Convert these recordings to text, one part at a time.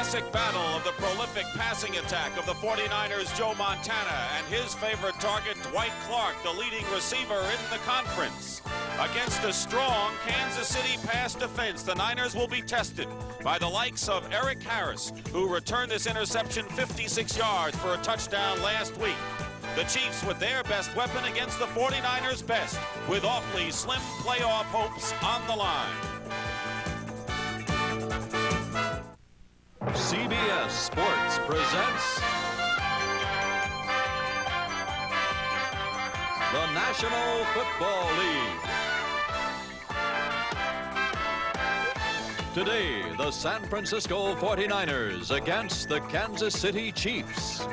classic battle of the prolific passing attack of the 49ers' Joe Montana and his favorite target, Dwight Clark, the leading receiver in the conference. Against a strong Kansas City pass defense, the Niners will be tested by the likes of Eric Harris, who returned this interception 56 yards for a touchdown last week. The Chiefs with their best weapon against the 49ers' best, with awfully slim playoff hopes on the line. CBS Sports presents the National Football League. Today, the San Francisco 49ers against the Kansas City Chiefs.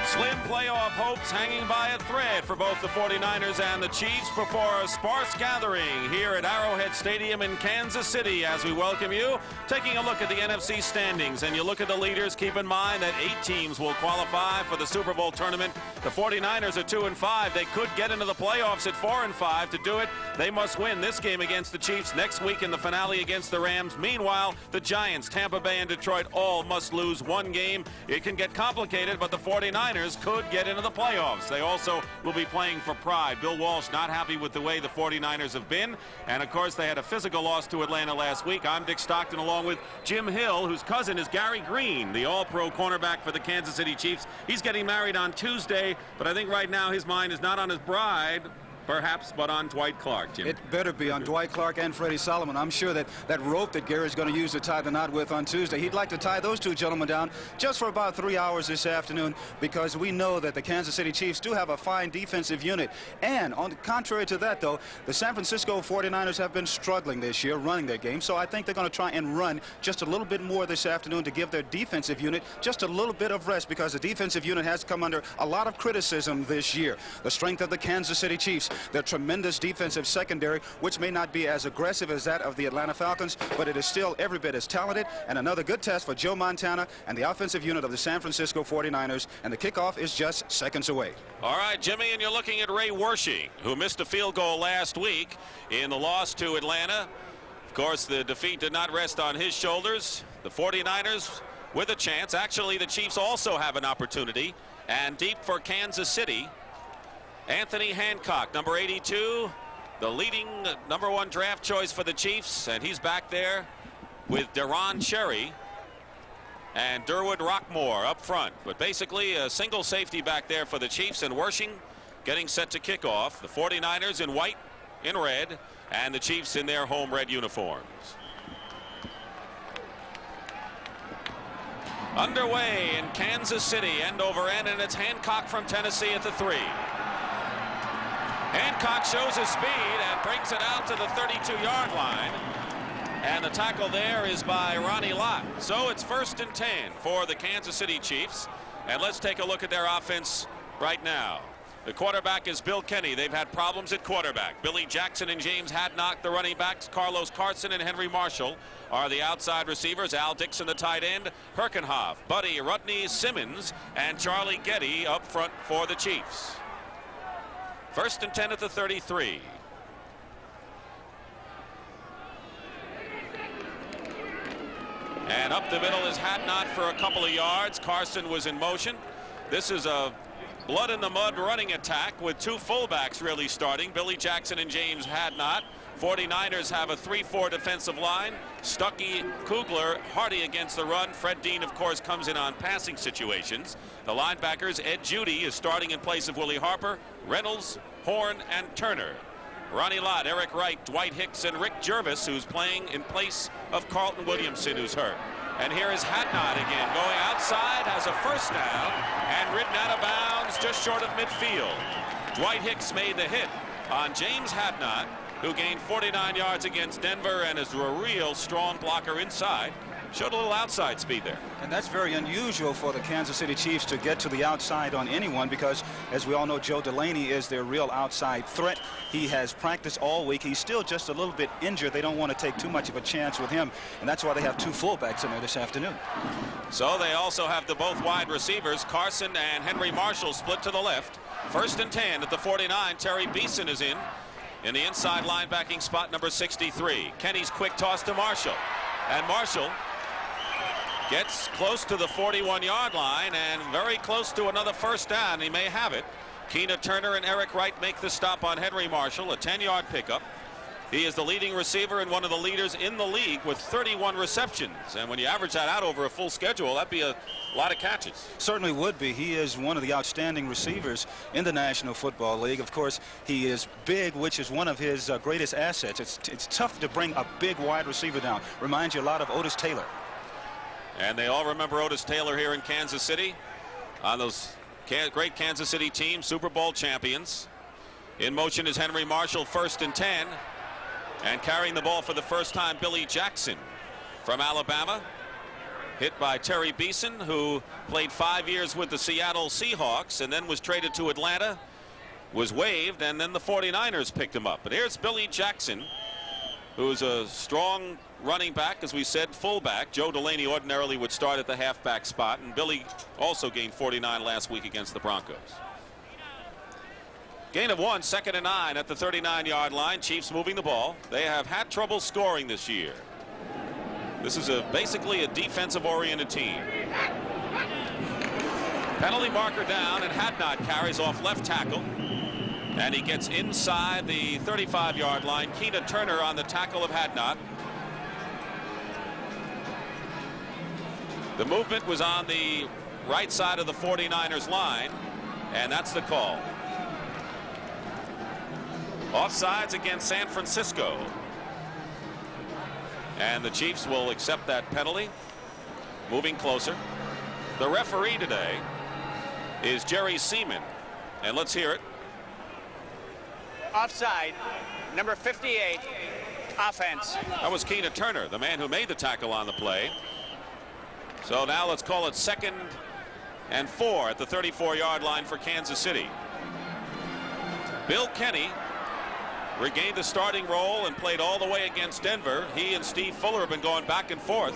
Slim playoff hopes hanging by a thread for both the 49ers and the Chiefs before a sparse gathering here at Arrowhead Stadium in Kansas City as we welcome you. Taking a look at the NFC standings, and you look at the leaders, keep in mind that 8 teams will qualify for the Super Bowl tournament. The 49ers are 2-5. They could get into the playoffs at 4-5. To do it, they must win this game against the Chiefs next week in the finale against the Rams. Meanwhile, the Giants, Tampa Bay, and Detroit all must lose one game. It can get complicated, but the 49ers could get into the playoffs. They also will be playing for pride. Bill Walsh not happy with the way the 49ers have been, and of course they had a physical loss to Atlanta last week. I'm Dick Stockton along with Jim Hill, whose cousin is Gary Green, the all-pro cornerback for the Kansas City Chiefs. He's getting married on Tuesday, but I think right now his mind is not on his bride, perhaps, but on Dwight Clark, Jim. It better be on Dwight Clark and Freddie Solomon. I'm sure that that rope that Gary's going to use to tie the knot with on Tuesday, he'd like to tie those two gentlemen down just for about 3 hours this afternoon, because we know that the Kansas City Chiefs do have a fine defensive unit. And on the contrary to that, though, the San Francisco 49ers have been struggling this year running their game, so I think they're going to try and run just a little bit more this afternoon to give their defensive unit just a little bit of rest, because the defensive unit has come under a lot of criticism this year. The strength of the Kansas City Chiefs, their tremendous defensive secondary, which may not be as aggressive as that of the Atlanta Falcons, but it is still every bit as talented, and another good test for Joe Montana and the offensive unit of the San Francisco 49ers, and the kickoff is just seconds away. All right, Jimmy, and you're looking at Ray Wershey, who missed a field goal last week in the loss to Atlanta. Of course, the defeat did not rest on his shoulders. The 49ers with a chance. Actually, the Chiefs also have an opportunity, and deep for Kansas City, Anthony Hancock, number 82, the leading #1 draft choice for the Chiefs, and he's back there with Deron Cherry and Durwood Rockmore up front. But basically a single safety back there for the Chiefs, and Wershing getting set to kick off. The 49ers in white, in red, and the Chiefs in their home red uniforms. Underway in Kansas City, end over end, and it's Hancock from Tennessee at the 3. Hancock shows his speed and brings it out to the 32-yard line. And the tackle there is by Ronnie Lott. So it's 1st and 10 for the Kansas City Chiefs. And let's take a look at their offense right now. The quarterback is Bill Kenny. They've had problems at quarterback. Billy Jackson and James Hadnock, the running backs. Carlos Carson and Henry Marshall are the outside receivers. Al Dixon, the tight end. Herkenhoff, Buddy, Rudney, Simmons, and Charlie Getty up front for the Chiefs. 1st and 10 at the 33. And up the middle is Hadnot for a couple of yards. Carson was in motion. This is a blood in the mud running attack with 2 fullbacks really starting, Billy Jackson and James Hadnot. 49ers have a 3-4 defensive line. Stuckey, Kugler, Hardy against the run. Fred Dean, of course, comes in on passing situations. The linebackers, Ed Judy is starting in place of Willie Harper, Reynolds, Horn, and Turner. Ronnie Lott, Eric Wright, Dwight Hicks, and Rick Jervis, who's playing in place of Carlton Williamson, who's hurt. And here is Hadnot again, going outside, has a 1st down, and ridden out of bounds just short of midfield. Dwight Hicks made the hit on James Hadnot, who gained 49 yards against Denver and is a real strong blocker inside. Showed a little outside speed there. And that's very unusual for the Kansas City Chiefs to get to the outside on anyone, because, as we all know, Joe Delaney is their real outside threat. He has practiced all week. He's still just a little bit injured. They don't want to take too much of a chance with him, and that's why they have 2 fullbacks in there this afternoon. So they also have the both wide receivers, Carson and Henry Marshall, split to the left. 1st and 10 at the 49. Terry Beeson is in the inside linebacking spot, number 63. Kenny's quick toss to Marshall. And Marshall gets close to the 41-yard line and very close to another first down. He may have it. Keena Turner and Eric Wright make the stop on Henry Marshall, a 10-yard pickup. He is the leading receiver and one of the leaders in the league with 31 receptions. And when you average that out over a full schedule, that'd be a lot of catches. Certainly would be. He is one of the outstanding receivers in the National Football League. Of course, he is big, which is one of his greatest assets. It's tough to bring a big wide receiver down. Reminds you a lot of Otis Taylor. And they all remember Otis Taylor here in Kansas City on those great Kansas City teams, Super Bowl champions. In motion is Henry Marshall, 1st and 10. And carrying the ball for the first time, Billy Jackson from Alabama. Hit by Terry Beeson, who played 5 years with the Seattle Seahawks and then was traded to Atlanta, was waived, and then the 49ers picked him up. But here's Billy Jackson, who's a strong running back, as we said, fullback. Joe Delaney ordinarily would start at the halfback spot, and Billy also gained 49 last week against the Broncos. Gain of 1, 2nd and 9 at the 39-yard line. Chiefs moving the ball. They have had trouble scoring this year. This is basically a defensive-oriented team. Penalty marker down, and Hadnot carries off left tackle. And he gets inside the 35-yard line. Keena Turner on the tackle of Hadnot. The movement was on the right side of the 49ers line, and that's the call. Offsides against San Francisco. And the Chiefs will accept that penalty. Moving closer. The referee today is Jerry Seaman. And let's hear it. Offside, number 58, offense. That was Keena Turner, the man who made the tackle on the play. So now let's call it 2nd and 4 at the 34-yard line for Kansas City. Bill Kenny regained the starting role and played all the way against Denver. He and Steve Fuller have been going back and forth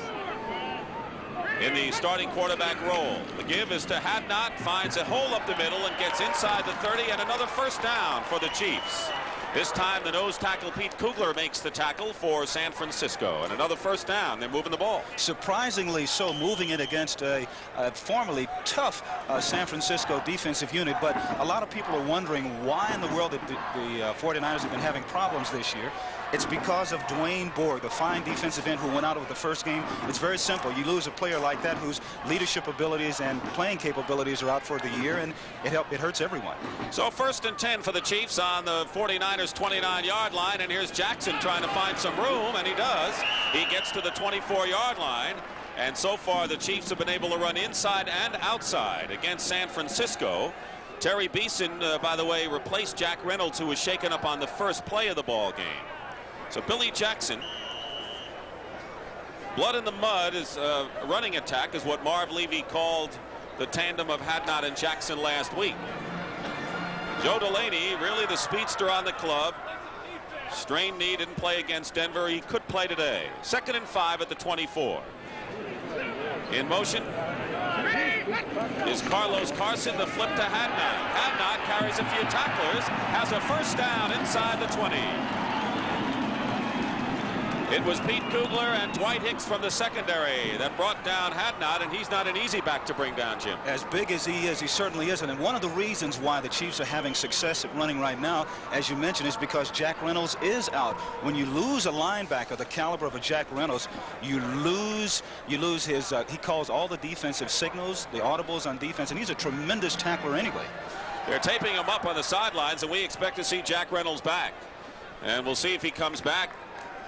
in the starting quarterback role. The give is to Hadnot, finds a hole up the middle and gets inside the 30, and another first down for the Chiefs. This time the nose tackle Pete Kugler makes the tackle for San Francisco, and another first down. They're moving the ball. Surprisingly so, moving it against a formerly tough San Francisco defensive unit. But a lot of people are wondering why in the world the 49ers have been having problems this year. It's because of Dwayne Board, the fine defensive end who went out with the first game. It's very simple. You lose a player like that whose leadership abilities and playing capabilities are out for the year, and it hurts everyone. So 1st and 10 for the Chiefs on the 49ers 29-yard line, and here's Jackson trying to find some room, and he does. He gets to the 24-yard line, and so far the Chiefs have been able to run inside and outside against San Francisco. Terry Beeson, by the way, replaced Jack Reynolds, who was shaken up on the first play of the ball game. So Billy Jackson, blood in the mud is a running attack, is what Marv Levy called the tandem of Hadnot and Jackson last week. Joe Delaney, really the speedster on the club. Strained knee, didn't play against Denver. He could play today. 2nd and 5 at the 24. In motion is Carlos Carson, the flip to Hadnot. Hadnot carries a few tacklers, has a first down inside the 20. It was Pete Kugler and Dwight Hicks from the secondary that brought down Hadnot, and he's not an easy back to bring down, Jim. As big as he is, he certainly isn't. And one of the reasons why the Chiefs are having success at running right now, as you mentioned, is because Jack Reynolds is out. When you lose a linebacker the caliber of a Jack Reynolds, you lose his, he calls all the defensive signals, the audibles on defense, and he's a tremendous tackler anyway. They're taping him up on the sidelines, and we expect to see Jack Reynolds back. And we'll see if he comes back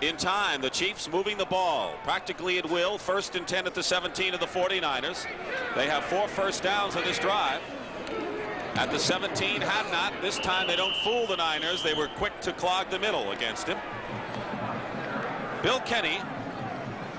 in time. The Chiefs moving the ball practically at will. 1st and 10 at the 17 of the 49ers. They have 4 first downs on this drive. At the 17, Hadnot. This time they don't fool the Niners. They were quick to clog the middle against him. Bill Kenny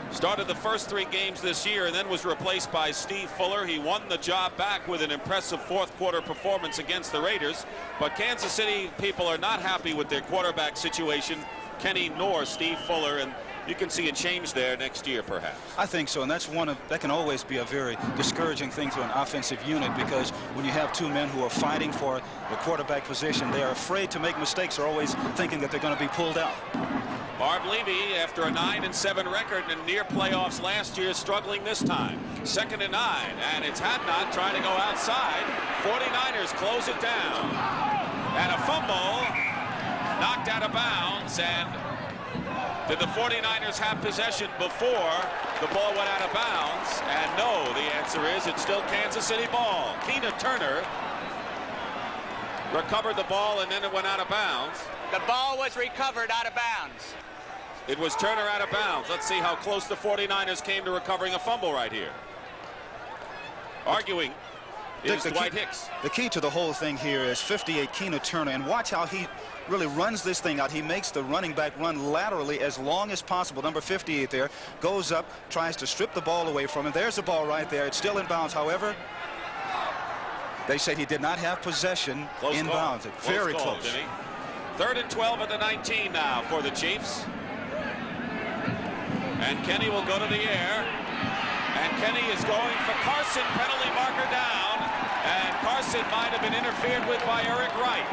started the first 3 games this year and then was replaced by Steve Fuller. He won the job back with an impressive 4th quarter performance against the Raiders. But Kansas City people are not happy with their quarterback situation, Kenny nor Steve Fuller, and you can see a change there next year perhaps. I think so, and that can always be a very discouraging thing to an offensive unit, because when you have 2 men who are fighting for the quarterback position, they are afraid to make mistakes, or always thinking that they're going to be pulled out. Barb Levy, after a 9-7 record and near playoffs last year, struggling this time. 2nd and 9, and it's Hadnot trying to go outside. 49ers close it down. And a fumble, knocked out of bounds. And did the 49ers have possession before the ball went out of bounds? And no, the answer is it's still Kansas City ball. Keena Turner recovered the ball, and then it went out of bounds. The ball was recovered out of bounds. It was Turner out of bounds. Let's see how close the 49ers came to recovering a fumble right here. Arguing is Dwight Hicks. The key to the whole thing here is 58 Keena Turner, and watch how he really runs this thing out. He makes the running back run laterally as long as possible. Number 58 there goes up, tries to strip the ball away from him. There's the ball right there. It's still in bounds. However, they said he did not have possession in bounds. Very close. Jimmy. 3rd and 12 at the 19 now for the Chiefs. And Kenny will go to the air. And Kenny is going for Carson, penalty marker down. And Carson might have been interfered with by Eric Wright.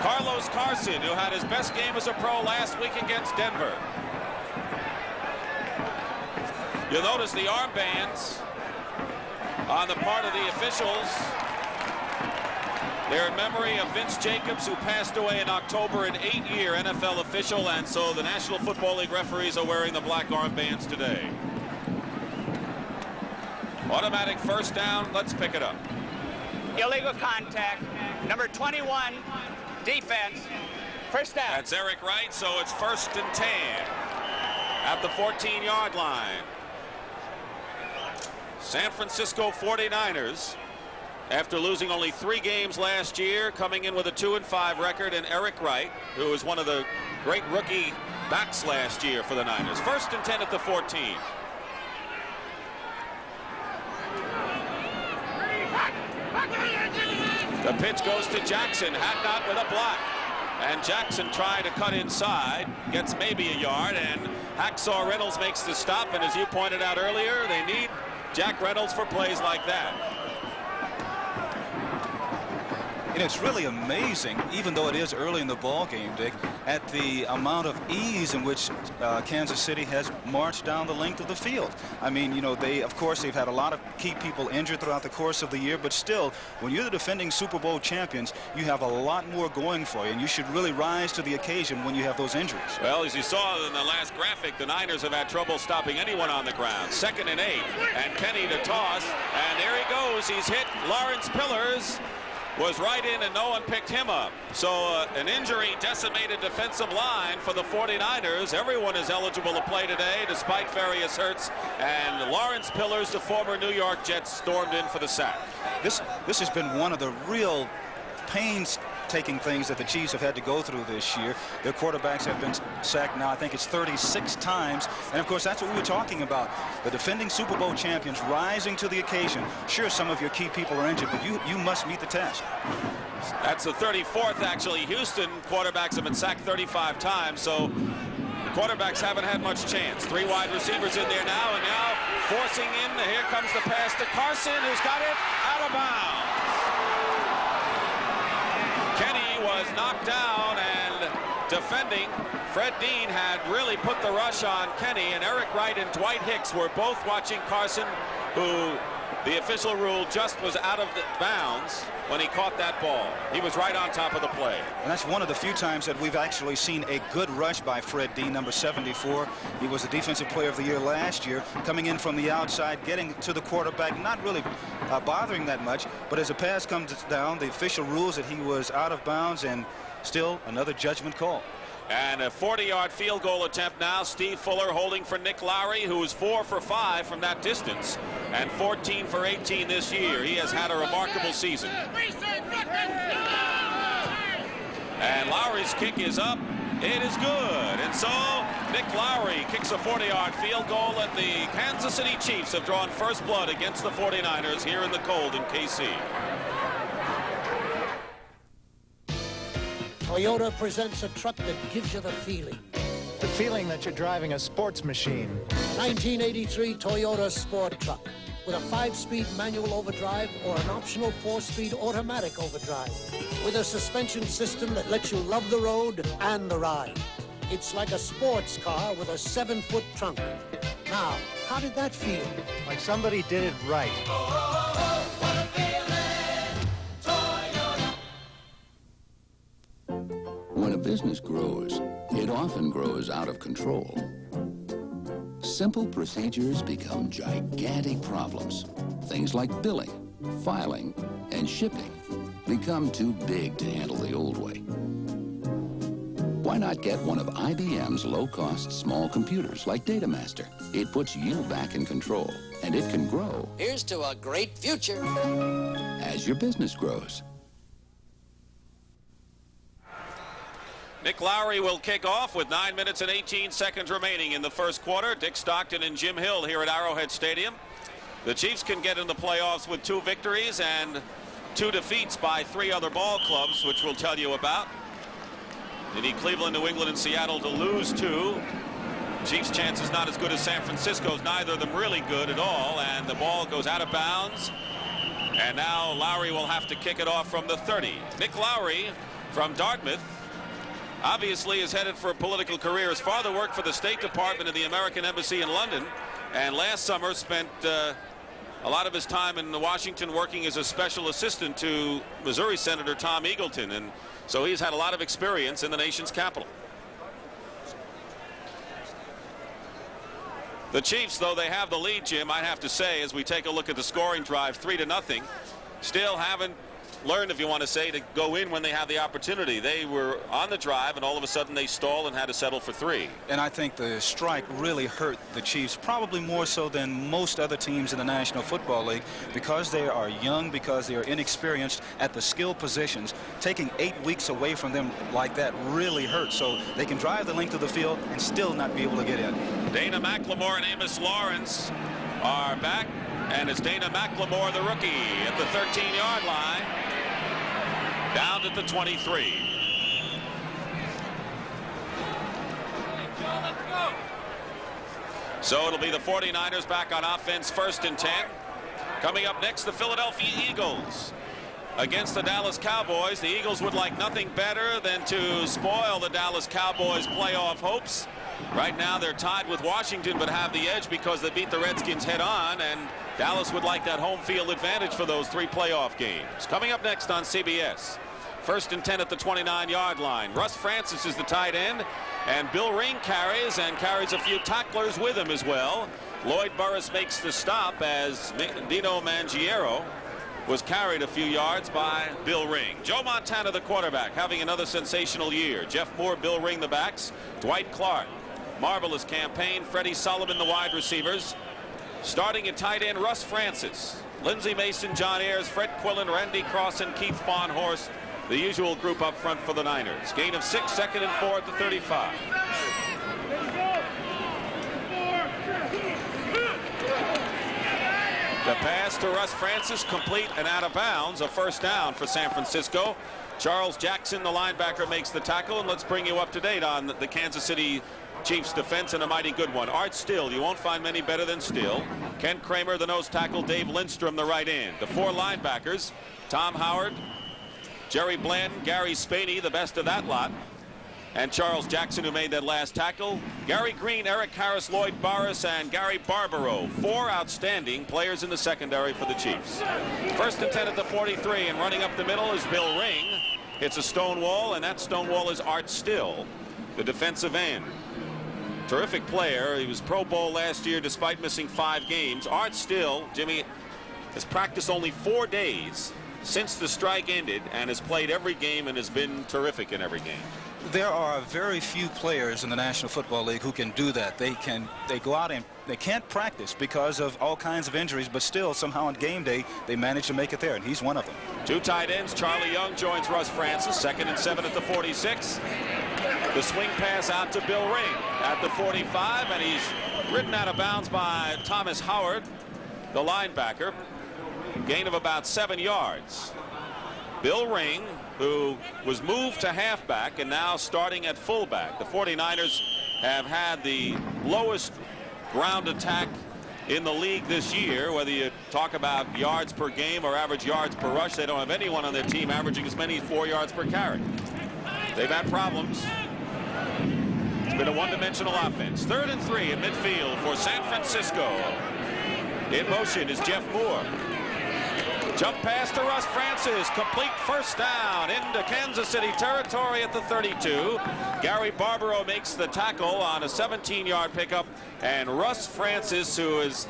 Carlos Carson, who had his best game as a pro last week against Denver. You'll notice the armbands on the part of the officials. They're in memory of Vince Jacobs, who passed away in October, an 8-year NFL official, and so the National Football League referees are wearing the black armbands today. Automatic first down. Let's pick it up. Illegal contact. Number 21, defense. First down. That's Eric Wright, so it's 1st and 10 at the 14-yard line. San Francisco 49ers, after losing only 3 games last year, coming in with a 2-5 record, and Eric Wright, who was one of the great rookie backs last year for the Niners. 1st and 10 at the 14. The pitch goes to Jackson. Hadnot with a block. And Jackson trying to cut inside. Gets maybe a yard. And Hacksaw Reynolds makes the stop. And as you pointed out earlier, they need Jack Reynolds for plays like that. And it's really amazing, even though it is early in the ball game, Dick, at the amount of ease in which Kansas City has marched down the length of the field. I mean, you know, of course, they've had a lot of key people injured throughout the course of the year, but still, when you're the defending Super Bowl champions, you have a lot more going for you, and you should really rise to the occasion when you have those injuries. Well, as you saw in the last graphic, the Niners have had trouble stopping anyone on the ground. 2nd and 8, and Kenny to toss, and there he goes. He's hit Lawrence Pillars. Was right in, and no one picked him up. So an injury decimated defensive line for the 49ers. Everyone is eligible to play today despite various hurts, and Lawrence Pillars, the former New York Jets, stormed in for the sack. This has been one of the real painstaking things that the Chiefs have had to go through this year. Their quarterbacks have been sacked now, I think it's 36 times. And of course, that's what we were talking about. The defending Super Bowl champions rising to the occasion. Sure, some of your key people are injured, but you must meet the task. That's the 34th, actually. Houston quarterbacks have been sacked 35 times, so the quarterbacks haven't had much chance. 3 wide receivers in there now, and now forcing in. Here comes the pass to Carson, who's got it out of bounds. Kenny was knocked down, and defending, Fred Dean had really put the rush on Kenny, and Eric Wright and Dwight Hicks were both watching Carson, who the official ruled just was out of bounds when he caught that ball. He was right on top of the play. And that's one of the few times that we've actually seen a good rush by Fred Dean, number 74. He was the Defensive Player of the Year last year, coming in from the outside, getting to the quarterback, not really bothering that much, but as the pass comes down, the official rules that he was out of bounds, and still another judgment call. And a 40-yard field goal attempt now. Steve Fuller holding for Nick Lowry, who is 4 for 5 from that distance, and 14 for 18 this year. He has had a remarkable season. And Lowry's kick is up. It is good. And so Nick Lowry kicks a 40-yard field goal, and the Kansas City Chiefs have drawn first blood against the 49ers here in the cold in KC. Toyota presents a truck that gives you the feeling. The feeling that you're driving a sports machine. 1983 Toyota Sport Truck with a 5-speed manual overdrive or an optional 4-speed automatic overdrive with a suspension system that lets you love the road and the ride. It's like a sports car with a 7-foot trunk. Now, how did that feel? Like somebody did it right. When a business grows, it often grows out of control. Simple procedures become gigantic problems. Things like billing, filing, and shipping become too big to handle the old way. Why not get one of IBM's low-cost small computers like DataMaster? It puts you back in control, and it can grow. Here's to a great future. As your business grows. Nick Lowry will kick off with 9 minutes and 18 seconds remaining in the first quarter. Dick Stockton and Jim Hill here at Arrowhead Stadium. The Chiefs can get in the playoffs with 2 victories and 2 defeats by 3 other ball clubs, which we'll tell you about. They need Cleveland, New England, and Seattle to lose 2. Chiefs' chances not as good as San Francisco's. Neither of them really good at all. And the ball goes out of bounds. And now Lowry will have to kick it off from the 30. Nick Lowry from Dartmouth obviously is headed for a political career. His father worked for the State Department of the American Embassy in London, and last summer spent a lot of his time in Washington working as a special assistant to Missouri Senator Tom Eagleton, and so he's had a lot of experience in the nation's capital. The Chiefs, though they have the lead, Jim, I have to say, as we take a look at the scoring drive, 3-0, still haven't learned, if you want to say, to go in when they have the opportunity. They were on the drive, and all of a sudden they stalled and had to settle for 3. And I think the strike really hurt the Chiefs, probably more so than most other teams in the National Football League, because they are young, because they are inexperienced at the skill positions. Taking 8 weeks away from them like that really hurts. So they can drive the length of the field and still not be able to get in. Dana McLemore and Amos Lawrence are back, and it's Dana McLemore, the rookie, at the 13-yard line, down at the 23. So it'll be the 49ers back on offense, 1st and 10. Coming up next, the Philadelphia Eagles against the Dallas Cowboys. The Eagles would like nothing better than to spoil the Dallas Cowboys' playoff hopes. Right now they're tied with Washington, but have the edge because they beat the Redskins head on, and Dallas would like that home field advantage for those 3 playoff games. Coming up next on CBS, 1st and 10 at the 29-yard line. Russ Francis is the tight end, and Bill Ring carries a few tacklers with him as well. Lloyd Burris makes the stop as Dino Mangiero was carried a few yards by Bill Ring. Joe Montana, the quarterback, having another sensational year. Jeff Moore, Bill Ring, the backs. Dwight Clark, marvelous campaign. Freddie Sullivan, the wide receivers. Starting at tight end, Russ Francis. Lindsey Mason, John Ayers, Fred Quillen, Randy Cross, and Keith Fahnhorst, the usual group up front for the Niners. Gain of 6, 2nd and 4 at the 35. The pass to Russ Francis, complete and out of bounds. A 1st down for San Francisco. Charles Jackson, the linebacker, makes the tackle, and let's bring you up to date on the Kansas City Chiefs defense, and a mighty good one. Art Still, you won't find many better than Still. Ken Kramer, the nose tackle. Dave Lindstrom, the right end. The 4 linebackers, Tom Howard, Jerry Blanton, Gary Spaney, the best of that lot, and Charles Jackson, who made that last tackle. Gary Green, Eric Harris, Lloyd Burris, and Gary Barbaro. 4 outstanding players in the secondary for the Chiefs. 1st and 10 at the 43, and running up the middle is Bill Ring. It's a stone wall, and that stone wall is Art Still, the defensive end. Terrific player. He was Pro Bowl last year despite missing 5 games. Art Still, Jimmy, has practiced only 4 days since the strike ended and has played every game and has been terrific in every game. There are very few players in the National Football League who can do that. They go out and they can't practice because of all kinds of injuries, but still somehow on game day they manage to make it there, and he's one of them. 2 tight ends. Charlie Young joins Russ Francis. 2nd and 7 at the 46. The swing pass out to Bill Ring at the 45, and he's ridden out of bounds by Thomas Howard, the linebacker. Gain of about 7 yards. Bill Ring, who was moved to halfback and now starting at fullback. The 49ers have had the lowest ground attack in the league this year. Whether you talk about yards per game or average yards per rush, they don't have anyone on their team averaging as many as 4 yards per carry. They've had problems. It's been a one-dimensional offense. 3rd and 3 in midfield for San Francisco. In motion is Jeff Moore. Jump pass to Russ Francis. Complete first down into Kansas City territory at the 32. Gary Barbaro makes the tackle on a 17-yard pickup. And Russ Francis, who is,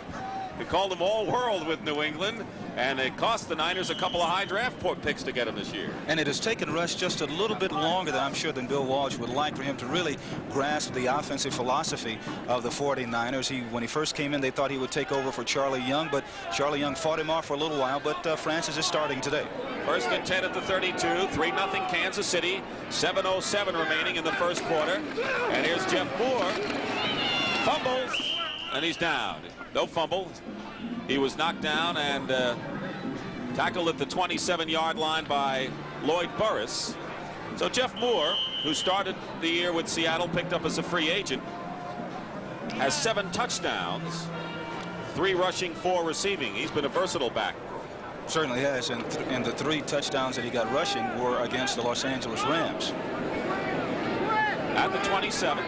we called him all-world with New England, and it cost the Niners a couple of high draft picks to get him this year. And it has taken Russ just a little bit longer than I'm sure than Bill Walsh would like for him to really grasp the offensive philosophy of the 49ers. When he first came in, they thought he would take over for Charlie Young, but Charlie Young fought him off for a little while, but Francis is starting today. 1st and 10 at the 32, 3-0 Kansas City, 7:07 remaining in the first quarter. And here's Jeff Moore. Fumbles, and he's down. No fumble. He was knocked down and tackled at the 27-yard line by Lloyd Burris. So Jeff Moore, who started the year with Seattle, picked up as a free agent, has 7 touchdowns, 3 rushing, 4 receiving. He's been a versatile back. Certainly has, and the 3 touchdowns that he got rushing were against the Los Angeles Rams. At the 27.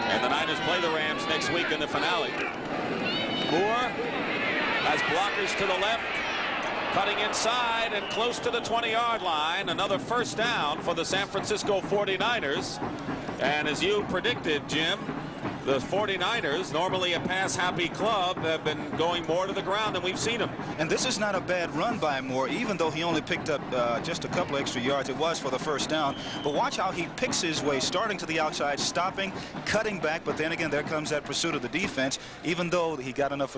And the Niners play the Rams next week in the finale. Moore has blockers to the left, cutting inside and close to the 20-yard line. Another first down for the San Francisco 49ers. And as you predicted, Jim, the 49ers, normally a pass-happy club, have been going more to the ground than we've seen them. And this is not a bad run by Moore, even though he only picked up just a couple extra yards. It was for the first down. But watch how he picks his way, starting to the outside, stopping, cutting back. But then again, there comes that pursuit of the defense, even though he got enough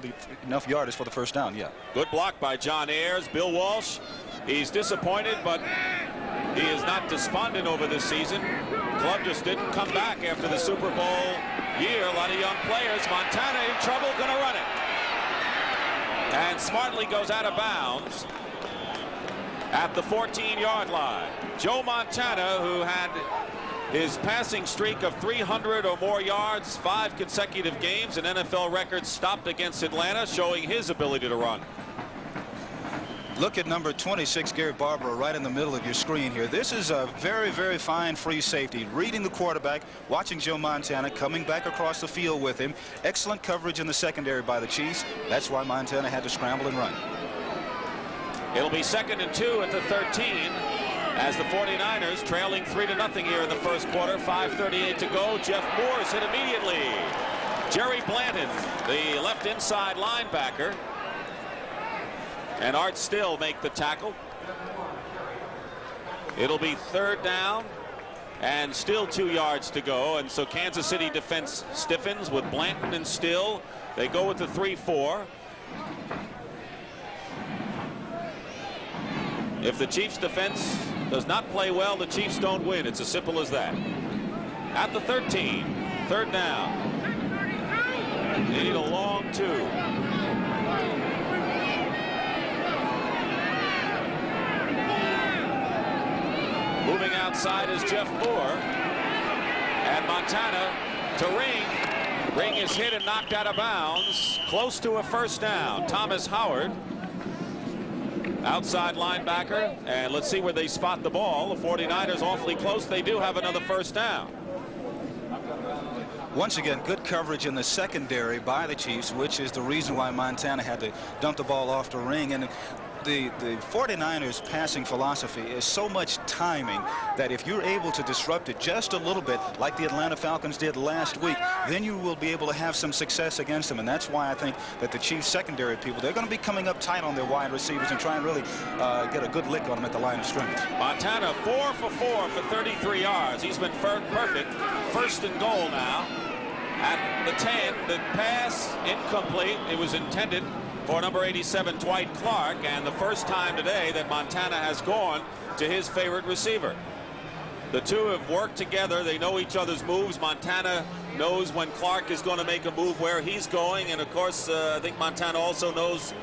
yardage for the first down. Yeah. Good block by John Ayers. Bill Walsh, he's disappointed, but he is not despondent over this season. Club just didn't come back after the Super Bowl year. A lot of young players. Montana in trouble, going to run it. And smartly goes out of bounds at the 14-yard line. Joe Montana, who had his passing streak of 300 or more yards, 5 consecutive games, an NFL record, stopped against Atlanta, showing his ability to run. Look at number 26, Gary Barbaro, right in the middle of your screen here. This is a very, very fine free safety, reading the quarterback, watching Joe Montana, coming back across the field with him. Excellent coverage in the secondary by the Chiefs. That's why Montana had to scramble and run. It'll be 2nd and 2 at the 13 as the 49ers trailing 3-0 here in the first quarter. 5:38 to go. Jeff Moore's hit immediately. Jerry Blanton, the left inside linebacker, and Art Still make the tackle. It'll be 3rd down and still 2 yards to go. And so Kansas City defense stiffens with Blanton and Still. They go with the 3-4. If the Chiefs defense does not play well, the Chiefs don't win. It's as simple as that. At the 13, 3rd down. They need a long 2. Moving outside is Jeff Moore. And Montana to Ring. Ring is hit and knocked out of bounds. Close to a first down. Thomas Howard, outside linebacker. And let's see where they spot the ball. The 49ers awfully close. They do have another first down. Once again, good coverage in the secondary by the Chiefs, which is the reason why Montana had to dump the ball off to Ring. And the 49ers passing philosophy is so much timing that if you're able to disrupt it just a little bit, like the Atlanta Falcons did last week, then you will be able to have some success against them. And that's why I think that the Chiefs secondary people, they're going to be coming up tight on their wide receivers and try and really get a good lick on them at the line of scrimmage. Montana 4 for 4 for 33 yards. He's been perfect. 1st and goal now at the 10. The pass incomplete. It was intended for number 87, Dwight Clark, and the first time today that Montana has gone to his favorite receiver. The two have worked together. They know each other's moves. Montana knows when Clark is going to make a move, where he's going, and of course I think Montana also knows,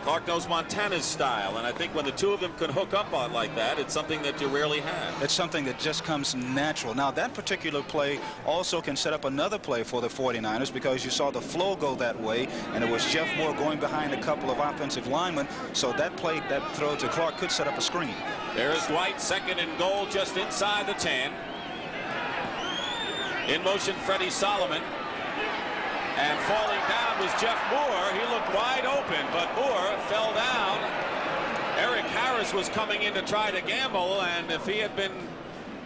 Clark knows Montana's style, and I think when the two of them can hook up on like that, it's something that you rarely have. It's something that just comes natural. Now, that particular play also can set up another play for the 49ers, because you saw the flow go that way, and it was Jeff Moore going behind a couple of offensive linemen, so that play, that throw to Clark, could set up a screen. There's Dwight, second and goal, just inside the 10. In motion, Freddie Solomon. And falling down was Jeff Moore. He looked wide open, but Moore fell down. Eric Harris was coming in to try to gamble, and if he had been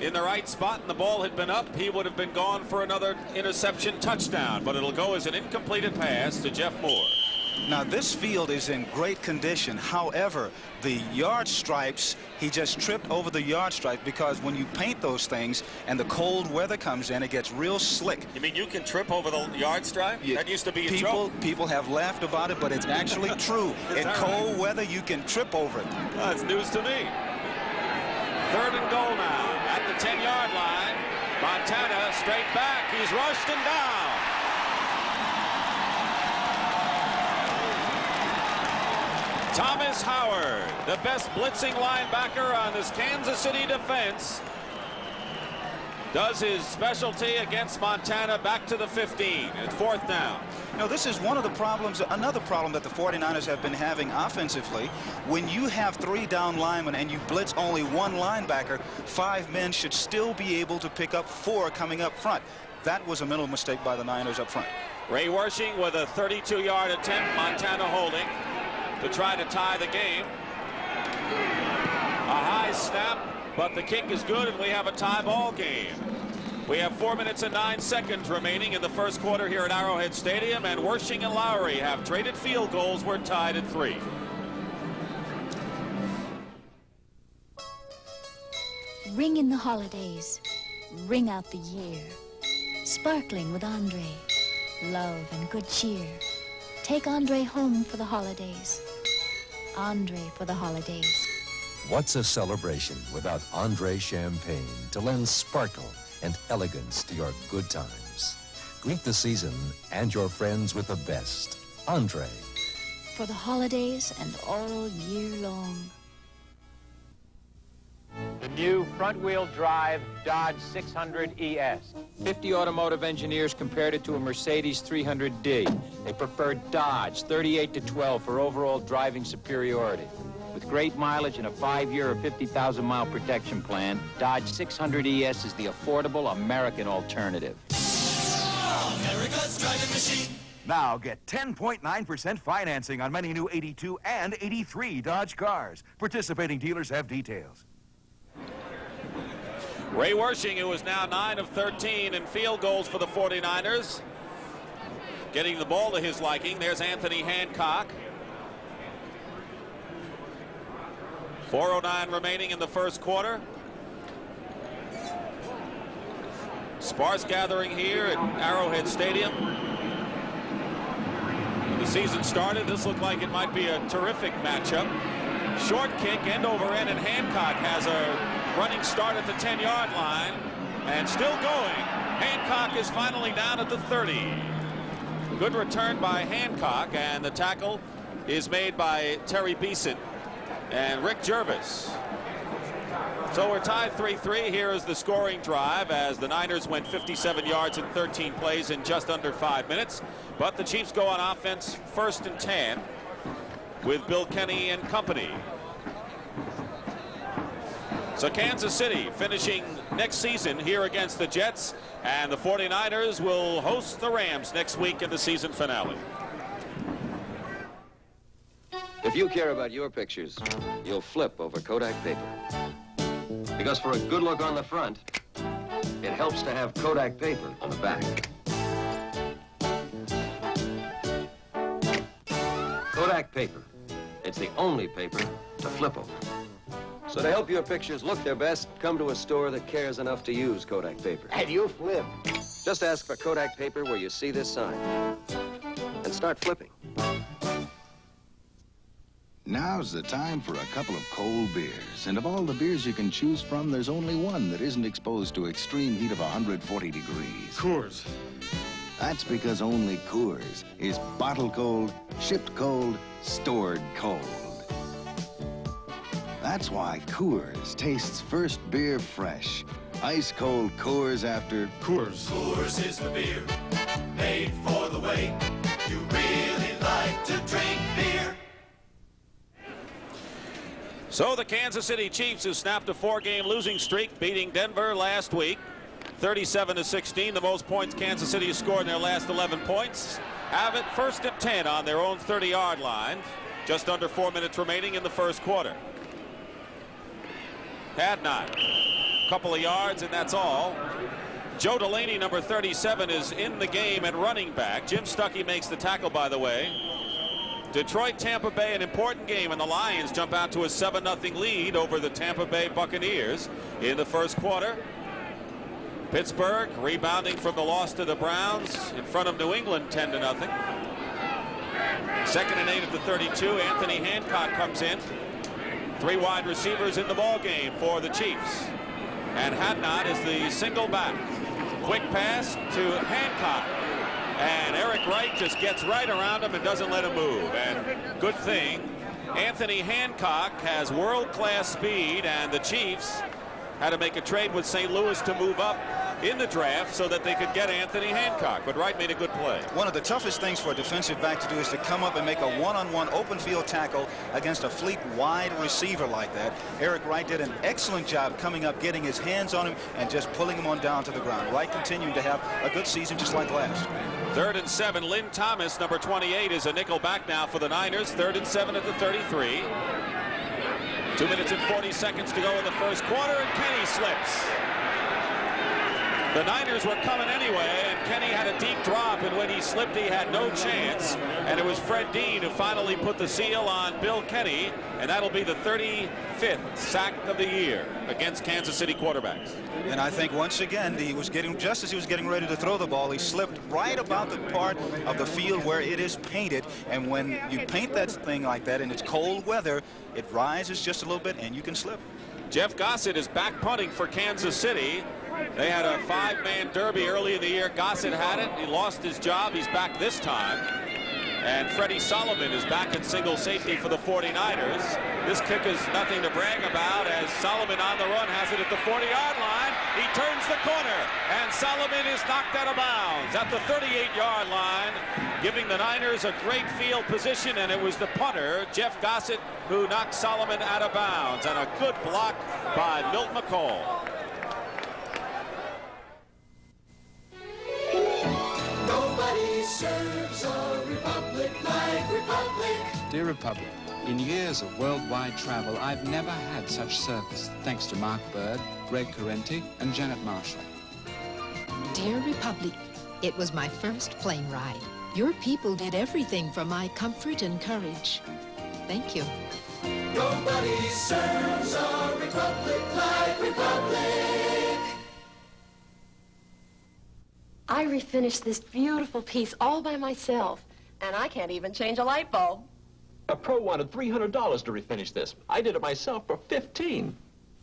in the right spot and the ball had been up, he would have been gone for another interception touchdown. But it'll go as an incompleted pass to Jeff Moore. Now, this field is in great condition. However, the yard stripes, he just tripped over the yard stripe, because when you paint those things and the cold weather comes in, it gets real slick. You mean you can trip over the yard stripe? Yeah, that used to be a joke. People have laughed about it, but it's actually true. In cold weather, you can trip over it. That's news to me. Third and goal now at the 10-yard line. Montana straight back. He's rushed and down. Thomas Howard, the best blitzing linebacker on this Kansas City defense, does his specialty against Montana back to the 15. It's fourth down. You know, this is one of the problems, another problem that the 49ers have been having offensively. When you have 3 down linemen and you blitz only 1 linebacker, 5 men should still be able to pick up 4 coming up front. That was a mental mistake by the Niners up front. Ray Wersching with a 32-yard attempt. Montana holding to try to tie the game. A high snap, but the kick is good, and we have a tie ball game. We have 4 minutes and 9 seconds remaining in the first quarter here at Arrowhead Stadium, and Wersching and Lowry have traded field goals. We're tied at 3. Ring in the holidays, ring out the year, sparkling with Andre, love and good cheer. Take Andre home for the holidays. Andre for the holidays. What's a celebration without Andre champagne to lend sparkle and elegance to your good times? Greet the season and your friends with the best. Andre. For the holidays and all year long. The new front-wheel drive Dodge 600 ES. 50 automotive engineers compared it to a Mercedes 300D. They preferred Dodge 38-12 for overall driving superiority. With great mileage and a 5-year or 50,000-mile protection plan, Dodge 600 ES is the affordable American alternative. America's driving machine. Now get 10.9% financing on many new 82 and 83 Dodge cars. Participating dealers have details. Ray Wersching, who is now 9 of 13 in field goals for the 49ers, getting the ball to his liking. There's Anthony Hancock. 4:09 remaining in the first quarter. Sparse gathering here at Arrowhead Stadium. When the season started, this looked like it might be a terrific matchup. Short kick, end over end, and Hancock has a running start at the 10-yard line, and still going. Hancock is finally down at the 30. Good return by Hancock, and the tackle is made by Terry Beeson and Rick Jervis. So we're tied 3-3. Here is the scoring drive as the Niners went 57 yards in 13 plays in just under 5 minutes. But the Chiefs go on offense 1st and 10 with Bill Kenny and company. So Kansas City finishing next season here against the Jets, and the 49ers will host the Rams next week in the season finale. If you care about your pictures, you'll flip over Kodak paper. Because for a good look on the front, it helps to have Kodak paper on the back. Kodak paper. It's the only paper to flip over. So to help your pictures look their best, come to a store that cares enough to use Kodak paper. And you flip. Just ask for Kodak paper where you see this sign. And start flipping. Now's the time for a couple of cold beers. And of all the beers you can choose from, there's only one that isn't exposed to extreme heat of 140 degrees. Coors. That's because only Coors is bottled cold, shipped cold, stored cold. That's why Coors tastes first beer fresh. Ice cold Coors after Coors. Coors is the beer made for the way you really like to drink beer. So the Kansas City Chiefs, who snapped a 4-game losing streak, beating Denver last week, 37-16, the most points Kansas City has scored in their last 11 points, have it first and 10 on their own 30-yard line. Just under 4 minutes remaining in the first quarter. Hadnot, couple of yards, and that's all. Joe Delaney, number 37, is in the game at running back. Jim Stuckey makes the tackle, by the way. Detroit, Tampa Bay, an important game, and the Lions jump out to a 7-0 lead over the Tampa Bay Buccaneers in the first quarter. Pittsburgh rebounding from the loss to the Browns in front of New England 10-0. 2nd and 8 at the 32. Anthony Hancock comes in. 3 wide receivers in the ball game for the Chiefs. And Hadnot is the single back. Quick pass to Hancock. And Eric Wright just gets right around him and doesn't let him move. And good thing, Anthony Hancock has world-class speed, and the Chiefs had to make a trade with St. Louis to move up in the draft so that they could get Anthony Hancock. But Wright made a good play. One of the toughest things for a defensive back to do is to come up and make a one-on-one open field tackle against a fleet wide receiver like that. Eric Wright did an excellent job coming up, getting his hands on him, and just pulling him on down to the ground. Wright continuing to have a good season just like last. 3rd and 7. Lynn Thomas, number 28, is a nickel back now for the Niners. 3rd and 7 at the 33. 2 minutes and 40 seconds to go in the first quarter, and Kenny slips. The Niners were coming anyway, and Kenny had a deep drop, and when he slipped, he had no chance. And it was Fred Dean who finally put the seal on Bill Kenny, and that'll be the 35th sack of the year against Kansas City quarterbacks. And I think once again, just as he was getting ready to throw the ball, he slipped right about the part of the field where it is painted. And when you paint that thing like that and it's cold weather, it rises just a little bit and you can slip. Jeff Gossett is back punting for Kansas City. They had a 5-man derby early in the year. Gossett had it. He lost his job. He's back this time. And Freddie Solomon is back at single safety for the 49ers. This kick is nothing to brag about, as Solomon on the run has it at the 40-yard line. He turns the corner, and Solomon is knocked out of bounds at the 38-yard line, giving the Niners a great field position, and it was the punter, Jeff Gossett, who knocked Solomon out of bounds, and a good block by Milt McCall. Nobody serves a republic like Republic. Dear Republic, in years of worldwide travel, I've never had such service, thanks to Mark Bird, Greg Correnti, and Janet Marshall. Dear Republic, it was my first plane ride. Your people did everything for my comfort and courage. Thank you. Nobody serves a republic like Republic. I refinished this beautiful piece all by myself, and I can't even change a light bulb. A pro wanted $300 to refinish this. I did it myself for $15.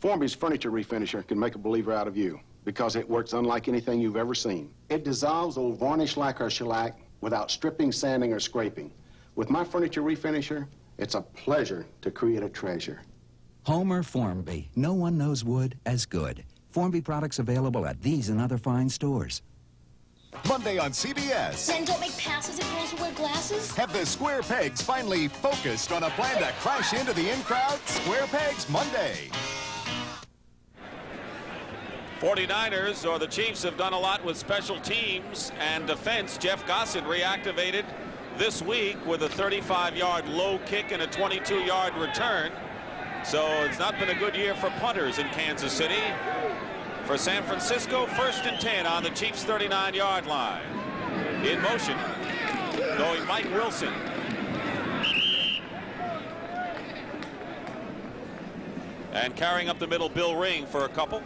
Formby's furniture refinisher can make a believer out of you because it works unlike anything you've ever seen. It dissolves old varnish lacquer shellac without stripping, sanding, or scraping. With my furniture refinisher, it's a pleasure to create a treasure. Homer Formby. No one knows wood as good. Formby products available at these and other fine stores. Monday on CBS. Men don't make passes if girls wear glasses? Have the Square Pegs finally focused on a plan to crash into the in-crowd? Square Pegs Monday. 49ers, or the Chiefs, have done a lot with special teams and defense. Jeff Gossett reactivated this week with a 35-yard low kick and a 22-yard return. So it's not been a good year for punters in Kansas City. For San Francisco, 1st and 10 on the Chiefs' 39-yard line. In motion, going Mike Wilson. And carrying up the middle, Bill Ring for a couple.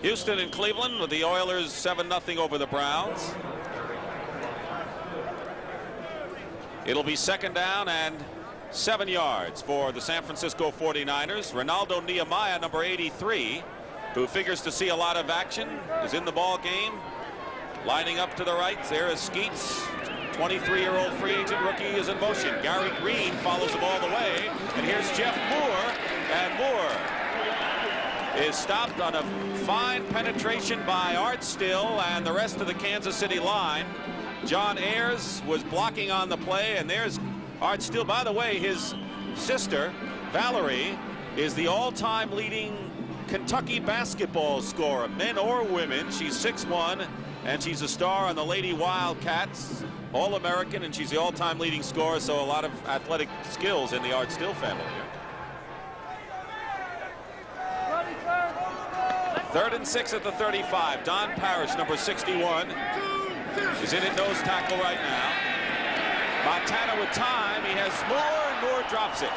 Houston and Cleveland with the Oilers 7-0 over the Browns. It'll be 2nd down and 7 yards for the San Francisco 49ers. Ronaldo Nehemiah, number 83, who figures to see a lot of action, is in the ball game. Lining up to the right, there is Skeets. 23-year-old free agent rookie is in motion. Gary Green follows him all the way. And here's Jeff Moore. And Moore is stopped on a fine penetration by Art Still and the rest of the Kansas City line. John Ayers was blocking on the play, and there's Art Still. By the way, his sister, Valerie is the all-time leading Kentucky basketball scorer, men or women. She's 6'1", and she's a star on the Lady Wildcats, All-American, and she's the all-time leading scorer, so a lot of athletic skills in the Art Still family here. 3rd and 6 at the 35. Don Parrish, number 61, is in at nose tackle right now. Montana with time. He has Moore, and Moore drops it.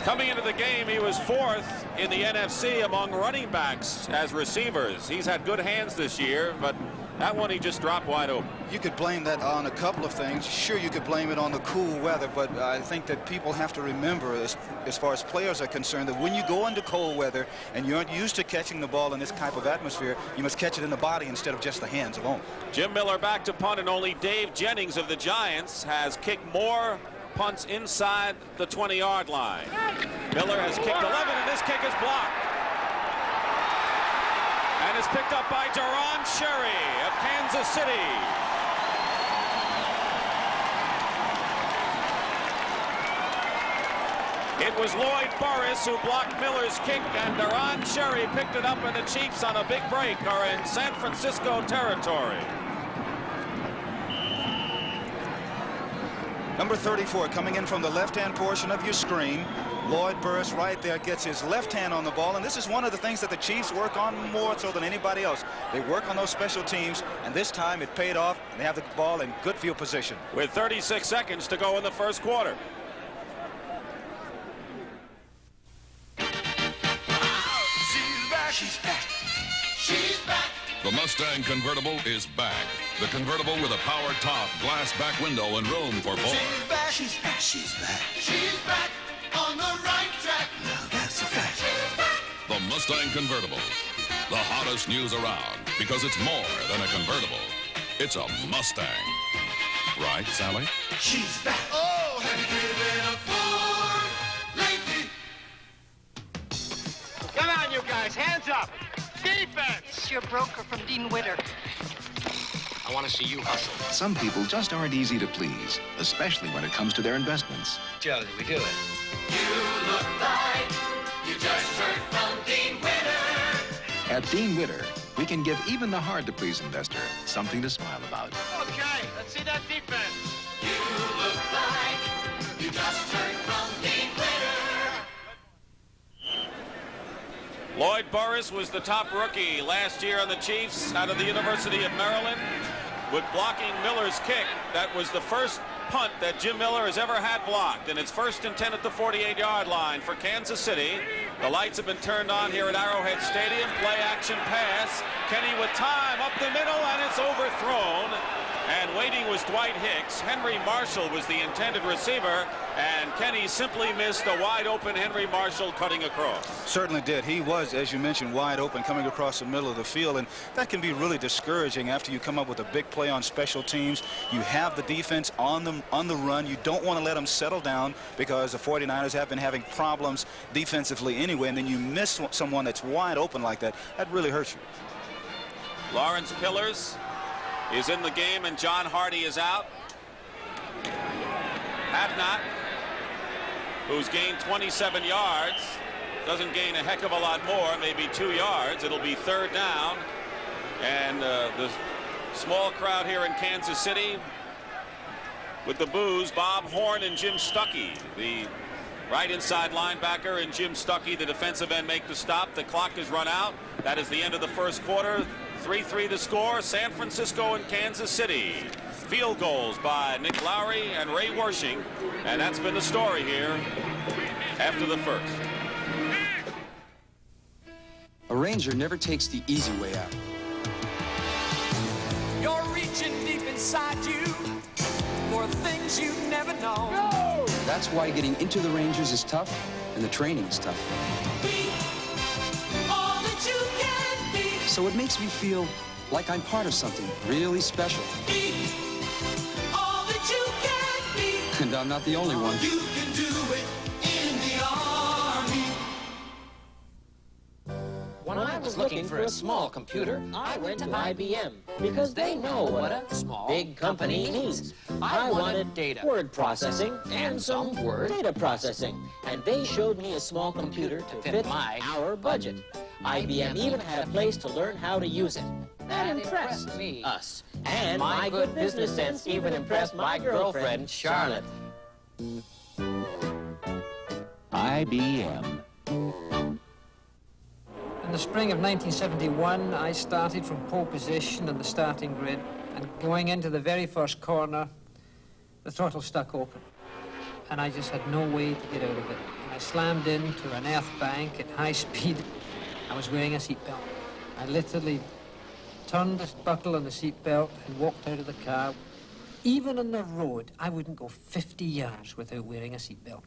Coming into the game, he was 4th in the NFC among running backs as receivers. He's had good hands this year, but that one he just dropped wide open. You could blame that on a couple of things. Sure, you could blame it on the cool weather, but I think that people have to remember, as far as players are concerned, that when you go into cold weather and you aren't used to catching the ball in this type of atmosphere, you must catch it in the body instead of just the hands alone. Jim Miller back to punt, and only Dave Jennings of the Giants has kicked more punts inside the 20-yard line. Miller has kicked 11, and this kick is blocked. And is picked up by Deron Sherry of Kansas City. It was Lloyd Burris who blocked Miller's kick, and Deron Sherry picked it up, and the Chiefs on a big break are in San Francisco territory. Number 34 coming in from the left-hand portion of your screen. Lloyd Burris right there gets his left hand on the ball, and this is one of the things that the Chiefs work on more so than anybody else. They work on those special teams, and this time it paid off. They have the ball in good field position. With 36 seconds to go in the first quarter. She's back. She's back. The Mustang convertible is back. The convertible with a power top, glass back window, and room for four. She's back. She's back. She's back. She's back on the right track. Now that's a fact. She's back. The Mustang convertible. The hottest news around, because it's more than a convertible. It's a Mustang. Right, Sally? She's back. Oh, have you driven a Ford lately? Come on, you guys, hands up. Defense! It's your broker from Dean Witter. I want to see you hustle. Some people just aren't easy to please, especially when it comes to their investments. Josie, we do it. You look like you just heard from Dean Witter. At Dean Witter, we can give even the hard-to-please investor something to smile about. Okay, let's see that defense. You look like you just heard from Dean Witter. Lloyd Burris was the top rookie last year on the Chiefs out of the University of Maryland. With blocking Miller's kick, that was the first punt that Jim Miller has ever had blocked, and it's 1st and 10 at the 48-yard line for Kansas City. The lights have been turned on here at Arrowhead Stadium. Play action pass. Kenny with time up the middle, and it's overthrown. And waiting was Dwight Hicks. Henry Marshall was the intended receiver, and Kenny simply missed a wide-open Henry Marshall cutting across. Certainly did. He was, as you mentioned, wide open coming across the middle of the field, and that can be really discouraging after you come up with a big play on special teams. You have the defense on the run. You don't want to let them settle down because the 49ers have been having problems defensively anyway, and then you miss someone that's wide open like that. That really hurts you. Lawrence Pillars is in the game, and John Hardy is out. Hadnot, who's gained 27 yards, doesn't gain a heck of a lot more, maybe 2 yards. It'll be 3rd down. And the small crowd here in Kansas City with the boos, Bob Horn and Jim Stuckey, the right inside linebacker, and Jim Stuckey, the defensive end, make the stop. The clock has run out. That is the end of the first quarter. 3-3 the score. San Francisco and Kansas City. Field goals by Nick Lowry and Ray Wersching, and that's been the story here after the first. A Ranger never takes the easy way out. You're reaching deep inside you for things you never know. That's why getting into the Rangers is tough, and the training is tough. Be all that you can be. So it makes me feel like I'm part of something really special. Be all that you can be. And I'm not the only one. You can do it in the Army. When I was looking for a small computer, I went to IBM because they know what a small, big company needs. I wanted data, word processing, and some word data processing. And they showed me a small computer to fit our budget. IBM even had a place to learn how to use it. That impressed us. And my good business sense even impressed my girlfriend, Charlotte. IBM. In the spring of 1971, I started from pole position on the starting grid, and going into the very first corner, the throttle stuck open, and I just had no way to get out of it. And I slammed into an earth bank at high speed. I was wearing a seatbelt. I literally turned the buckle on the seatbelt and walked out of the car. Even on the road, I wouldn't go 50 yards without wearing a seatbelt.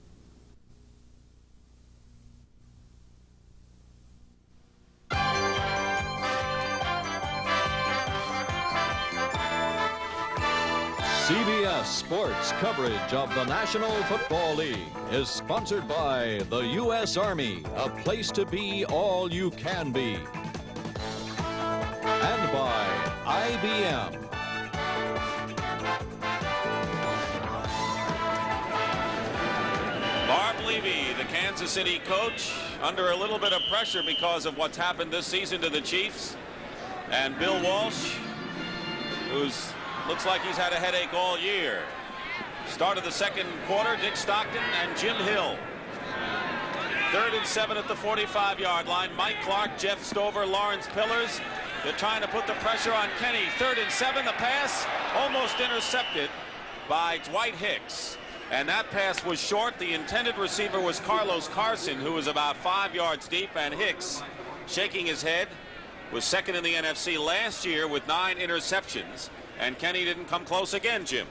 CBS Sports coverage of the National Football League is sponsored by the U.S. Army, a place to be all you can be. And by IBM. Barb Levy, the Kansas City coach, under a little bit of pressure because of what's happened this season to the Chiefs. And Bill Walsh, who's looks like he's had a headache all year. Start of the second quarter, Dick Stockton and Jim Hill. 3rd and 7 at the 45-yard line. Mike Clark, Jeff Stover, Lawrence Pillars. They're trying to put the pressure on Kenny. 3rd and 7, the pass almost intercepted by Dwight Hicks. And that pass was short. The intended receiver was Carlos Carson, who was about 5 yards deep, and Hicks, shaking his head, was second in the NFC last year with 9 interceptions. And Kenny didn't come close again, Jim.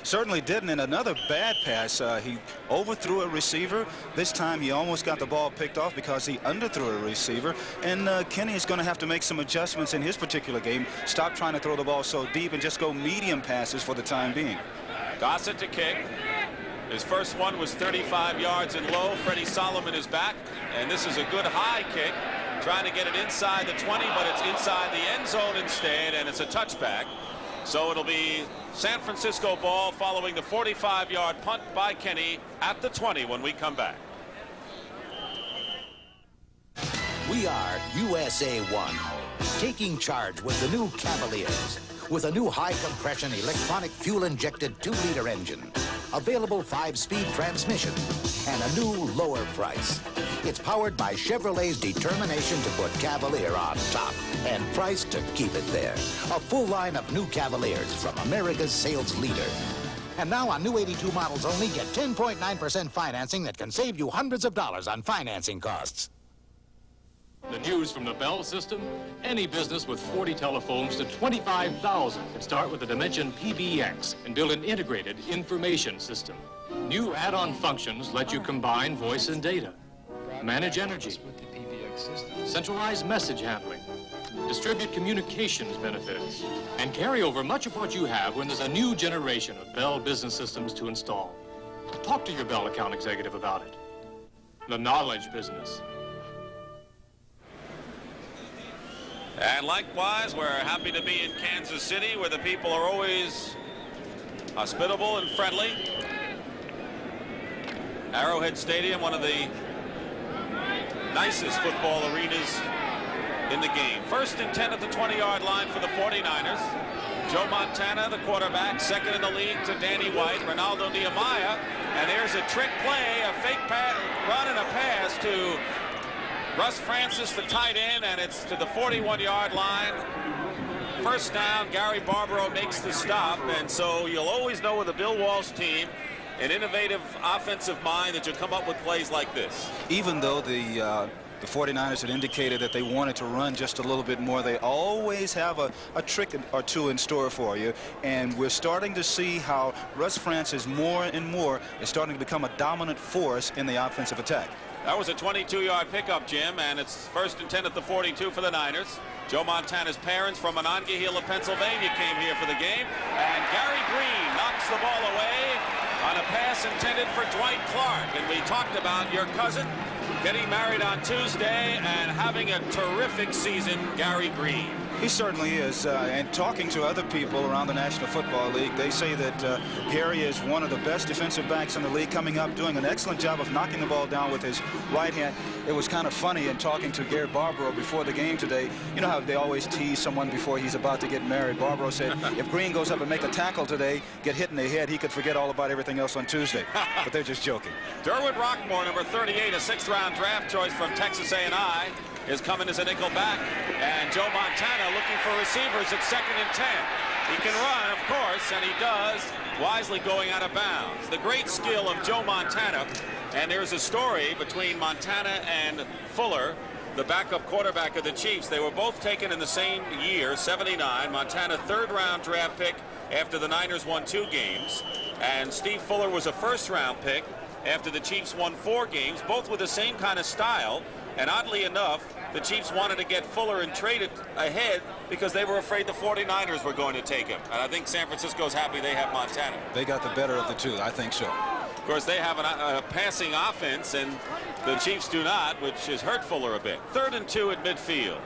Certainly didn't. And another bad pass. He overthrew a receiver. This time he almost got the ball picked off because he underthrew a receiver. And Kenny is going to have to make some adjustments in his particular game. Stop trying to throw the ball so deep and just go medium passes for the time being. Gossett to kick. His first one was 35 yards and low. Freddie Solomon is back. And this is a good high kick. Trying to get it inside the 20, but it's inside the end zone instead, and it's a touchback. So it'll be San Francisco ball following the 45-yard punt by Kenny at the 20 when we come back. We are USA 1, taking charge with the new Cavaliers, with a new high-compression electronic fuel-injected 2-liter engine, available 5-speed transmission, and a new lower price. It's powered by Chevrolet's determination to put Cavalier on top and priced to keep it there. A full line of new Cavaliers from America's sales leader. And now on new 82 models only, get 10.9% financing that can save you hundreds of dollars on financing costs. The news from the Bell system, any business with 40 telephones to 25,000 can start with the Dimension PBX and build an integrated information system. New add-on functions let you combine voice and data, manage energy, centralize message handling, distribute communications benefits, and carry over much of what you have when there's a new generation of Bell business systems to install. Talk to your Bell account executive about it. The knowledge business. And likewise, we're happy to be in Kansas City, where the people are always hospitable and friendly. Arrowhead Stadium, one of the nicest football arenas in the game. 1st and 10 at the 20-yard line for the 49ers. Joe Montana, the quarterback, second in the league to Danny White, Ronaldo Nehemiah, and there's a trick play, a fake run and a pass to Russ Francis, the tight end, and it's to the 41-yard line. First down, Gary Barbaro makes the stop, and so you'll always know with the Bill Walsh team, an innovative offensive mind, that you'll come up with plays like this. Even though the 49ers had indicated that they wanted to run just a little bit more, they always have a trick or two in store for you. And we're starting to see how Russ Francis more and more is starting to become a dominant force in the offensive attack. That was a 22-yard pickup, Jim, and it's 1st and 10 at the 42 for the Niners. Joe Montana's parents from Monongahela, Pennsylvania came here for the game, and Gary Green knocks the ball away on a pass intended for Dwight Clark. And we talked about your cousin, getting married on Tuesday and having a terrific season, Gary Green. He certainly is, and talking to other people around the National Football League, they say that Gary is one of the best defensive backs in the league, coming up, doing an excellent job of knocking the ball down with his right hand. It was kind of funny in talking to Gary Barbaro before the game today. You know how they always tease someone before he's about to get married. Barbaro said if Green goes up and make a tackle today, get hit in the head, he could forget all about everything else on Tuesday. But they're just joking. Derwin Rockmore, number 38, a 6th-round draft choice from Texas A&I, is coming as a nickel back. And Joe Montana looking for receivers at 2nd and 10. He can run, of course, and he does, wisely going out of bounds. The great skill of Joe Montana, and there's a story between Montana and Fuller, the backup quarterback of the Chiefs. They were both taken in the same year, 79. Montana, 3rd-round draft pick after the Niners won 2 games. And Steve Fuller was a 1st-round pick after the Chiefs won 4 games, both with the same kind of style. And oddly enough, the Chiefs wanted to get Fuller and trade it ahead because they were afraid the 49ers were going to take him. And I think San Francisco's happy they have Montana. They got the better of the two, I think so. Of course, they have a passing offense, and the Chiefs do not, which has hurt Fuller a bit. 3rd and 2 at midfield.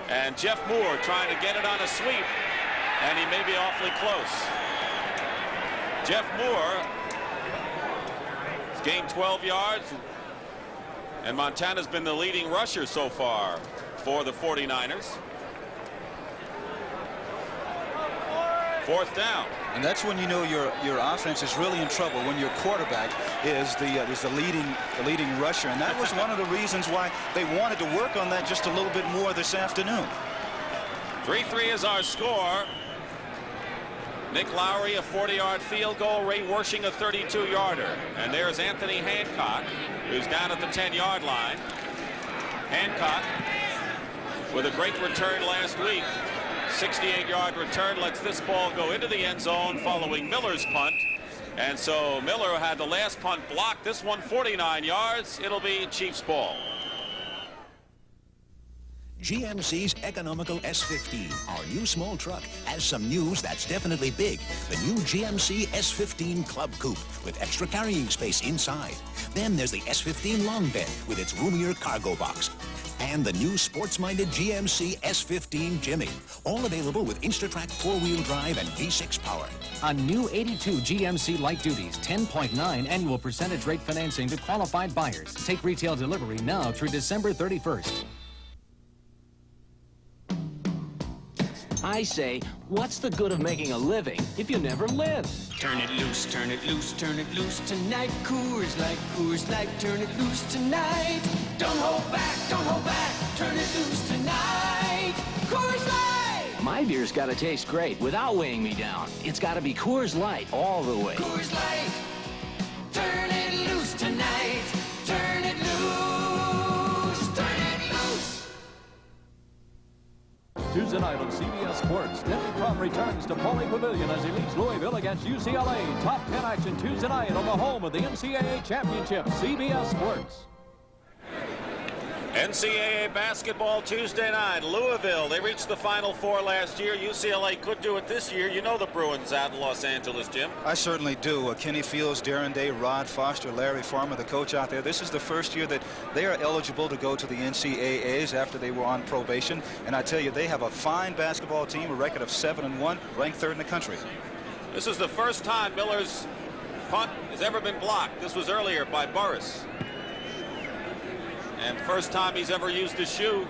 And Jeff Moore trying to get it on a sweep, and he may be awfully close. Jeff Moore has gained 12 yards. And Montana's been the leading rusher so far for the 49ers. 4th down. And that's when you know your offense is really in trouble, when your quarterback is the leading rusher. And that was one of the reasons why they wanted to work on that just a little bit more this afternoon. 3-3 is our score. Nick Lowry, a 40-yard field goal. Ray Wershing, a 32-yarder. And there's Anthony Hancock, who's down at the 10-yard line. Hancock, with a great return last week, 68-yard return, lets this ball go into the end zone following Miller's punt. And so Miller had the last punt blocked. This one 49 yards. It'll be Chiefs ball. GMC's economical S15, our new small truck, has some news that's definitely big. The new GMC S15 Club Coupe with extra carrying space inside. Then there's the S15 Long Bed with its roomier cargo box. And the new sports-minded GMC S15 Jimmy, all available with Instatrack 4-wheel drive and V6 power. On new 82 GMC Light Duties, 10.9 annual percentage rate financing to qualified buyers. Take retail delivery now through December 31st. I say, what's the good of making a living if you never live? Turn it loose, turn it loose, turn it loose tonight. Coors Light, turn it loose tonight. Don't hold back, turn it loose tonight. Coors Light! My beer's got to taste great without weighing me down. It's got to be Coors Light all the way. Coors Light, turn it loose tonight. Turn it loose, turn it loose. Tuesday night on CBS Sports, Denny Crum returns to Pauley Pavilion as he leads Louisville against UCLA. Top 10 action Tuesday night on the home of the NCAA Championship, CBS Sports. NCAA basketball Tuesday night. Louisville, they reached the Final Four last year. UCLA could do it this year. You know the Bruins out in Los Angeles, Jim. I certainly do. Kenny Fields, Darren Day, Rod Foster, Larry Farmer, the coach out there. This is the first year that they are eligible to go to the NCAAs after they were on probation. And I tell you, they have a fine basketball team, a record of 7-1, ranked 3rd in the country. This is the first time Miller's punt has ever been blocked. This was earlier by Burris. And first time he's ever used a shoe.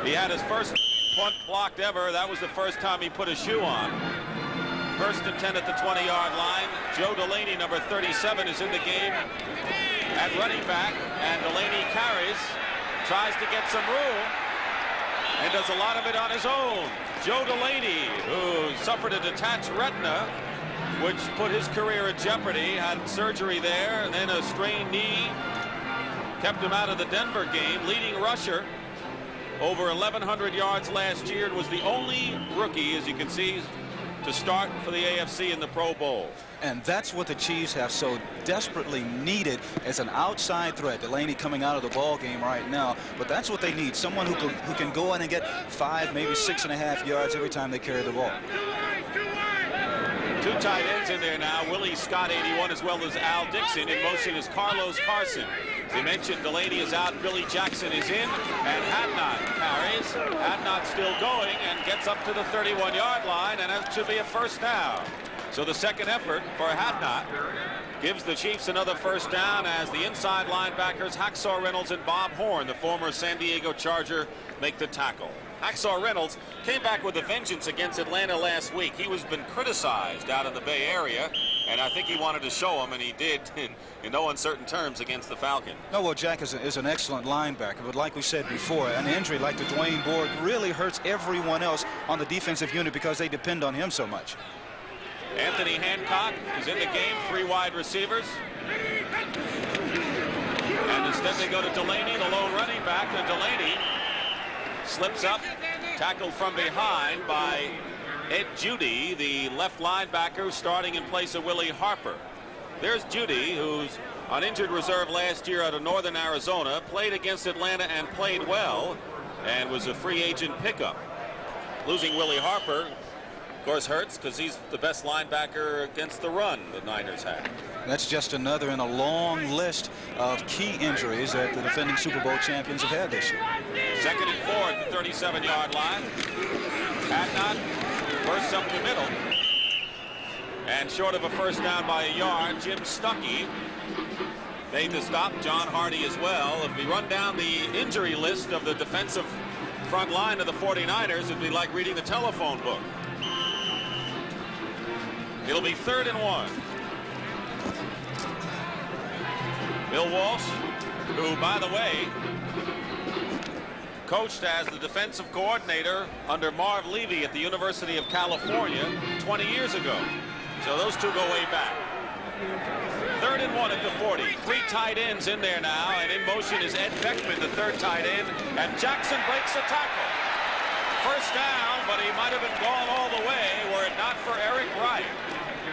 He had his first punt blocked ever. That was the first time he put a shoe on. 1st and 10 at the 20-yard line. Joe Delaney, number 37, is in the game at running back. And Delaney carries, tries to get some room, and does a lot of it on his own. Joe Delaney, who suffered a detached retina, which put his career at jeopardy, had surgery there, and then a strained knee, kept him out of the Denver game. Leading rusher, over 1,100 yards last year, and was the only rookie, as you can see, to start for the AFC in the Pro Bowl. And that's what the Chiefs have so desperately needed as an outside threat. Delaney coming out of the ball game right now, but that's what they need, someone who can go in and get 5, maybe 6.5 yards every time they carry the ball. Two tight ends in there now. Willie Scott, 81, as well as Al Dixon. In motion is Carlos Carson. As we mentioned, Delaney is out, Billy Jackson is in, and Hadnot carries. Hadnot still going and gets up to the 31-yard line, and that should be a first down. So the second effort for Hadnot gives the Chiefs another first down as the inside linebackers Hacksaw Reynolds and Bob Horn, the former San Diego Charger, make the tackle. Hacksaw Reynolds came back with a vengeance against Atlanta last week. He was been criticized out in the Bay Area, and I think he wanted to show him, and he did in no uncertain terms against the Falcons. No, well, Jack is an excellent linebacker, but like we said before, an injury like the Dwayne Board really hurts everyone else on the defensive unit because they depend on him so much. Anthony Hancock is in the game, 3 wide receivers. And instead they go to Delaney, the lone running back, and Delaney slips up, tackled from behind by Ed Judy, the left linebacker starting in place of Willie Harper. There's Judy, who's on injured reserve last year out of Northern Arizona, played against Atlanta and played well, and was a free agent pickup. Losing Willie Harper, of course, hurts because he's the best linebacker against the run the Niners have. That's just another in a long list of key injuries that the defending Super Bowl champions have had this year. Second and 4 at the 37-yard line. Hadnot bursts up the middle. And short of a first down by a yard, Jim Stuckey made the stop. John Hardy as well. If we run down the injury list of the defensive front line of the 49ers, it'd be like reading the telephone book. It'll be 3rd and 1. Bill Walsh, who, by the way, coached as the defensive coordinator under Marv Levy at the University of California 20 years ago. So those two go way back. 3rd and 1 at the 40. 3 tight ends in there now, and in motion is Ed Beckman, the 3rd tight end, and Jackson breaks a tackle. First down, but he might have been gone all the way were it not for Eric Wright.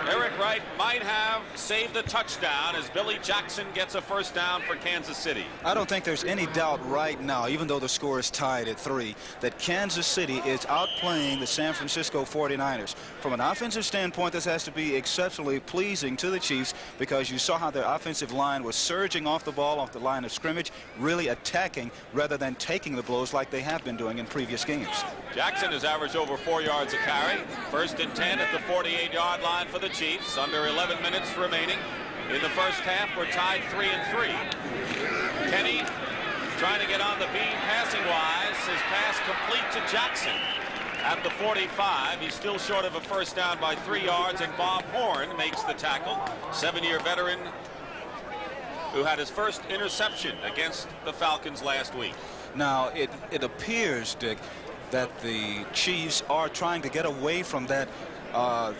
Eric Wright might have saved the touchdown as Billy Jackson gets a first down for Kansas City. I don't think there's any doubt right now, even though the score is tied at 3, that Kansas City is outplaying the San Francisco 49ers. From an offensive standpoint, this has to be exceptionally pleasing to the Chiefs because you saw how their offensive line was surging off the ball, off the line of scrimmage, really attacking rather than taking the blows like they have been doing in previous games. Jackson has averaged over 4 yards a carry. 1st and 10 at the 48-yard line for the Chiefs. Under 11 minutes remaining in the first half. We're tied 3 and 3. Kenny trying to get on the beam passing wise. His pass complete to Jackson at the 45. He's still short of a first down by 3 yards, and Bob Horn makes the tackle. 7-year veteran who had his first interception against the Falcons last week. Now it appears, Dick, that the Chiefs are trying to get away from that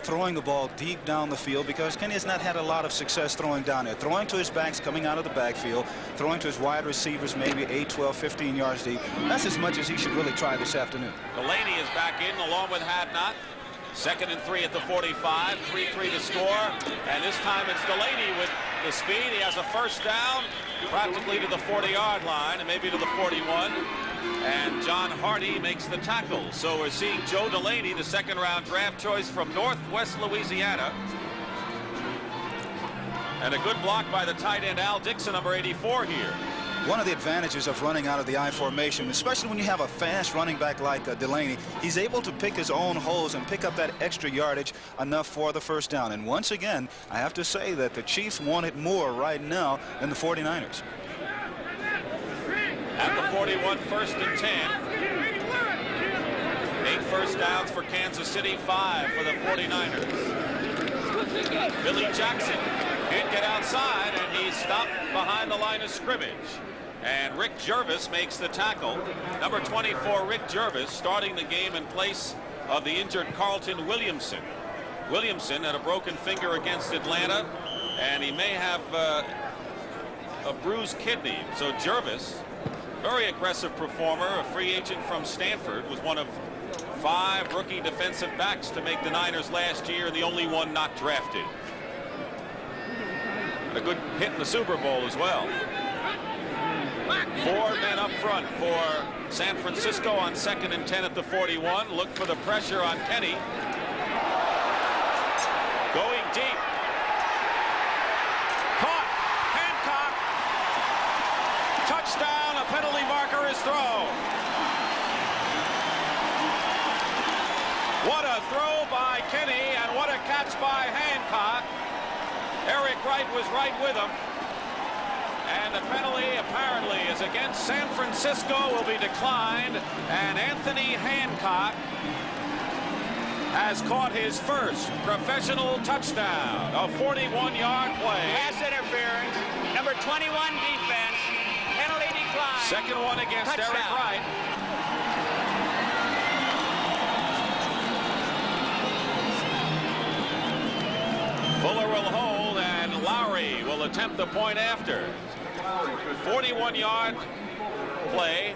throwing the ball deep down the field because Kenny has not had a lot of success throwing down there. Throwing to his backs coming out of the backfield, throwing to his wide receivers maybe 8, 12, 15 yards deep. That's as much as he should really try this afternoon. Delaney is back in along with Hadnot. 2nd and 3 at the 45, 3-3 to score, and this time it's Delaney with the speed. He has a first down practically to the 40-yard line and maybe to the 41. And John Hardy makes the tackle. So we're seeing Joe Delaney, the 2nd-round draft choice from Northwest Louisiana. And a good block by the tight end Al Dixon, number 84 here. One of the advantages of running out of the I formation, especially when you have a fast running back like Delaney, he's able to pick his own holes and pick up that extra yardage enough for the first down. And once again, I have to say that the Chiefs want it more right now than the 49ers. At the 41, 1st and 10. 8 first downs for Kansas City, 5 for the 49ers. Billy Jackson can't get outside, and he's stopped behind the line of scrimmage. And Rick Jervis makes the tackle. Number 24, Rick Jervis, starting the game in place of the injured Carlton Williamson. Williamson had a broken finger against Atlanta, and he may have a bruised kidney. So Jervis, very aggressive performer, a free agent from Stanford, was one of 5 rookie defensive backs to make the Niners last year, the only one not drafted. A good hit in the Super Bowl as well. 4 men up front for San Francisco on 2nd and 10 at the 41. Look for the pressure on Kenny. Touchdown, a penalty marker is thrown. What a throw by Kenny, and what a catch by Hancock. Eric Wright was right with him. And the penalty apparently is against San Francisco, will be declined, and Anthony Hancock has caught his first professional touchdown, a 41-yard play. Pass interference, number 21 defense, penalty decline. Second one against Touchdown. Eric Wright. Fuller will hold, and Lowry will attempt the point after. 41-yard play.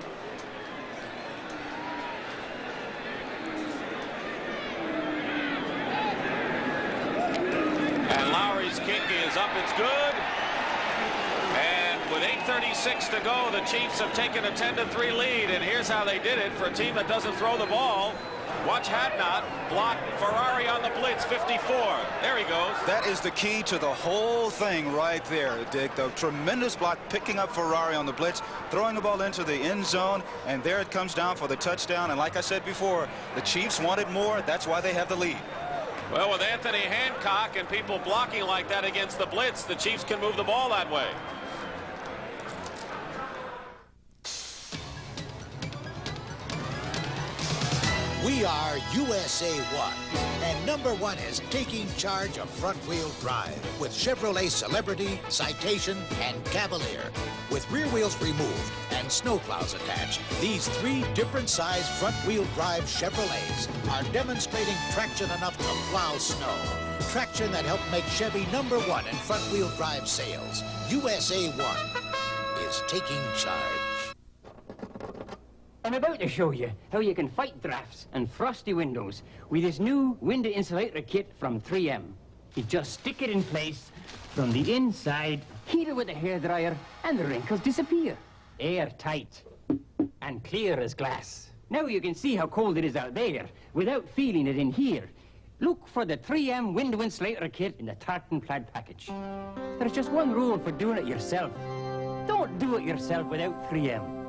And Lowry's kick is up. It's good. And with 8:36 to go, the Chiefs have taken a 10-3 lead. And here's how they did it for a team that doesn't throw the ball. Watch Hadnot block Ferrari on the blitz, 54. There he goes. That is the key to the whole thing right there, Dick. The tremendous block, picking up Ferrari on the blitz, throwing the ball into the end zone, and there it comes down for the touchdown. And like I said before, the Chiefs wanted more. That's why they have the lead. Well, with Anthony Hancock and people blocking like that against the blitz, the Chiefs can move the ball that way. We are USA 1, and number 1 is taking charge of front-wheel drive with Chevrolet Celebrity, Citation, and Cavalier. With rear wheels removed and snowplows attached, these 3 different size front-wheel drive Chevrolets are demonstrating traction enough to plow snow. Traction that helped make Chevy number 1 in front-wheel drive sales. USA 1 is taking charge. I'm about to show you how you can fight drafts and frosty windows with this new window insulator kit from 3M. You just stick it in place from the inside, heat it with a hairdryer, and the wrinkles disappear. Airtight and clear as glass. Now you can see how cold it is out there without feeling it in here. Look for the 3M window insulator kit in the tartan plaid package. There's just one rule for doing it yourself. Don't do it yourself without 3M.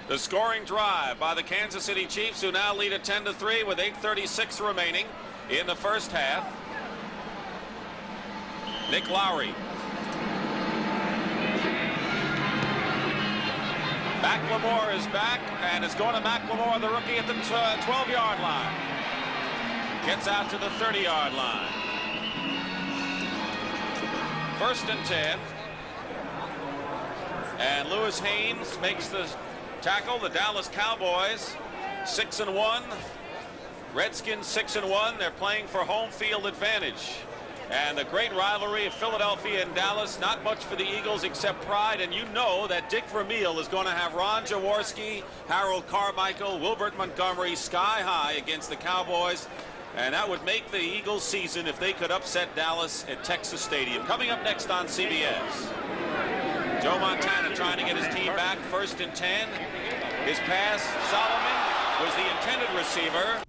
The scoring drive by the Kansas City Chiefs, who now lead at 10-3 with 8:36 remaining in the first half. Nick Lowry. McLemore is back, and it's going to McLemore, the rookie, at the 12-yard line. Gets out to the 30-yard line. 1st and 10. And Lewis Haynes makes the tackle. The Dallas Cowboys 6-1. Redskins 6-1. They're playing for home field advantage. And the great rivalry of Philadelphia and Dallas, not much for the Eagles except pride. And you know that Dick Vermeil is going to have Ron Jaworski, Harold Carmichael, Wilbert Montgomery sky high against the Cowboys. And that would make the Eagles' season if they could upset Dallas at Texas Stadium. Coming up next on CBS. Joe Montana trying to get his team back. 1st and 10. His pass, Solomon, was the intended receiver.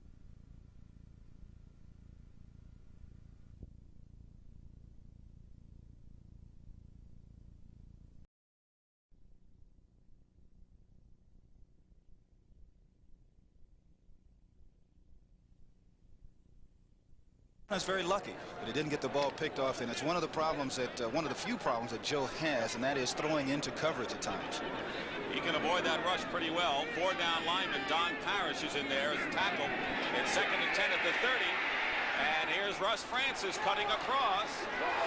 Is very lucky that he didn't get the ball picked off, and it's one of the problems that one of the few problems that Joe has, and that is throwing into coverage at times. He can avoid that rush pretty well. 4 down lineman Don Parrish is in there as a tackle. It's 2nd and 10 at the 30. And here's Russ Francis cutting across.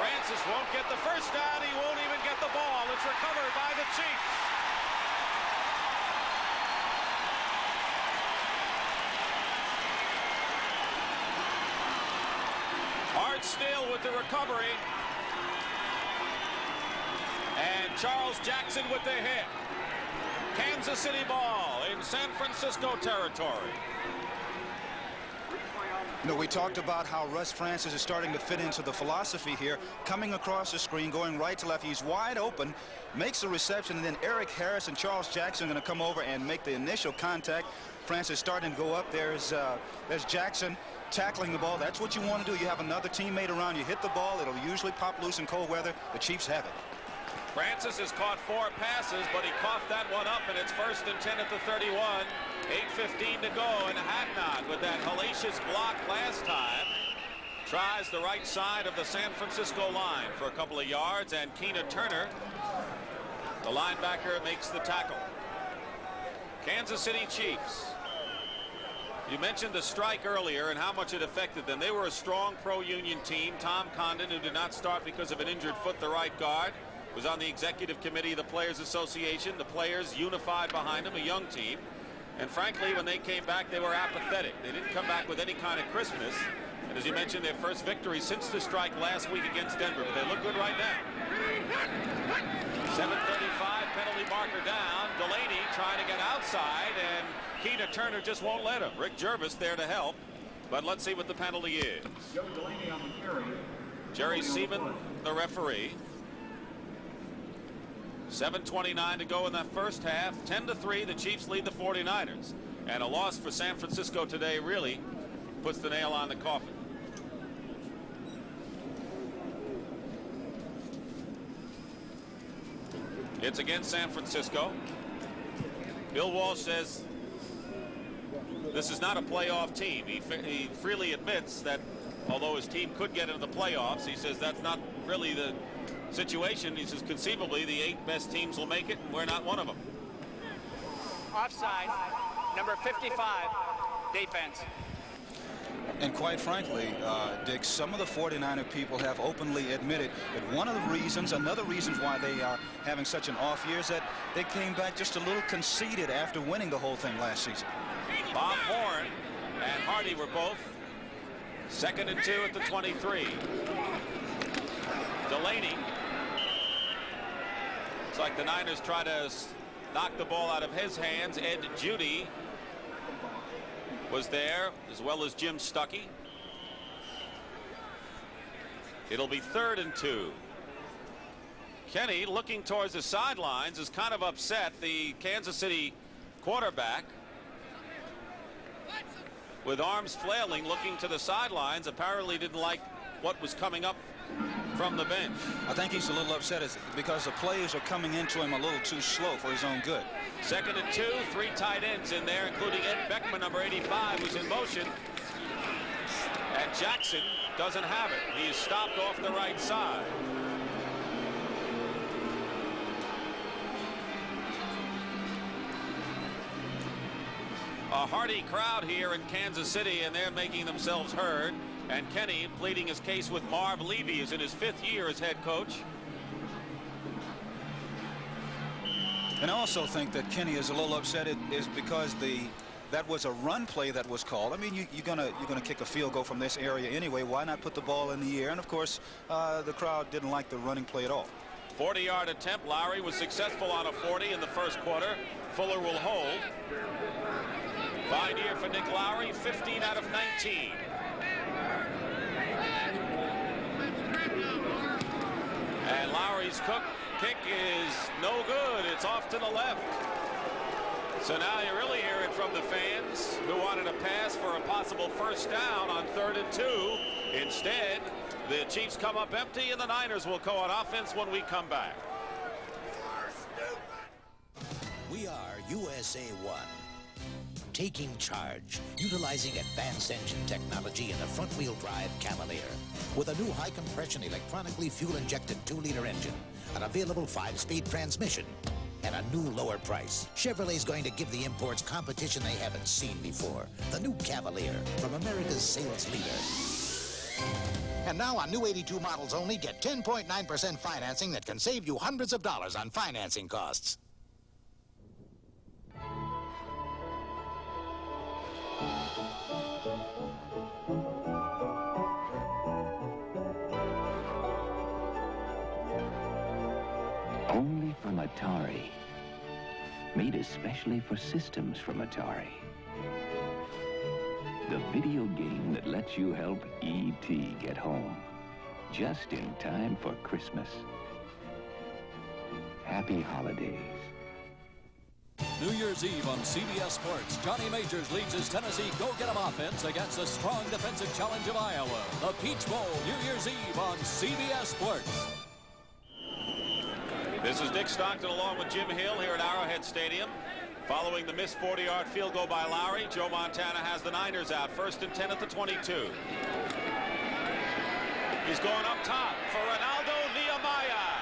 Francis won't get the first down. He won't even get the ball. It's recovered by the Chiefs. Art Still with the recovery. And Charles Jackson with the hit. Kansas City ball in San Francisco territory. You know, we talked about how Russ Francis is starting to fit into the philosophy here, coming across the screen, going right to left. He's wide open, makes the reception, and then Eric Harris and Charles Jackson are going to come over and make the initial contact. Francis starting to go up. There's Jackson tackling the ball. That's what you want to do. You have another teammate around. You hit the ball. It'll usually pop loose in cold weather. The Chiefs have it. Francis has caught 4 passes, but he coughed that one up, and it's 1st and 10 at the 31. 8:15 to go, and Hadnot with that hellacious block last time tries the right side of the San Francisco line for a couple of yards, and Keena Turner, the linebacker, makes the tackle. Kansas City Chiefs. You mentioned the strike earlier and how much it affected them. They were a strong pro-union team. Tom Condon, who did not start because of an injured foot, the right guard, was on the executive committee of the Players Association. The players unified behind him, a young team. And frankly, when they came back, they were apathetic. They didn't come back with any kind of Christmas. And as you mentioned, their first victory since the strike last week against Denver. But they look good right now. 7:35, penalty marker down. Delaney trying to get outside, and Keena Turner just won't let him. Rick Jervis there to help. But let's see what the penalty is. Jerry Seaman, the referee. 7:29 to go in that first half. 10-3, the Chiefs lead the 49ers. And a loss for San Francisco today really puts the nail on the coffin. It's against San Francisco. Bill Walsh says this is not a playoff team. He freely admits that although his team could get into the playoffs, he says that's not really the situation. He says conceivably the 8 best teams will make it, and we're not one of them. Offside, number 55, defense. And quite frankly, Dick, some of the 49er people have openly admitted that one of the reasons, another reason why they are having such an off year is that they came back just a little conceited after winning the whole thing last season. Bob Horn and Hardy were both 2nd and 2 at the 23. Delaney. It's like the Niners try to knock the ball out of his hands. Ed Judy was there, as well as Jim Stuckey. It'll be 3rd and 2. Kenny, looking towards the sidelines, is kind of upset. The Kansas City quarterback, with arms flailing, looking to the sidelines, apparently didn't like what was coming up from the bench. I think he's a little upset because the plays are coming into him a little too slow for his own good. 2nd and 2, 3 tight ends in there, including Ed Beckman, number 85, who's in motion. And Jackson doesn't have it. He is stopped off the right side. A hearty crowd here in Kansas City, and they're making themselves heard. And Kenny pleading his case with Marv Levy, is in his 5th year as head coach. And I also think that Kenny is a little upset is because that was a run play that was called. I mean, you're gonna kick a field goal from this area anyway. Why not put the ball in the air? And of course, the crowd didn't like the running play at all. 40-yard attempt. Lowry was successful on a 40 in the first quarter. Fuller will hold. Fine year for Nick Lowry, 15 out of 19. And Lowry's kick is no good. It's off to the left. So now you really hear it from the fans who wanted a pass for a possible first down on 3rd and 2. Instead, the Chiefs come up empty, and the Niners will go on offense when we come back. We are USA 1. Taking charge, utilizing advanced engine technology in the front-wheel drive Cavalier. With a new high-compression electronically fuel-injected 2-liter engine, an available 5-speed transmission, and a new lower price. Chevrolet's going to give the imports competition they haven't seen before. The new Cavalier from America's sales leader. And now on new 82 models only, get 10.9% financing that can save you hundreds of dollars on financing costs. Only from Atari. Made especially for systems from Atari. The video game that lets you help E.T. get home. Just in time for Christmas. Happy holidays. New Year's Eve on CBS Sports, Johnny Majors leads his Tennessee go-get-em offense against the strong defensive challenge of Iowa. The Peach Bowl, New Year's Eve on CBS Sports. This is Dick Stockton along with Jim Hill here at Arrowhead Stadium. Following the missed 40-yard field goal by Lowry, Joe Montana has the Niners out. 1st and 10 at the 22. He's going up top for Ronaldo Nehemiah.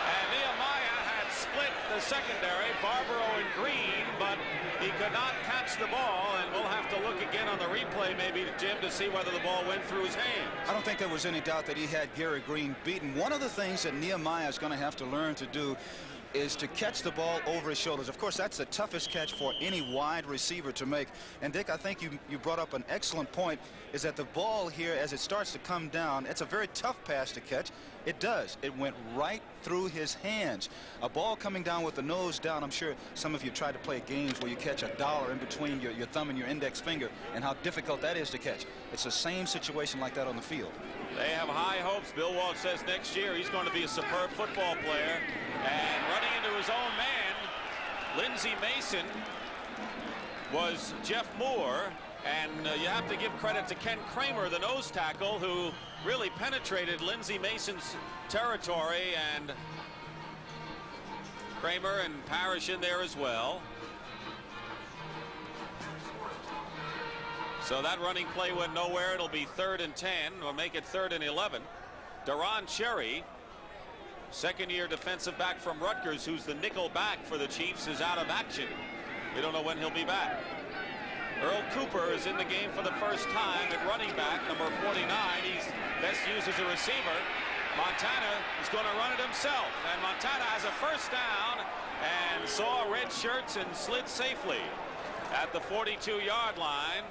And Nehemiah had split the secondary, Barbaro and Green, but he could not catch the ball, and we'll have to look again on the replay maybe, Jim, to see whether the ball went through his hands. I don't think there was any doubt that he had Gary Green beaten. One of the things that Nehemiah is going to have to learn to do is to catch the ball over his shoulders. Of course, that's the toughest catch for any wide receiver to make. And Dick, I think you brought up an excellent point, is that the ball here, as it starts to come down, it's a very tough pass to catch. It does. It went right through his hands. A ball coming down with the nose down. I'm sure some of you tried to play games where you catch a dollar in between your thumb and your index finger, and how difficult that is to catch. It's the same situation like that on the field. They have high hopes. Bill Walsh says next year he's going to be a superb football player. And running into his own man, Lindsey Mason, was Jeff Moore. And you have to give credit to Ken Kramer, the nose tackle, who really penetrated Lindsey Mason's territory. And Kramer and Parrish in there as well. So that running play went nowhere. It'll be 3rd and 10. We'll make it 3rd and 11. Deron Cherry, second-year defensive back from Rutgers, who's the nickel back for the Chiefs, is out of action. We don't know when he'll be back. Earl Cooper is in the game for the first time at running back, number 49. He's best used as a receiver. Montana is going to run it himself, and Montana has a first down and saw red shirts and slid safely at the 42-yard line.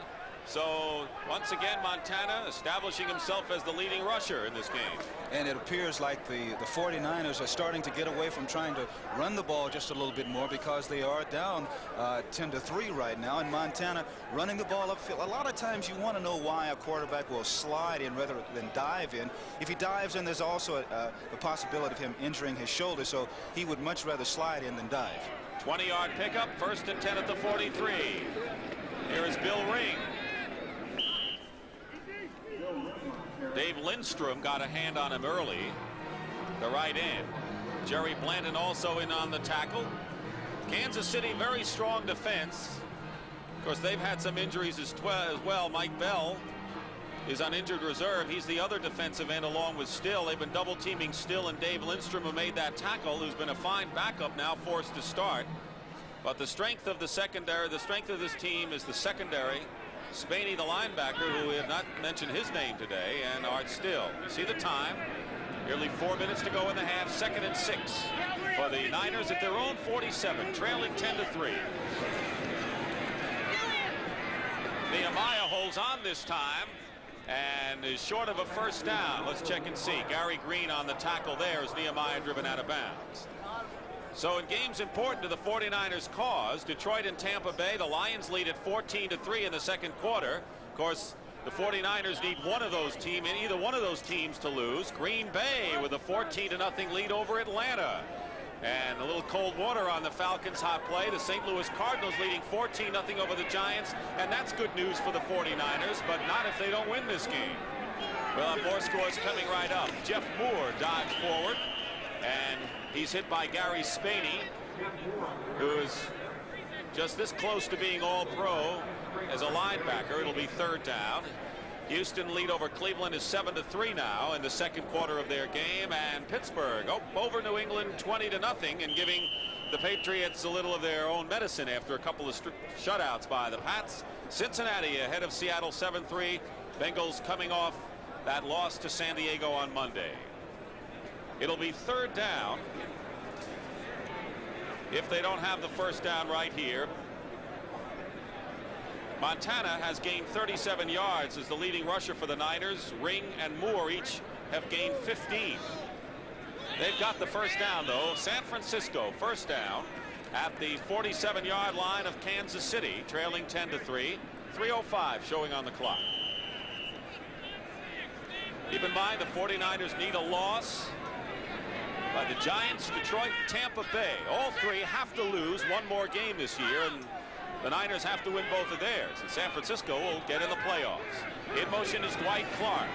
So once again, Montana establishing himself as the leading rusher in this game. And it appears like the 49ers are starting to get away from trying to run the ball just a little bit more, because they are down 10-3 right now, and Montana running the ball upfield. A lot of times you want to know why a quarterback will slide in rather than dive in. If he dives in, there's also the possibility of him injuring his shoulder, so he would much rather slide in than dive. 20-yard pickup, 1st and 10 at the 43. Here is Bill Ring. Dave Lindstrom got a hand on him early, the right end. Jerry Blandon also in on the tackle. Kansas City, very strong defense. Of course, they've had some injuries as well. Mike Bell is on injured reserve. He's the other defensive end along with Still. They've been double teaming Still and Dave Lindstrom, who made that tackle, who's been a fine backup, now forced to start. But the strength of the secondary, the strength of this team is the secondary. Spaney, the linebacker, who we have not mentioned his name today, and Art Still. You see the time. Nearly 4 minutes to go in the half. 2nd and 6 for the Niners at their own 47, trailing 10-3. Nehemiah holds on this time and is short of a first down. Let's check and see. Gary Green on the tackle there as Nehemiah driven out of bounds. So in games important to the 49ers' cause, Detroit and Tampa Bay, the Lions lead at 14-3 in the second quarter. Of course, the 49ers need one of those teams, either one of those teams to lose. Green Bay with a 14-0 lead over Atlanta. And a little cold water on the Falcons' hot play. The St. Louis Cardinals leading 14-0 over the Giants. And that's good news for the 49ers, but not if they don't win this game. We'll have more scores coming right up. Jeff Moore dives forward, and he's hit by Gary Spaney, who is just this close to being all-pro as a linebacker. It'll be 3rd down. Houston lead over Cleveland is 7-3 now in the second quarter of their game, and Pittsburgh over New England 20-0 and giving the Patriots a little of their own medicine after a couple of shutouts by the Pats. Cincinnati ahead of Seattle 7-3. Bengals coming off that loss to San Diego on Monday. It'll be 3rd down if they don't have the first down right here. Montana has gained 37 yards as the leading rusher for the Niners. Ring and Moore each have gained 15. They've got the first down, though. San Francisco first down at the 47-yard line of Kansas City, trailing 10-3. 3:05 showing on the clock. Keep in mind the 49ers need a loss by the Giants, Detroit, Tampa Bay. All three have to lose one more game this year, and the Niners have to win both of theirs, and San Francisco will get in the playoffs. In motion is Dwight Clark.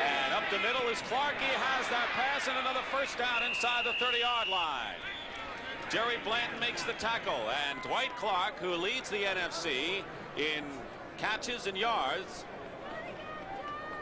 And up up the middle as Clarkey has that pass and another first down inside the 30-yard line. Jerry Blanton makes the tackle, and Dwight Clark, who leads the NFC in catches and yards,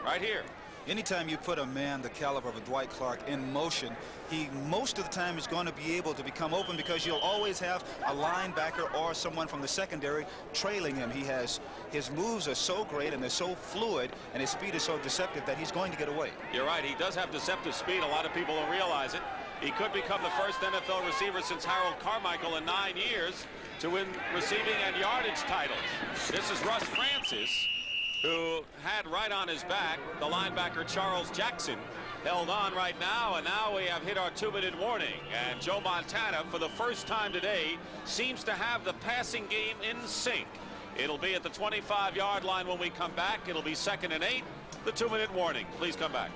right here. Anytime you put a man the caliber of a Dwight Clark in motion, he most of the time is going to be able to become open because you'll always have a linebacker or someone from the secondary trailing him. His moves are so great and they're so fluid and his speed is so deceptive that he's going to get away. You're right. He does have deceptive speed. A lot of people don't realize it. He could become the first NFL receiver since Harold Carmichael in 9 years to win receiving and yardage titles. This is Russ Francis, who had right on his back the linebacker Charles Jackson. Held on right now, and now we have hit our 2-minute warning. And Joe Montana, for the first time today, seems to have the passing game in sync. It'll be at the 25-yard line when we come back. It'll be 2nd and 8. The 2-minute warning. Please come back.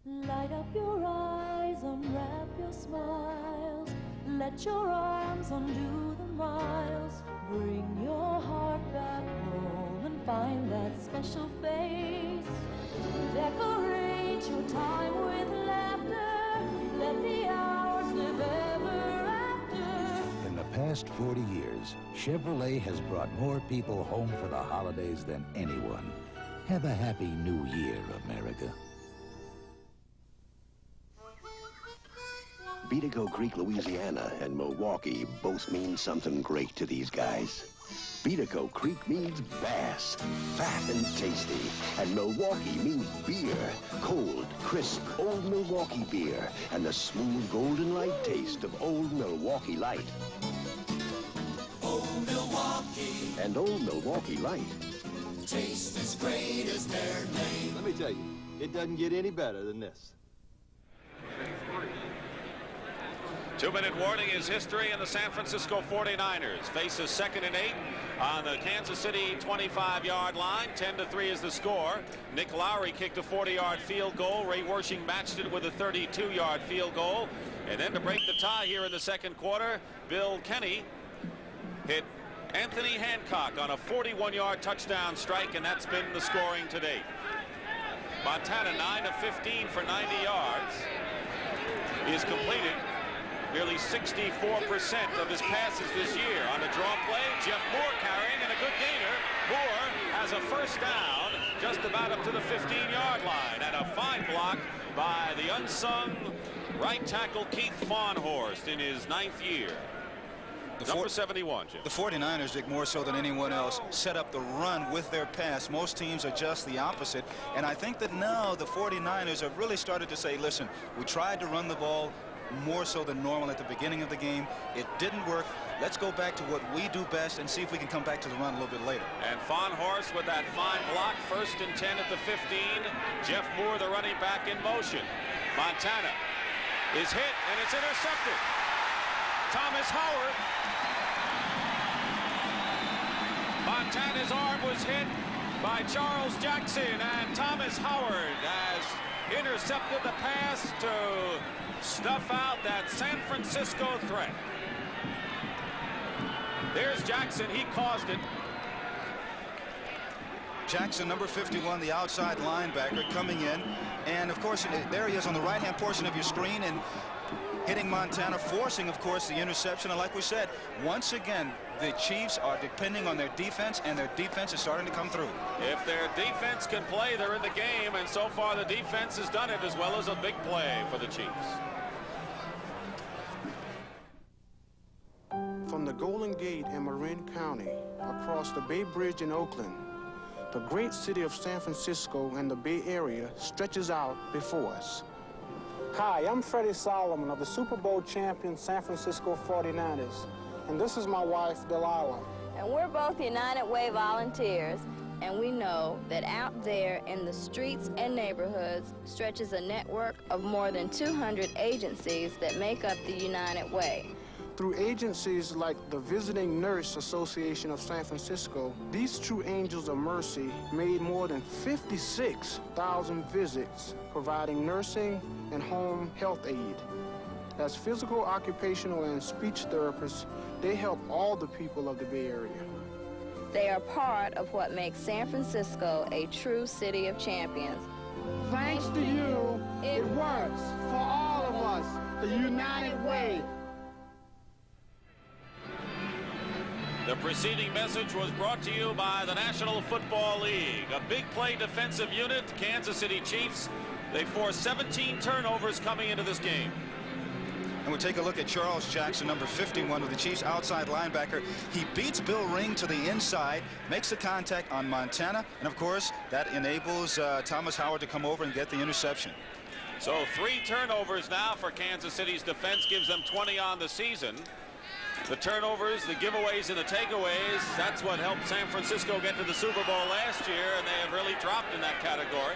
Light up your eyes, unwrap your smiles. Let your arms undo the miles. Bring your heart back home and find that special face. Decorate your time with laughter. Let the hours live ever after. In the past 40 years, Chevrolet has brought more people home for the holidays than anyone. Have a happy new year, America. Beatico Creek, Louisiana, and Milwaukee both mean something great to these guys. Beatico Creek means bass, fat and tasty, and Milwaukee means beer, cold, crisp, Old Milwaukee beer, and the smooth golden light taste of Old Milwaukee Light. Old Milwaukee. And Old Milwaukee Light. Taste as great as their name. Let me tell you, it doesn't get any better than this. 2-minute warning is history, and the San Francisco 49ers faces 2nd and 8 on the Kansas City 25-yard line. 10-3 is the score. Nick Lowry kicked a 40-yard field goal. Ray Wersching matched it with a 32-yard field goal. And then to break the tie here in the second quarter, Bill Kenny hit Anthony Hancock on a 41-yard touchdown strike, and that's been the scoring to date. Montana 9 of 15 for 90 yards. He has completed nearly 64% of his passes this year. On the draw play, Jeff Moore carrying and a good gainer. Moore has a first down just about up to the 15-yard line, and a fine block by the unsung right tackle Keith Fawnhorst in his 9th year. Number 71, Jim. The 49ers, Dick, more so than anyone else, set up the run with their pass. Most teams are just the opposite. And I think that now the 49ers have really started to say, listen, we tried to run the ball more so than normal at the beginning of the game. It didn't work. Let's go back to what we do best and see if we can come back to the run a little bit later. And Fawnhorst with that fine block, 1st and 10 at the 15. Jeff Moore, the running back, in motion. Montana is hit, and it's intercepted. Thomas Howard. Montana's arm was hit by Charles Jackson, and Thomas Howard has intercepted the pass to stuff out that San Francisco threat. There's Jackson. He caused it. Jackson, number 51, the outside linebacker, coming in. And, of course, there he is on the right-hand portion of your screen and hitting Montana, forcing, of course, the interception. And like we said, once again, the Chiefs are depending on their defense, and their defense is starting to come through. If their defense can play, they're in the game. And so far, the defense has done it, as well as a big play for the Chiefs. From the Golden Gate in Marin County, across the Bay Bridge in Oakland, the great city of San Francisco and the Bay Area stretches out before us. Hi, I'm Freddie Solomon of the Super Bowl champion San Francisco 49ers, and this is my wife, Delilah. And we're both United Way volunteers, and we know that out there in the streets and neighborhoods stretches a network of more than 200 agencies that make up the United Way. Through agencies like the Visiting Nurse Association of San Francisco, these true angels of mercy made more than 56,000 visits, providing nursing and home health aid. As physical, occupational, and speech therapists, they help all the people of the Bay Area. They are part of what makes San Francisco a true city of champions. Thanks to you, it works for all of us, the United Way. The preceding message was brought to you by the National Football League. A big play defensive unit, Kansas City Chiefs. They forced 17 turnovers coming into this game. And we'll take a look at Charles Jackson, number 51 of the Chiefs, outside linebacker. He beats Bill Ring to the inside, makes the contact on Montana, and of course, that enables Thomas Howard to come over and get the interception. So 3 turnovers now for Kansas City's defense, gives them 20 on the season. The turnovers, the giveaways, and the takeaways, that's what helped San Francisco get to the Super Bowl last year, and they have really dropped in that category.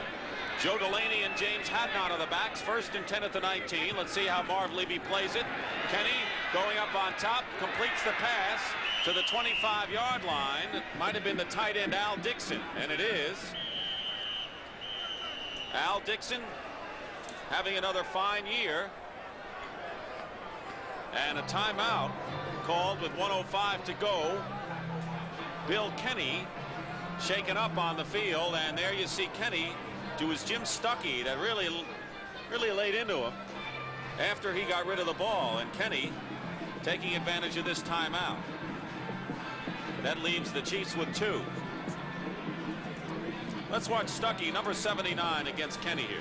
Joe Delaney and James Hadnot are the backs, 1st and 10 at the 19. Let's see how Marv Levy plays it. Kenny going up on top, completes the pass to the 25-yard line. Might have been the tight end Al Dixon, and it is. Al Dixon having another fine year. And a timeout called with 1:05 to go. Bill Kenny shaken up on the field, and there you see Kenny to his Jim Stuckey that really laid into him after he got rid of the ball, and Kenny taking advantage of this timeout. That leaves the Chiefs with 2. Let's watch Stuckey, number 79, against Kenny here.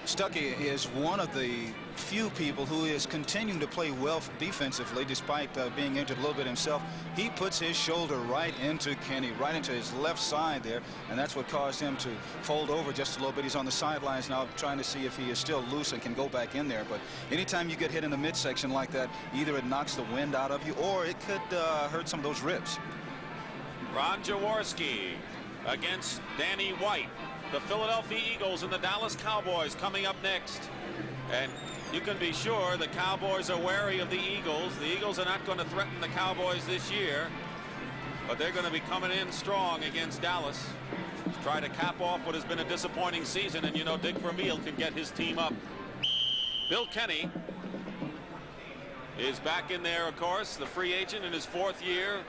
Stuckey is one of the few people who is continuing to play well defensively despite being injured a little bit himself. He puts his shoulder right into Kenny, right into his left side there, and that's what caused him to fold over just a little bit. He's on the sidelines now trying to see if he is still loose and can go back in there. But anytime you get hit in the midsection like that, either it knocks the wind out of you or it could hurt some of those ribs. Ron Jaworski against Danny White. The Philadelphia Eagles and the Dallas Cowboys coming up next. And you can be sure the Cowboys are wary of the Eagles. The Eagles are not going to threaten the Cowboys this year, but they're going to be coming in strong against Dallas to try to cap off what has been a disappointing season. And you know, Dick Vermeil can get his team up. Bill Kenny is back in there, of course, the free agent in his 4th year.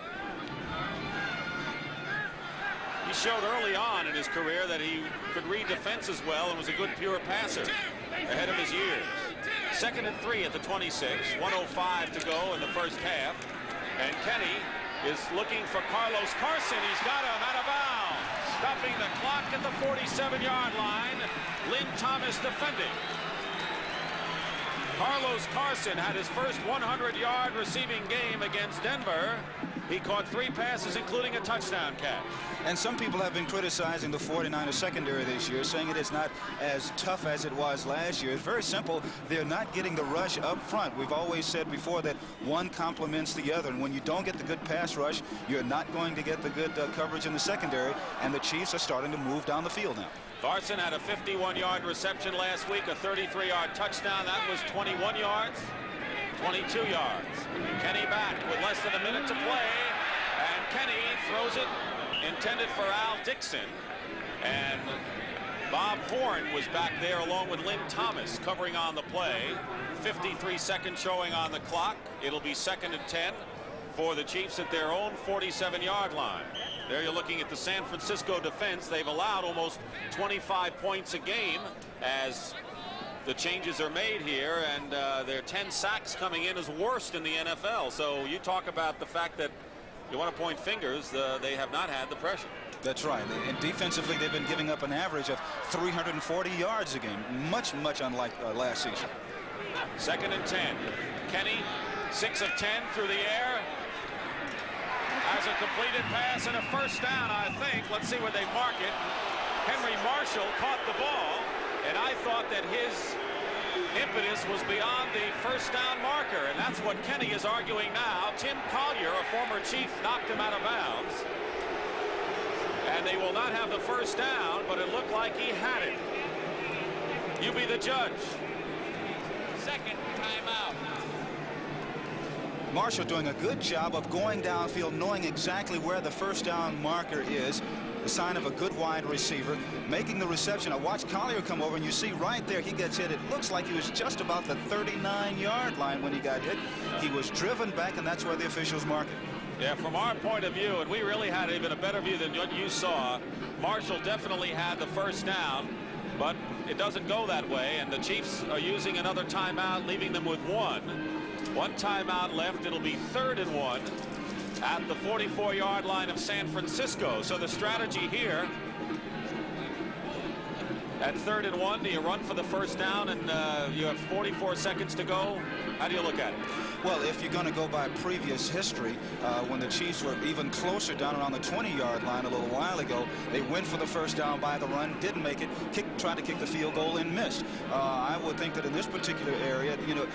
He showed early on in his career that he could read defenses well and was a good pure passer ahead of his years. 2nd and 3 at the 26, 1:05 to go in the first half. And Kenny is looking for Carlos Carson. He's got him out of bounds. Stopping the clock at the 47-yard line. Lynn Thomas defending. Carlos Carson had his first 100-yard receiving game against Denver. He caught 3 passes, including a touchdown catch. And some people have been criticizing the 49ers secondary this year, saying it is not as tough as it was last year. It's very simple. They're not getting the rush up front. We've always said before that one complements the other. And when you don't get the good pass rush, you're not going to get the good coverage in the secondary. And the Chiefs are starting to move down the field now. Carson had a 51-yard reception last week, a 33-yard touchdown. That was 21 yards. 22 yards. Kenny back with less than a minute to play, and Kenny throws it intended for Al Dixon, and Bob Horn was back there along with Lynn Thomas covering on the play. 53 seconds showing on the clock. It'll be 2nd and 10 for the Chiefs at their own 47-yard line. There you're looking at the San Francisco defense. They've allowed almost 25 points a game as the changes are made here, and their 10 sacks coming in is worst in the NFL. So you talk about the fact that you want to point fingers, they have not had the pressure. That's right. And defensively, they've been giving up an average of 340 yards a game, much unlike last season. 2nd and 10. Kenny, 6 of 10 through the air. Has a completed pass and a first down, I think. Let's see where they mark it. Henry Marshall caught the ball, and I thought that his impetus was beyond the first down marker, and that's what Kenny is arguing now. Tim Collier, a former Chief, knocked him out of bounds. And they will not have the first down, but it looked like he had it. You be the judge. 2nd timeout. Marshall doing a good job of going downfield, knowing exactly where the first down marker is. The sign of a good wide receiver, making the reception. I watched Collier come over, and you see right there he gets hit. It looks like he was just about the 39-yard line when he got hit. He was driven back, and that's where the officials mark it. Yeah, from our point of view, and we really had even a better view than what you saw, Marshall definitely had the first down, but it doesn't go that way, and the Chiefs are using another timeout, leaving them with one. One timeout left. It'll be 3rd and 1 at the 44-yard line of San Francisco. So the strategy here at 3rd and 1, do you run for the first down and you have 44 seconds to go? How do you look at it? Well, if you're going to go by previous history, when the Chiefs were even closer down around the 20-yard line a little while ago, they went for the first down by the run, didn't make it, tried to kick the field goal and missed. I would think that in this particular area, you know,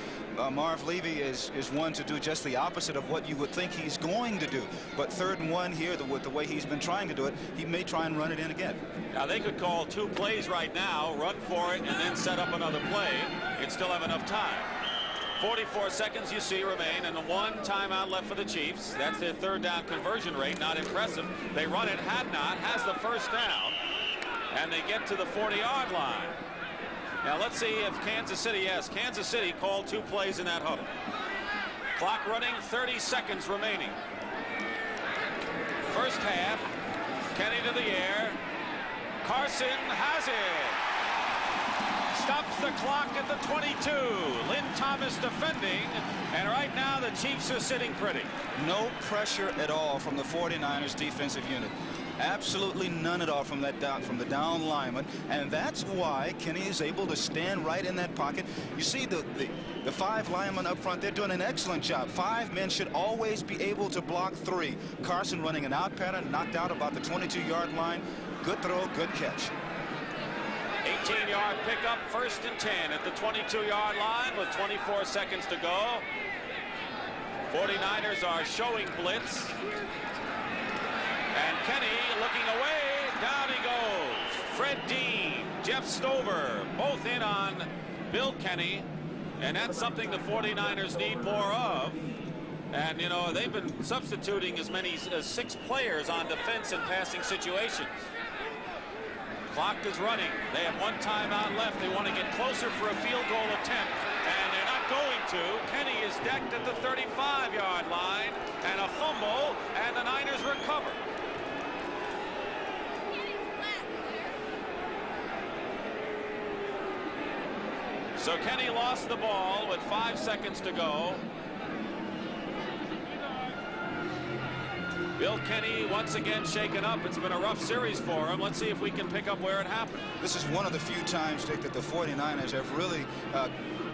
Marv Levy is one to do just the opposite of what you would think he's going to do. But 3rd and 1 here, with the way he's been trying to do it, he may try and run it in again. Now, they could call 2 plays right now, run for it, and then set up another play and still have enough time. 44 seconds, you see, remain, and 1 timeout left for the Chiefs. That's their 3rd down conversion rate. Not impressive. They run it. Hadnot has the first down, and they get to the 40-yard line. Now, let's see if Kansas City, yes, Kansas City called 2 plays in that huddle. Clock running, 30 seconds remaining. First half, Kenny to the air. Carson has it. Stops the clock at the 22. Lynn Thomas defending, and right now the Chiefs are sitting pretty. No pressure at all from the 49ers defensive unit. Absolutely none at all from the down lineman, and that's why Kenny is able to stand right in that pocket. You see the 5 linemen up front, they're doing an excellent job. 5 men should always be able to block 3. Carson running an out pattern, knocked out about the 22-yard line. Good throw, good catch. 18-yard pickup, 1st and 10 at the 22-yard line with 24 seconds to go. 49ers are showing blitz. And Kenny looking away, down he goes. Fred Dean, Jeff Stover, both in on Bill Kenny, and that's something the 49ers need more of. And, you know, they've been substituting as many as 6 players on defense in passing situations. Clock is running. They have 1 timeout left. They want to get closer for a field goal attempt, and they're not going to. Kenny is decked at the 35-yard line, and a fumble, and the Niners recover. So Kenny lost the ball with 5 seconds to go. Bill Kenny once again shaken up. It's been a rough series for him. Let's see if we can pick up where it happened. This is one of the few times, Dick, that the 49ers have really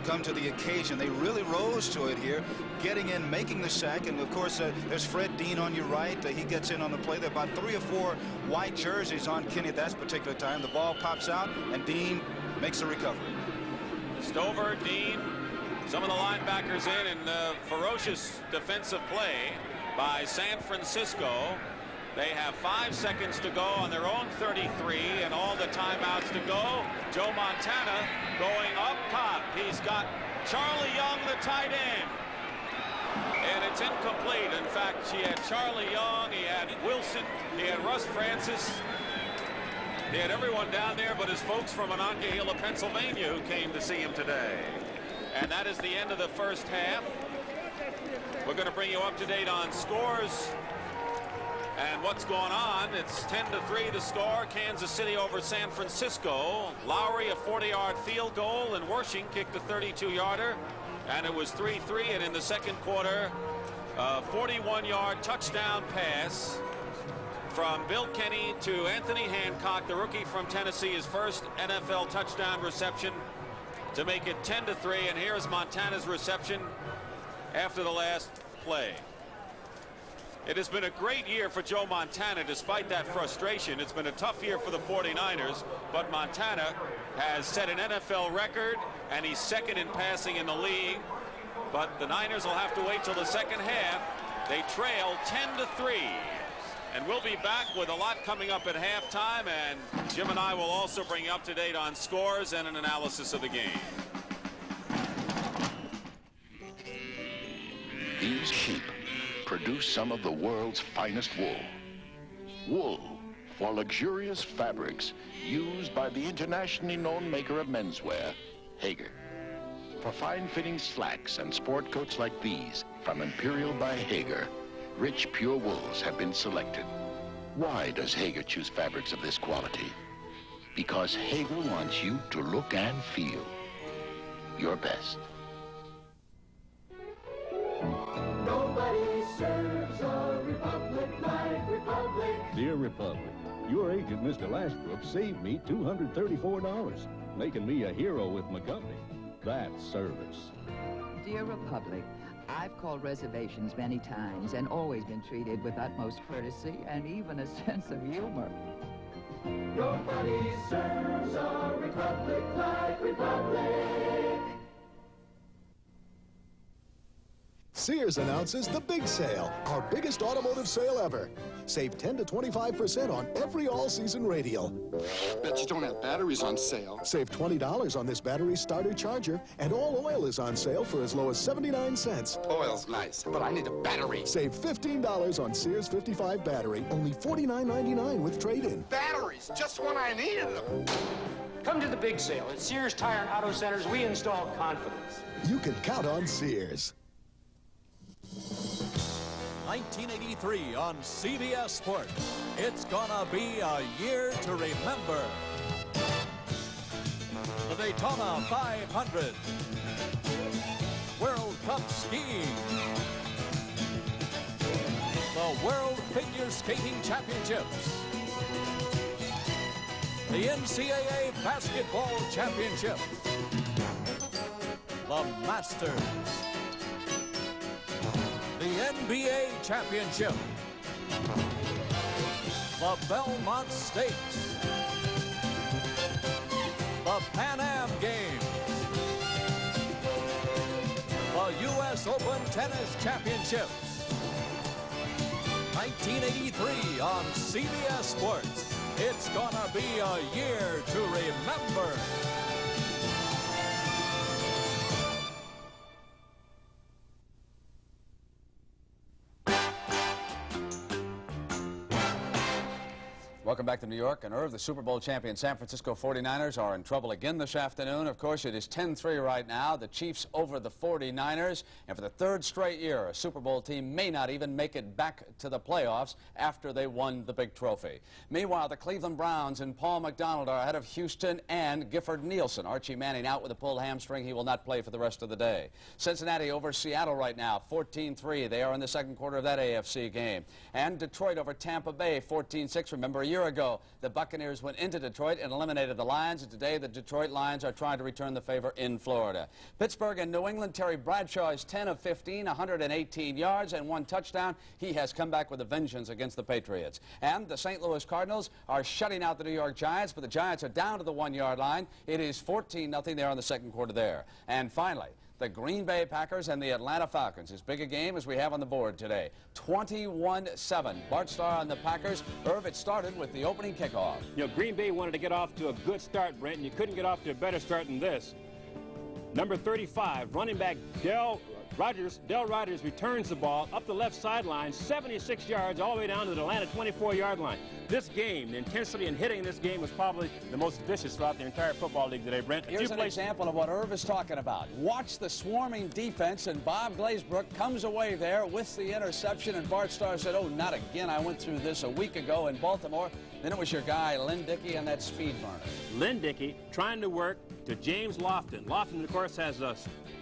come to the occasion. They really rose to it here, getting in, making the sack, and of course there's Fred Dean on your right. He gets in on the play. There are about 3 or 4 white jerseys on Kenny at that particular time. The ball pops out, and Dean makes the recovery. Stover, Dean, some of the linebackers in ferocious defensive play by San Francisco. They have 5 seconds to go on their own 33 and all the timeouts to go. Joe Montana going up top. He's got Charlie Young, the tight end. And it's incomplete. In fact, he had Charlie Young, he had Wilson, he had Russ Francis. He had everyone down there but his folks from Monongahela, Pennsylvania, who came to see him today. And that is the end of the first half. We're going to bring you up to date on scores and what's going on. It's 10-3 the score. Kansas City over San Francisco. Lowry a 40-yard field goal, and Wersching kicked a 32-yarder, and it was 3-3. And in the second quarter, a 41-yard touchdown pass from Bill Kenny to Anthony Hancock, the rookie from Tennessee, his first NFL touchdown reception to make it 10-3. And here's Montana's reception after the last play. It has been a great year for Joe Montana despite that frustration. It's been a tough year for the 49ers, but Montana has set an NFL record, and he's second in passing in the league. But the Niners will have to wait till the second half. They trail 10-3. And we'll be back with a lot coming up at halftime, and Jim and I will also bring you up to date on scores and an analysis of the game. These sheep produce some of the world's finest wool. Wool for luxurious fabrics used by the internationally known maker of menswear, Hager. For fine-fitting slacks and sport coats like these from Imperial by Hager, Rich, pure wools have been selected. Why does Hager choose fabrics of this quality? Because Hager wants you to look and feel your best. Nobody serves a republic like Republic. Dear Republic, your agent, Mr. Lashbrook, saved me $234, making me a hero with my company. That's service. Dear Republic, I've called reservations many times and always been treated with utmost courtesy and even a sense of humor. Nobody serves a republic like Republic. Sears announces the big sale, our biggest automotive sale ever. Save 10 to 25% on every all-season radial. Bet you don't have batteries on sale. Save $20 on this battery starter charger, and all oil is on sale for as low as 79 cents. Oil's nice, but I need a battery. Save $15 on Sears 55 battery, only $49.99 with trade-in. Batteries, just when I needed them. Come to the big sale. At Sears Tire and Auto Centers, we install confidence. You can count on Sears. 1983 on CBS Sports. It's gonna be a year to remember. The Daytona 500. World Cup skiing. The World Figure Skating Championships. The NCAA Basketball Championship. The Masters. The NBA Championship, the Belmont Stakes, the Pan Am Games, the U.S. Open Tennis Championships. 1983 on CBS Sports. It's gonna be a year to remember. Welcome back to New York. And Irv, the Super Bowl champion San Francisco 49ers are in trouble again this afternoon. Of course, it is 10-3 right now. The Chiefs over the 49ers. And for the third straight year, a Super Bowl team may not even make it back to the playoffs after they won the big trophy. Meanwhile, the Cleveland Browns and Paul McDonald are ahead of Houston and Gifford Nielsen. Archie Manning out with a pulled hamstring. He will not play for the rest of the day. Cincinnati over Seattle right now, 14-3. They are in the second quarter of that AFC game. And Detroit over Tampa Bay, 14-6. Remember, a year ago, the Buccaneers went into Detroit and eliminated the Lions, and today the Detroit Lions are trying to return the favor in Florida. Pittsburgh and New England, Terry Bradshaw is 10 of 15, 118 yards and 1 touchdown. He has come back with a vengeance against the Patriots. And the St. Louis Cardinals are shutting out the New York Giants, but the Giants are down to the 1-yard line. It is 14-0 there in the second quarter there. And finally, the Green Bay Packers and the Atlanta Falcons. As big a game as we have on the board today. 21-7. Bart Starr on the Packers. Irv, it started with the opening kickoff. You know, Green Bay wanted to get off to a good start, Brent, and you couldn't get off to a better start than this. Number 35, running back Del Rogers returns the ball up the left sideline, 76 yards all the way down to the Atlanta 24-yard line. This game, the intensity in hitting this game was probably the most vicious throughout the entire football league today, Brent. Here's an example of what Irv is talking about. Watch the swarming defense, and Bob Glazebrook comes away there with the interception, and Bart Starr said, oh, not again. I went through this a week ago in Baltimore. Then it was your guy, Lynn Dickey, and that speed burner. Lynn Dickey trying to work to James Lofton. Lofton, of course, has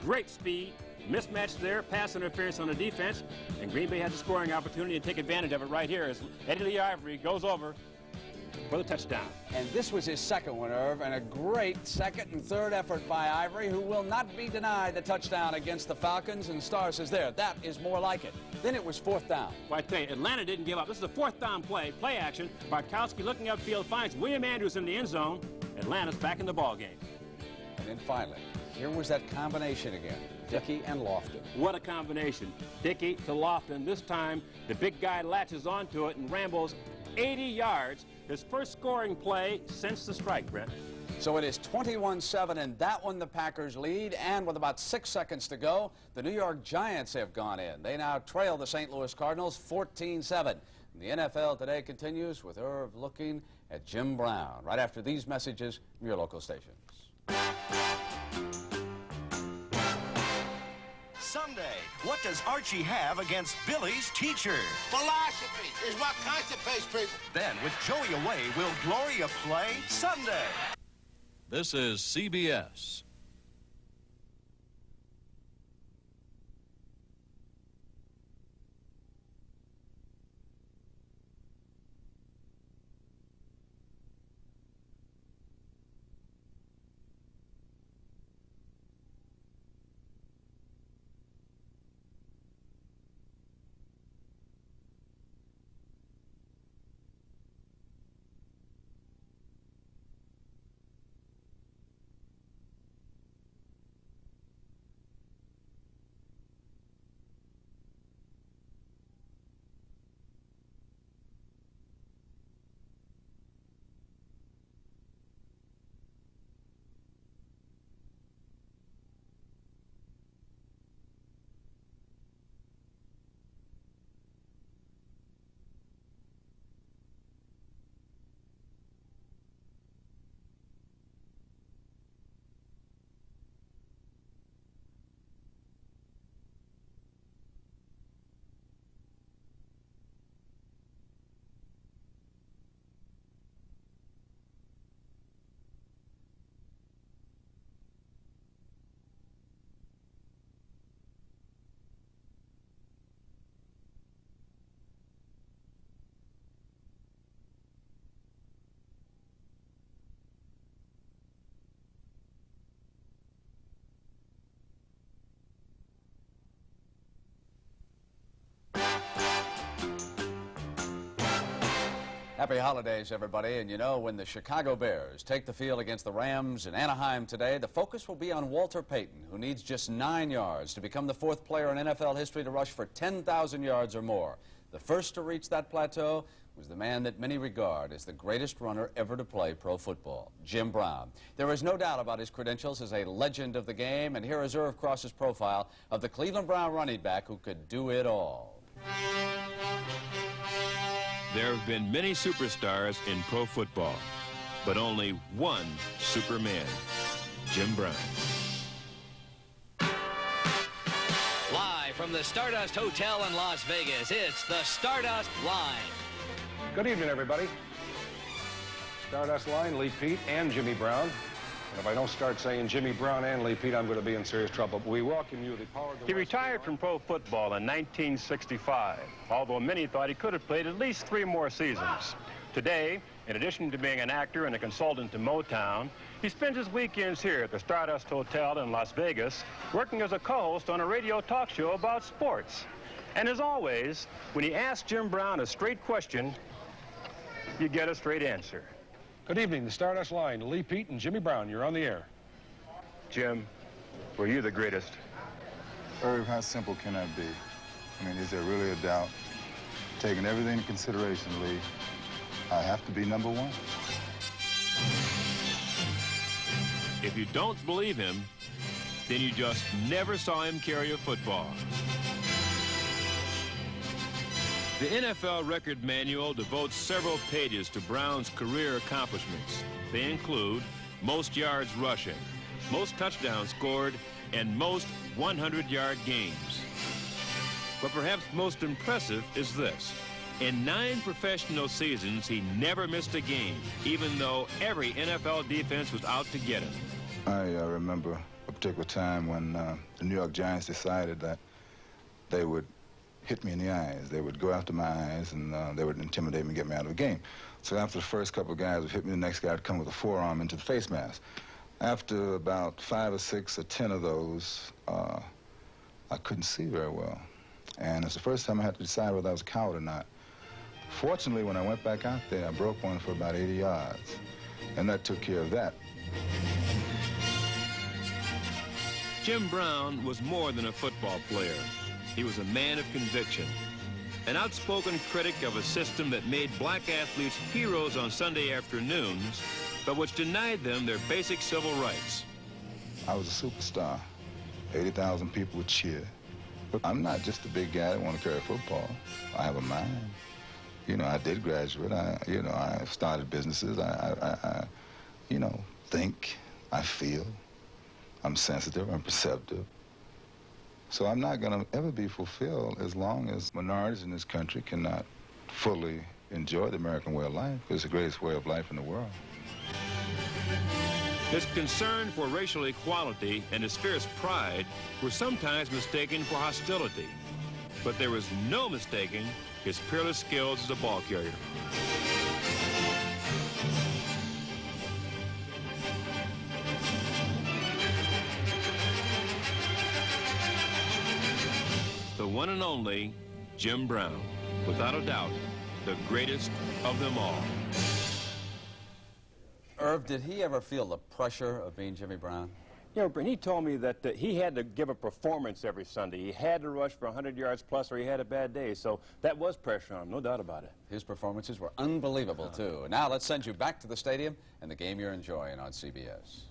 great speed. Mismatch there, pass interference on the defense, and Green Bay has a scoring opportunity to take advantage of it right here as Eddie Lee Ivory goes over for the touchdown. And this was his second one, Irv, and a great second and third effort by Ivory, who will not be denied the touchdown against the Falcons, and Starr says there, that is more like it. Then it was fourth down. Well, I tell you, Atlanta didn't give up. This is a fourth down play action. Bartkowski looking upfield, finds William Andrews in the end zone. Atlanta's back in the ball game. And then finally, here was that combination again. Dickey and Lofton. What a combination. Dickey to Lofton. This time, the big guy latches onto it and rambles 80 yards. His first scoring play since the strike, Brent. So it is 21-7, and that one the Packers lead. And with about 6 seconds to go, the New York Giants have gone in. They now trail the St. Louis Cardinals 14-7. The NFL today continues with Irv looking at Jim Brown right after these messages from your local stations. Sunday, What does Archie have against Billy's teacher? Philosophy is what constipates people. Then, with Joey away, will Gloria play Sunday? This is CBS. Happy holidays, everybody. And you know, when the Chicago Bears take the field against the Rams in Anaheim today, the focus will be on Walter Payton, who needs just 9 yards to become the 4th player in NFL history to rush for 10,000 yards or more. The first to reach that plateau was the man that many regard as the greatest runner ever to play pro football, Jim Brown. There is no doubt about his credentials as a legend of the game, and here is Irv Cross's profile of the Cleveland Brown running back who could do it all. There have been many superstars in pro football, but only one Superman, Jim Brown. Live from the Stardust Hotel in Las Vegas, it's the Stardust Line. Good evening, everybody. Stardust Line, Lee Pete and Jimmy Brown. And if I don't start saying Jimmy Brown and Lee Pete, I'm going to be in serious trouble. But we welcome you, the power of the He retired from pro football in 1965, although many thought he could have played at least 3 more seasons. Today, in addition to being an actor and a consultant to Motown, he spends his weekends here at the Stardust Hotel in Las Vegas, working as a co-host on a radio talk show about sports. And as always, when he asks Jim Brown a straight question, you get a straight answer. Good evening, the Stardust Line, Lee Pete and Jimmy Brown. You're on the air. Jim, were you the greatest? Irv, how simple can that be? I mean, is there really a doubt? Taking everything into consideration, Lee, I have to be number 1. If you don't believe him, then you just never saw him carry a football. The NFL Record Manual devotes several pages to Brown's career accomplishments. They include most yards rushing, most touchdowns scored, and most 100-yard games. But perhaps most impressive is this. In 9 professional seasons, he never missed a game, even though every NFL defense was out to get him. I remember a particular time when the New York Giants decided that they would hit me in the eyes. They would go after my eyes, and they would intimidate me and get me out of the game. So after the first couple of guys would hit me, the next guy would come with a forearm into the face mask. After about 5 or 6 or 10 of those, I couldn't see very well. And it's the first time I had to decide whether I was a coward or not. Fortunately, when I went back out there, I broke one for about 80 yards. And that took care of that. Jim Brown was more than a football player. He was a man of conviction, an outspoken critic of a system that made black athletes heroes on Sunday afternoons, but which denied them their basic civil rights. I was a superstar. 80,000 people would cheer. But I'm not just a big guy that want to carry a football. I have a mind. You know, I did graduate. I started businesses. I think. I feel. I'm sensitive. I'm perceptive. So I'm not going to ever be fulfilled as long as minorities in this country cannot fully enjoy the American way of life. It's the greatest way of life in the world. His concern for racial equality and his fierce pride were sometimes mistaken for hostility. But there was no mistaking his peerless skills as a ball carrier. The one and only Jim Brown, without a doubt, the greatest of them all. Irv, did he ever feel the pressure of being Jimmy Brown? You know, Brent, he told me that he had to give a performance every Sunday. He had to rush for 100 yards plus or he had a bad day. So that was pressure on him, no doubt about it. His performances were unbelievable, too. Now let's send you back to the stadium and the game you're enjoying on CBS.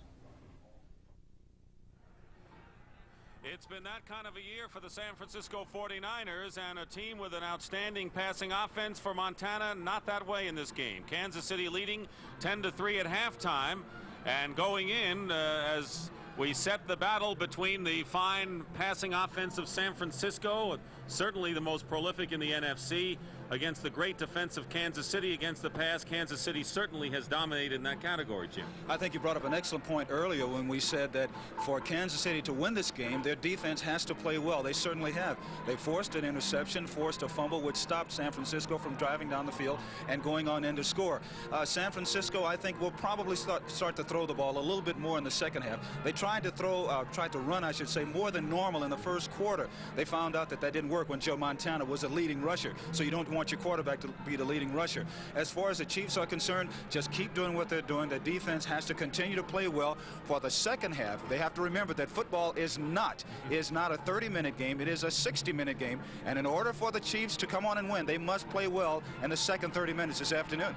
It's been that kind of a year for the San Francisco 49ers, and a team with an outstanding passing offense for Montana. Not that way in this game. Kansas City leading 10-3 at halftime, and going in as we set the battle between the fine passing offense of San Francisco, certainly the most prolific in the NFC, against the great defense of Kansas City. Against the pass, Kansas City certainly has dominated in that category, Jim. I think you brought up an excellent point earlier when we said that for Kansas City to win this game, their defense has to play well. They certainly have. They forced an interception, forced a fumble, which stopped San Francisco from driving down the field and going on in to score. San Francisco, I think, will probably start to throw the ball a little bit more in the second half. They tried to run, I should say, more than normal in the first quarter. They found out that didn't work when Joe Montana was a leading rusher, so you don't want your quarterback to be the leading rusher. As far as the Chiefs are concerned, just keep doing what they're doing. The defense has to continue to play well. For the second half, they have to remember that football is not a 30-minute game. It is a 60-minute game, and in order for the Chiefs to come on and win, they must play well in the second 30 minutes this afternoon.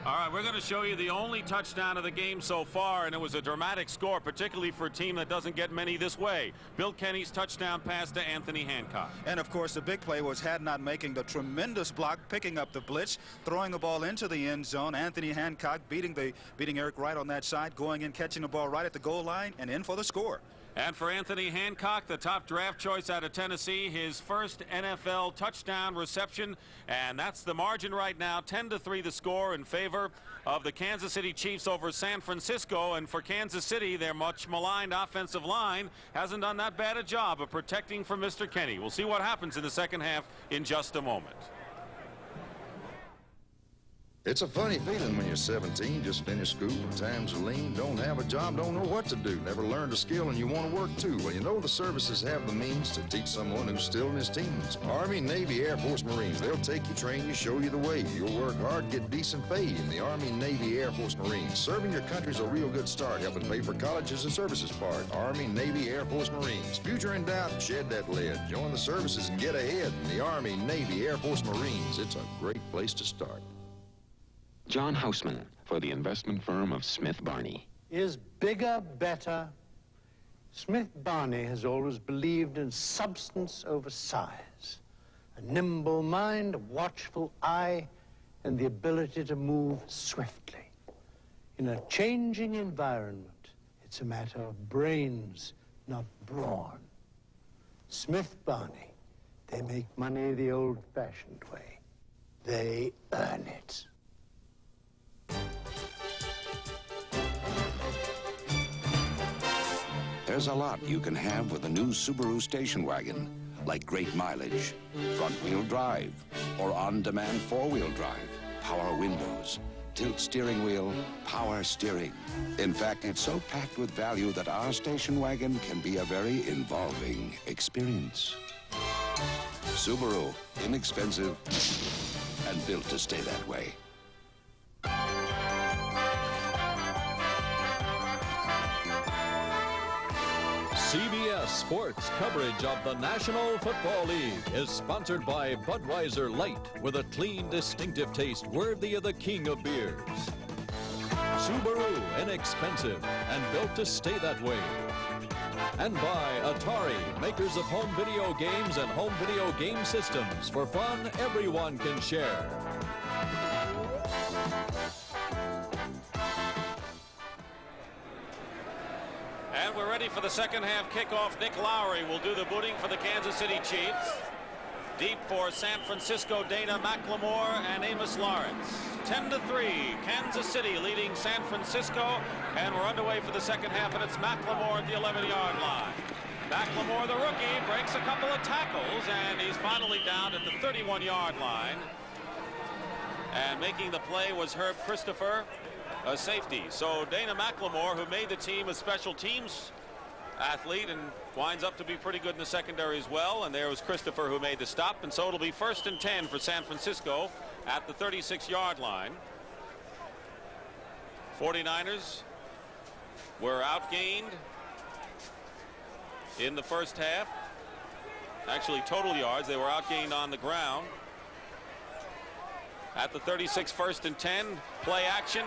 All right, we're going to show you the only touchdown of the game so far, and it was a dramatic score, particularly for a team that doesn't get many this way. Bill Kenny's touchdown pass to Anthony Hancock. And, of course, the big play was Hadnot making the tremendous block, picking up the blitz, throwing the ball into the end zone. Anthony Hancock beating Eric Wright on that side, going in, catching the ball right at the goal line, and in for the score. And for Anthony Hancock, the top draft choice out of Tennessee, his first NFL touchdown reception, and that's the margin right now, 10-3 the score in favor of the Kansas City Chiefs over San Francisco. And for Kansas City, their much maligned offensive line hasn't done that bad a job of protecting from Mr. Kenny. We'll see what happens in the second half in just a moment. It's a funny feeling when you're 17, just finished school and times are lean, don't have a job, don't know what to do, never learned a skill and you want to work too. Well, you know the services have the means to teach someone who's still in his teens. Army, Navy, Air Force, Marines, they'll take you, train you, show you the way. You'll work hard, get decent pay in the Army, Navy, Air Force, Marines. Serving your country's a real good start, helping pay for colleges and services part. Army, Navy, Air Force, Marines. Future in doubt, shed that lead. Join the services and get ahead in the Army, Navy, Air Force, Marines. It's a great place to start. John Hausman for the investment firm of Smith Barney. Is bigger better? Smith Barney has always believed in substance over size, a nimble mind, a watchful eye, and the ability to move swiftly. In a changing environment, it's a matter of brains, not brawn. Smith Barney, they make money the old-fashioned way. They earn it. There's a lot you can have with a new Subaru station wagon, like great mileage, front-wheel drive, or on-demand four-wheel drive, power windows, tilt steering wheel, power steering. In fact, it's so packed with value that our station wagon can be a very involving experience. Subaru, inexpensive and built to stay that way. CBS Sports coverage of the National Football League is sponsored by Budweiser Light, with a clean, distinctive taste worthy of the king of beers. Subaru, inexpensive and built to stay that way. And by Atari, makers of home video games and home video game systems for fun everyone can share. And we're ready ready for the second half kickoff. Nick Lowry will do the booting for the Kansas City Chiefs. Deep for San Francisco, Dana McLemore and Amos Lawrence. 10-3, Kansas City leading San Francisco, and we're underway for the second half, and it's McLemore at the 11-yard line. McLemore, the rookie, breaks a couple of tackles, and he's finally down at the 31-yard line. And making the play was Herb Christopher, a safety. So Dana McLemore, who made the team a special teams athlete and winds up to be pretty good in the secondary as well. And there was Christopher who made the stop. And so it'll be 1st and 10 for San Francisco at the 36-yard line. 49ers were outgained in the first half. Actually, total yards, they were outgained on the ground. At the 36, 1st and 10, play action.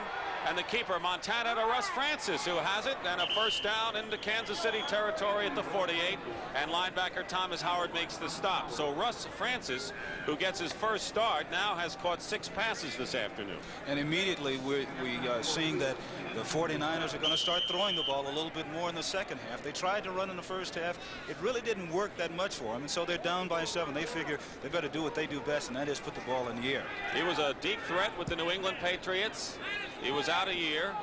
And the keeper, Montana, to Russ Francis, who has it, and a first down into Kansas City territory at the 48, and linebacker Thomas Howard makes the stop. So Russ Francis, who gets his first start, now has caught 6 passes this afternoon. And immediately we are seeing that the 49ers are going to start throwing the ball a little bit more in the second half. They tried to run in the first half. It really didn't work that much for them, and so they're down by 7. They figure they better do what they do best, and that is put the ball in the air. He was a deep threat with the New England Patriots. He was out a year.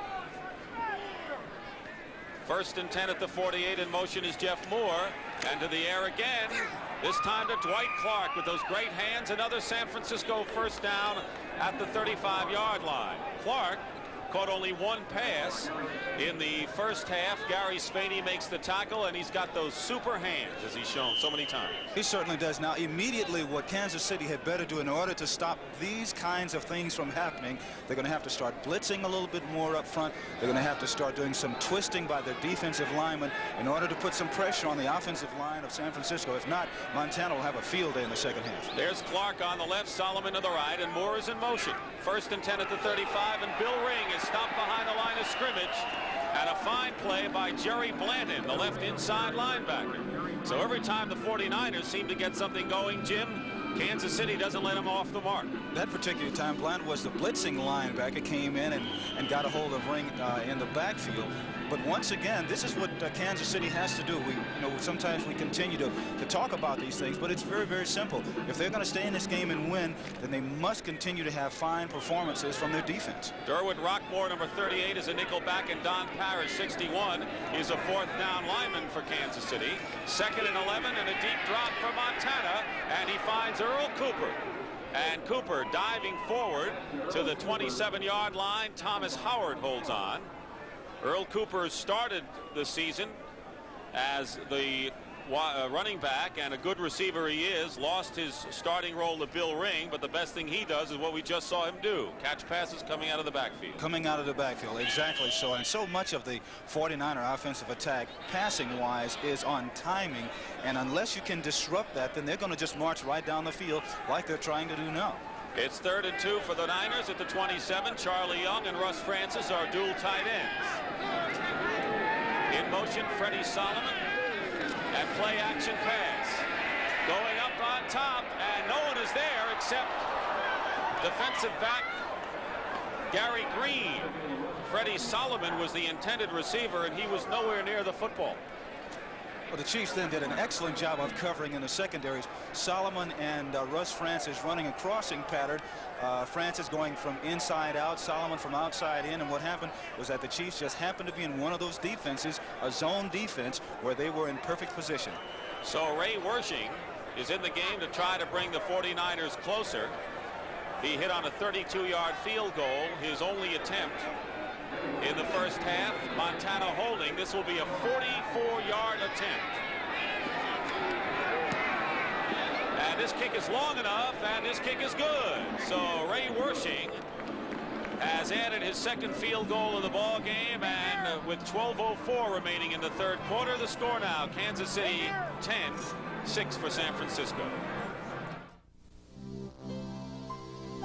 1st and 10 at the 48. In motion is Jeff Moore. And to the air again. This time to Dwight Clark with those great hands. Another San Francisco first down at the 35-yard line. Clark caught only 1 pass in the first half. Gary Spaney makes the tackle, and he's got those super hands, as he's shown so many times. He certainly does. Now, immediately what Kansas City had better do in order to stop these kinds of things from happening, they're going to have to start blitzing a little bit more up front. They're going to have to start doing some twisting by their defensive linemen in order to put some pressure on the offensive line of San Francisco. If not, Montana will have a field day in the second half. There's Clark on the left, Solomon to the right, and Moore is in motion. 1st and 10 at the 35, and Bill Ring is stopped behind the line of scrimmage. And a fine play by Jerry Blanton, the left inside linebacker. So every time the 49ers seem to get something going, Jim, Kansas City doesn't let them off the mark. That particular time, Blanton was the blitzing linebacker, came in and got a hold of Ring in the backfield. But once again, this is what Kansas City has to do. Sometimes we continue to talk about these things, but it's very, very simple. If they're going to stay in this game and win, then they must continue to have fine performances from their defense. Derwin Rockmore, number 38, is a nickel back, and Don Parrish, 61, is a 4th down lineman for Kansas City. 2nd and 11, and a deep drop for Montana, and he finds Earl Cooper. And Cooper diving forward to the 27-yard line. Thomas Howard holds on. Earl Cooper started the season as the running back, and a good receiver he is. Lost his starting role to Bill Ring, but the best thing he does is what we just saw him do: catch passes coming out of the backfield. Coming out of the backfield, exactly so. And so much of the 49er offensive attack, passing-wise, is on timing. And unless you can disrupt that, then they're going to just march right down the field like they're trying to do now. It's 3rd and 2 for the Niners at the 27. Charlie Young and Russ Francis are dual tight ends. In motion, Freddie Solomon. And play action pass. Going up on top, and no one is there except defensive back Gary Green. Freddie Solomon was the intended receiver, and he was nowhere near the football. Well, the Chiefs then did an excellent job of covering in the secondaries. Solomon and Russ Francis running a crossing pattern. Francis going from inside out, Solomon from outside in. And what happened was that the Chiefs just happened to be in one of those defenses, a zone defense, where they were in perfect position. So Ray Wersching is in the game to try to bring the 49ers closer. He hit on a 32-yard field goal, his only attempt in the first half. Montana holding. This will be a 44-yard attempt. And this kick is long enough, and this kick is good. So Ray Wersching has added his 2nd field goal of the ball game, and with 12:04 remaining in the 3rd quarter, the score now: Kansas City 10-6 for San Francisco.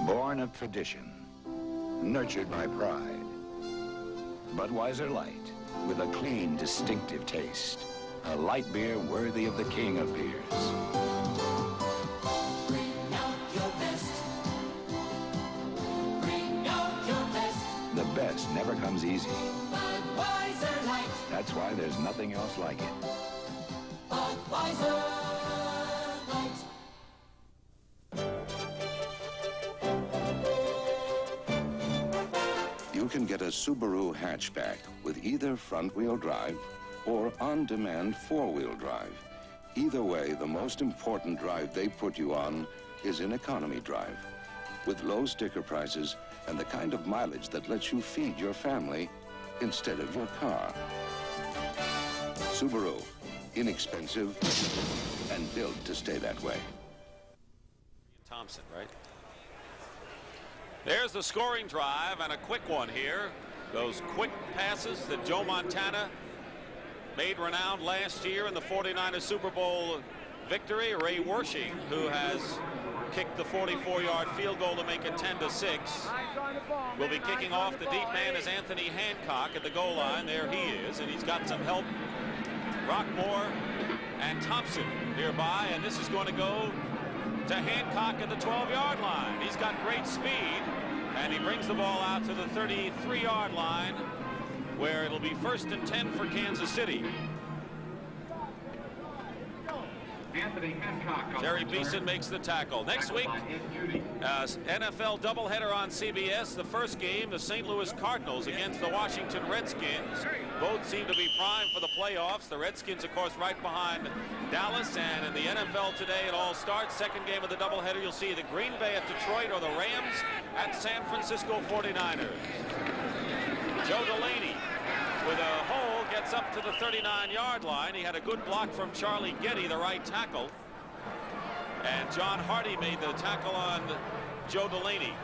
Born of tradition, nurtured by pride. Budweiser Light, with a clean, distinctive taste. A light beer worthy of the king of beers. Bring out your best. Bring out your best. The best never comes easy. Budweiser. Budweiser Light. That's why there's nothing else like it. Budweiser Light. You can get a Subaru hatchback with either front-wheel drive or on-demand four-wheel drive. Either way, the most important drive they put you on is in economy drive, with low sticker prices and the kind of mileage that lets you feed your family instead of your car. Subaru, inexpensive and built to stay that way. Thompson, right? There's the scoring drive, and a quick one here. Those quick passes that Joe Montana made renowned last year in the 49ers Super Bowl victory. Ray Wersching, who has kicked the 44-yard field goal to make it 10-6, will be kicking off. The deep man is Anthony Hancock at the goal line. There he is, and he's got some help. Rockmore and Thompson nearby, and this is going to go to Hancock at the 12-yard line. He's got great speed, and he brings the ball out to the 33-yard line, where it'll be 1st and 10 for Kansas City. Terry Beeson makes the tackle. Next week, NFL doubleheader on CBS. The first game, the St. Louis Cardinals against the Washington Redskins. Both seem to be primed for the playoffs. The Redskins, of course, right behind Dallas. And in the NFL today, it all starts. Second game of the doubleheader, you'll see the Green Bay at Detroit or the Rams at San Francisco 49ers. Joe Delaney with a hole gets up to the 39-yard line. He had a good block from Charlie Getty, the right tackle. And John Hardy made the tackle on Joe Delaney.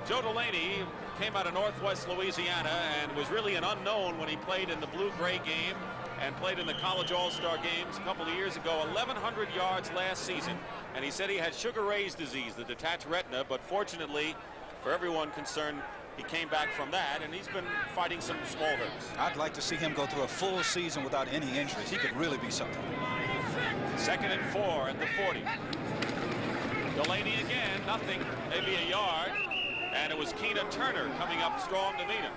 Joe Delaney came out of Northwest Louisiana and was really an unknown when he played in the blue-gray game and played in the college all-star games a couple of years ago. 1,100 yards last season. And he said he had Sugar Ray's disease, the detached retina, but fortunately for everyone concerned, he came back from that, and he's been fighting some small hurts. I'd like to see him go through a full season without any injuries. He could really be something. 2nd and 4 at the 40. Delaney again, nothing, maybe a yard. And it was Keena Turner coming up strong to meet him.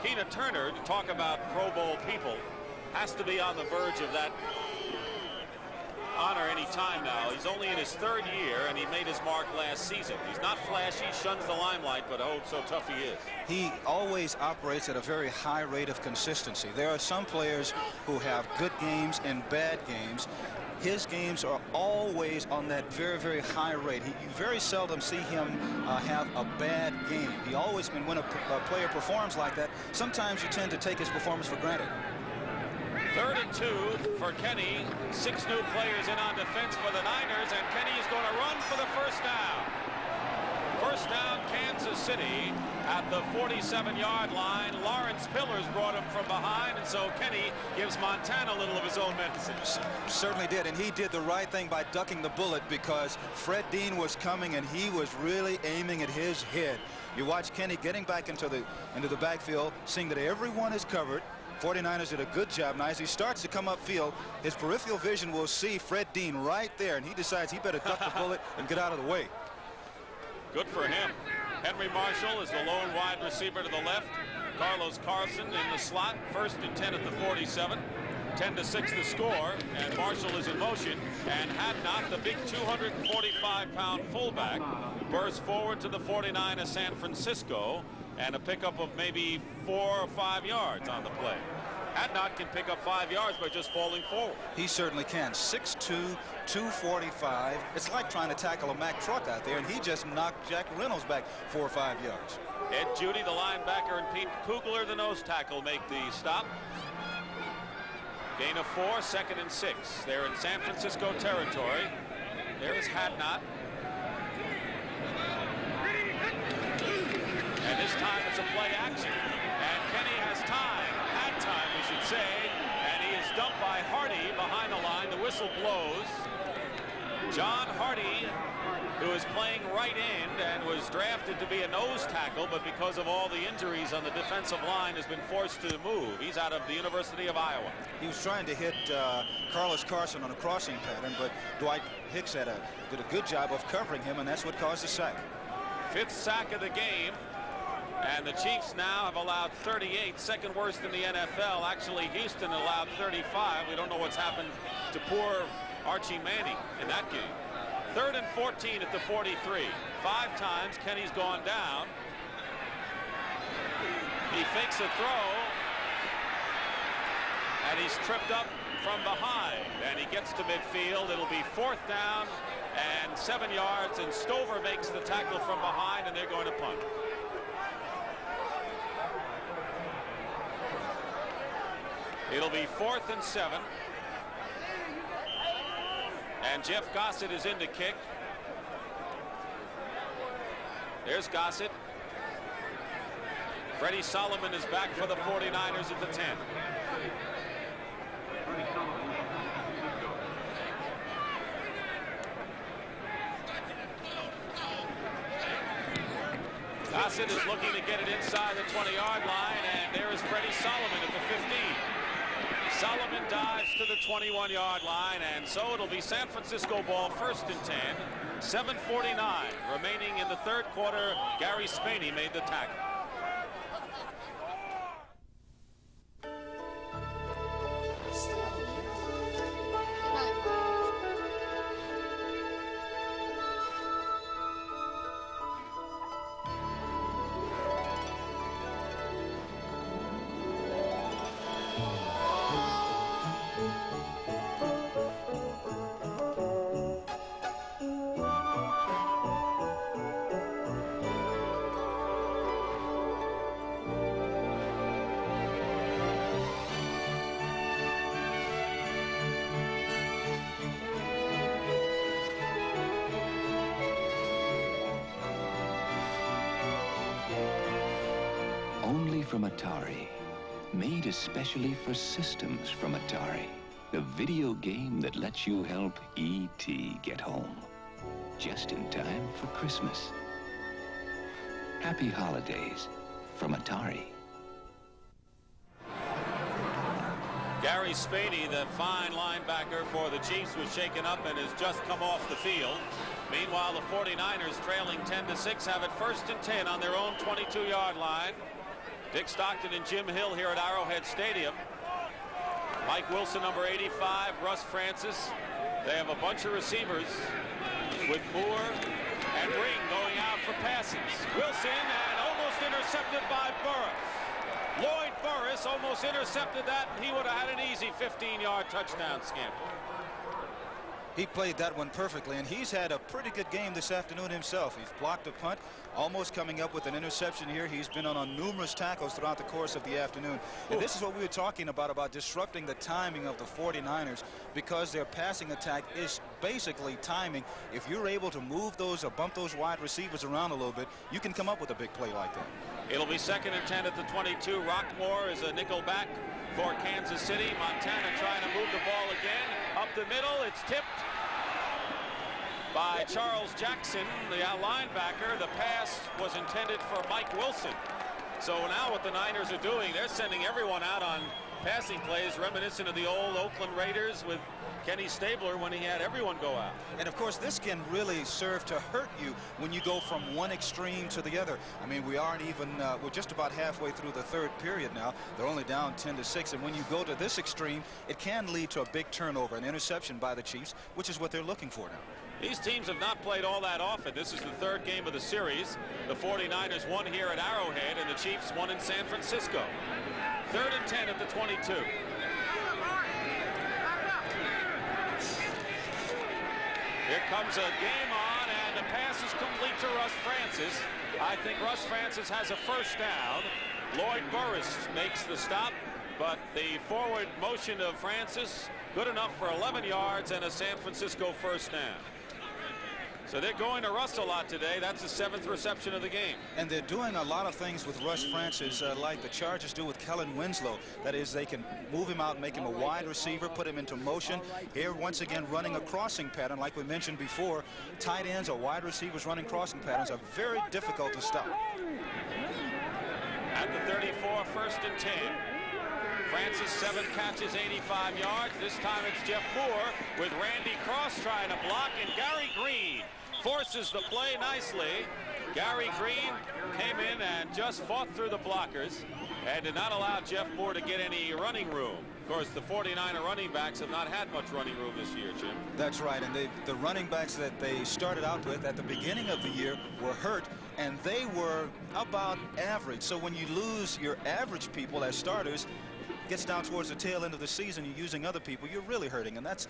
Keena Turner, to talk about Pro Bowl people, has to be on the verge of that honor any time now. He's only in his 3rd year, and he made his mark last season. He's not flashy, shuns the limelight, but oh, so tough he is. He always operates at a very high rate of consistency. There are some players who have good games and bad games. His games are always on that very, very high rate. You very seldom see him have a bad game. He always, and when a player performs like that, sometimes you tend to take his performance for granted. 3rd and 2 for Kenny. 6 new players in on defense for the Niners, and Kenny is going to run for the first down. First down, Kansas City at the 47-yard line. Lawrence Pillars brought him from behind, and so Kenny gives Montana a little of his own medicine. Certainly did, and he did the right thing by ducking the bullet, because Fred Dean was coming, and he was really aiming at his head. You watch Kenny getting back into the backfield, seeing that everyone is covered. 49ers did a good job. Now, as he starts to come upfield, his peripheral vision will see Fred Dean right there, and he decides he better duck the bullet and get out of the way. Good for him. Henry Marshall is the lone wide receiver to the left. Carlos Carson in the slot. 1st and 10 at the 47. 10-6 the score, and Marshall is in motion. And Hadnot, the big 245-pound fullback, bursts forward to the 49 of San Francisco, and a pickup of maybe 4 or 5 yards on the play. Hadnot can pick up 5 yards by just falling forward. He certainly can. 6'2", 245. It's like trying to tackle a Mack truck out there, and he just knocked Jack Reynolds back 4 or 5 yards. Ed Judy, the linebacker, and Pete Kugler, the nose tackle, make the stop. Gain of 4, 2nd and 6. They're in San Francisco territory. There is Hadnot. And this time it's a play action. And Kenny has time. Had time, we should say. And he is dumped by Hardy behind the line. The whistle blows. John Hardy, who is playing right end and was drafted to be a nose tackle, but because of all the injuries on the defensive line has been forced to move. He's out of the University of Iowa. He was trying to hit Carlos Carson on a crossing pattern, but Dwight Hicks did a good job of covering him, and that's what caused the sack. 5th sack of the game And the Chiefs now have allowed 38, second worst in the NFL. Actually, Houston allowed 35. We don't know what's happened to poor Archie Manning in that game. 3rd and 14 at the 43. 5 times Kenny's gone down. He fakes a throw, and he's tripped up from behind, and he gets to midfield. It'll be 4th down and 7 yards, and Stover makes the tackle from behind, and they're going to punt. It'll be 4th and 7. And Jeff Gossett is in to kick. There's Gossett. Freddie Solomon is back for the 49ers at the 10. Gossett is looking to get it inside the 20-yard line, and there is Freddie Solomon at the 15. Solomon dives to the 21-yard line, and so it'll be San Francisco ball, 1st and 10. 7:49 remaining in the 3rd quarter. Gary Spaney made the tackle. Only from Atari. Made especially for systems from Atari. The video game that lets you help E.T. get home. Just in time for Christmas. Happy holidays from Atari. Gary Spaney, the fine linebacker for the Chiefs, was shaken up and has just come off the field. Meanwhile, the 49ers, trailing 10-6, have it 1st and 10 on their own 22-yard line. Dick Stockton and Jim Hill here at Arrowhead Stadium. Mike Wilson, number 85, Russ Francis. They have a bunch of receivers with Moore and Ring going out for passes. Wilson, and almost intercepted by Burris. Lloyd Burris almost intercepted that, and he would have had an easy 15-yard touchdown scamper. He played that one perfectly, and he's had a pretty good game this afternoon himself. He's blocked a punt, almost coming up with an interception here. He's been on numerous tackles throughout the course of the afternoon. And this is what we were talking about disrupting the timing of the 49ers, because their passing attack is basically timing. If you're able to move those or bump those wide receivers around a little bit, you can come up with a big play like that. It'll be 2nd and 10 at the 22. Rockmore is a nickel back for Kansas City. Montana trying to move the ball again. Up the middle, it's tipped by Charles Jackson, the linebacker. The pass was intended for Mike Wilson. So now what the Niners are doing, they're sending everyone out on passing plays reminiscent of the old Oakland Raiders with Kenny Stabler when he had everyone go out. And of course, this can really serve to hurt you when you go from one extreme to the other. I mean, we aren't even, we're just about halfway through the 3rd period now. They're only down 10-6, and when you go to this extreme, it can lead to a big turnover, an interception by the Chiefs, which is what they're looking for now. These teams have not played all that often. This is the 3rd game of the series. The 49ers won here at Arrowhead, and the Chiefs won in San Francisco. 3rd and 10 at the 22. Here comes a game on, and the pass is complete to Russ Francis. I think Russ Francis has a 1st down. Lloyd Burris makes the stop, but the forward motion of Francis, good enough for 11 yards and a San Francisco 1st down. So they're going to Russ a lot today. That's the 7th reception of the game. And they're doing a lot of things with Russ Francis like the Chargers do with Kellen Winslow. That is, they can move him out, make him a wide receiver, put him into motion. Here, once again, running a crossing pattern. Like we mentioned before, tight ends or wide receivers running crossing patterns are very difficult to stop. At the 34, 1st and 10. Francis, 7 catches, 85 yards. This time it's Jeff Moore with Randy Cross trying to block, and Gary Green forces the play nicely. Gary Green came in and just fought through the blockers and did not allow Jeff Moore to get any running room. Of course, the 49er running backs have not had much running room this year, Jim. That's right, and the running backs that they started out with at the beginning of the year were hurt, and they were about average. So when you lose your average people as starters, gets down towards the tail end of the season, you're using other people, you're really hurting, and that's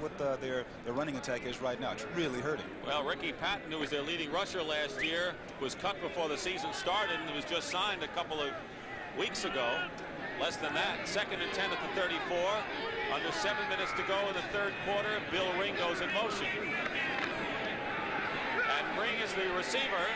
what their running attack is right now. It's really hurting. Well, Ricky Patton, who was their leading rusher last year, was cut before the season started and was just signed a couple of weeks ago. Less than that. 2nd and 10 at the 34. Under 7 minutes to go in the third quarter. Bill Ring goes in motion. And Ring is the receiver,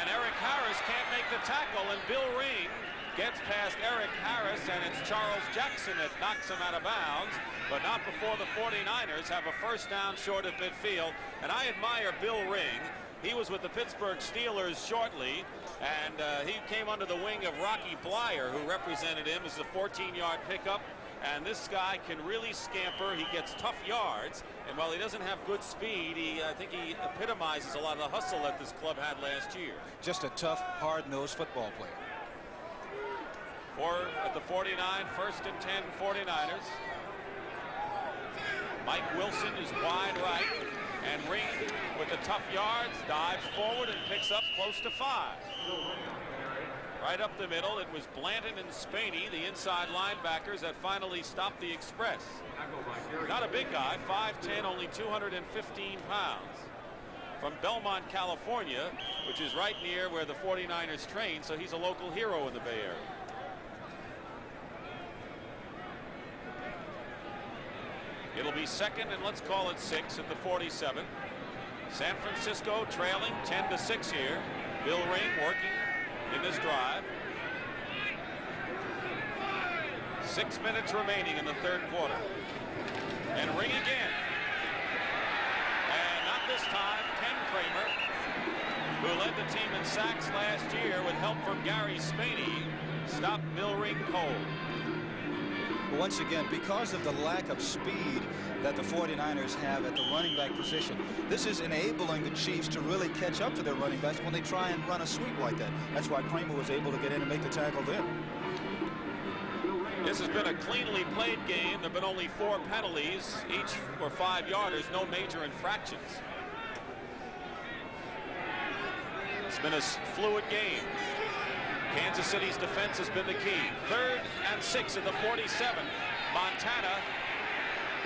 and Eric Harris can't make the tackle, and Bill Ring gets past Eric Harris, and it's Charles Jackson that knocks him out of bounds, but not before the 49ers have a first down short of midfield. And I admire Bill Ring. He was with the Pittsburgh Steelers shortly, and he came under the wing of Rocky Blyer, who represented him as a 14-yard pickup. And this guy can really scamper. He gets tough yards, and while he doesn't have good speed, I think he epitomizes a lot of the hustle that this club had last year. Just a tough, hard-nosed football player. At the 49, 1st and 10 49ers. Mike Wilson is wide right, and Ring with the tough yards dives forward and picks up close to 5. Right up the middle, it was Blanton and Spaney, the inside linebackers, that finally stopped the Express. Not a big guy, 5'10", only 215 pounds. From Belmont, California, which is right near where the 49ers train, so he's a local hero in the Bay Area. It'll be 2nd and let's call it 6 at the 47. San Francisco trailing 10-6 here. Bill Ring working in this drive. 6 minutes remaining in the third quarter. And Ring again. And not this time, Ken Kramer, who led the team in sacks last year with help from Gary Spaney, stopped Bill Ring cold. Once again, because of the lack of speed that the 49ers have at the running back position, this is enabling the Chiefs to really catch up to their running backs when they try and run a sweep like that. That's why Kramer was able to get in and make the tackle then. This has been a cleanly played game. There have been only 4 penalties, each for 5-yarders, no major infractions. It's been a fluid game. Kansas City's defense has been the key. 3rd and 6 at the 47. Montana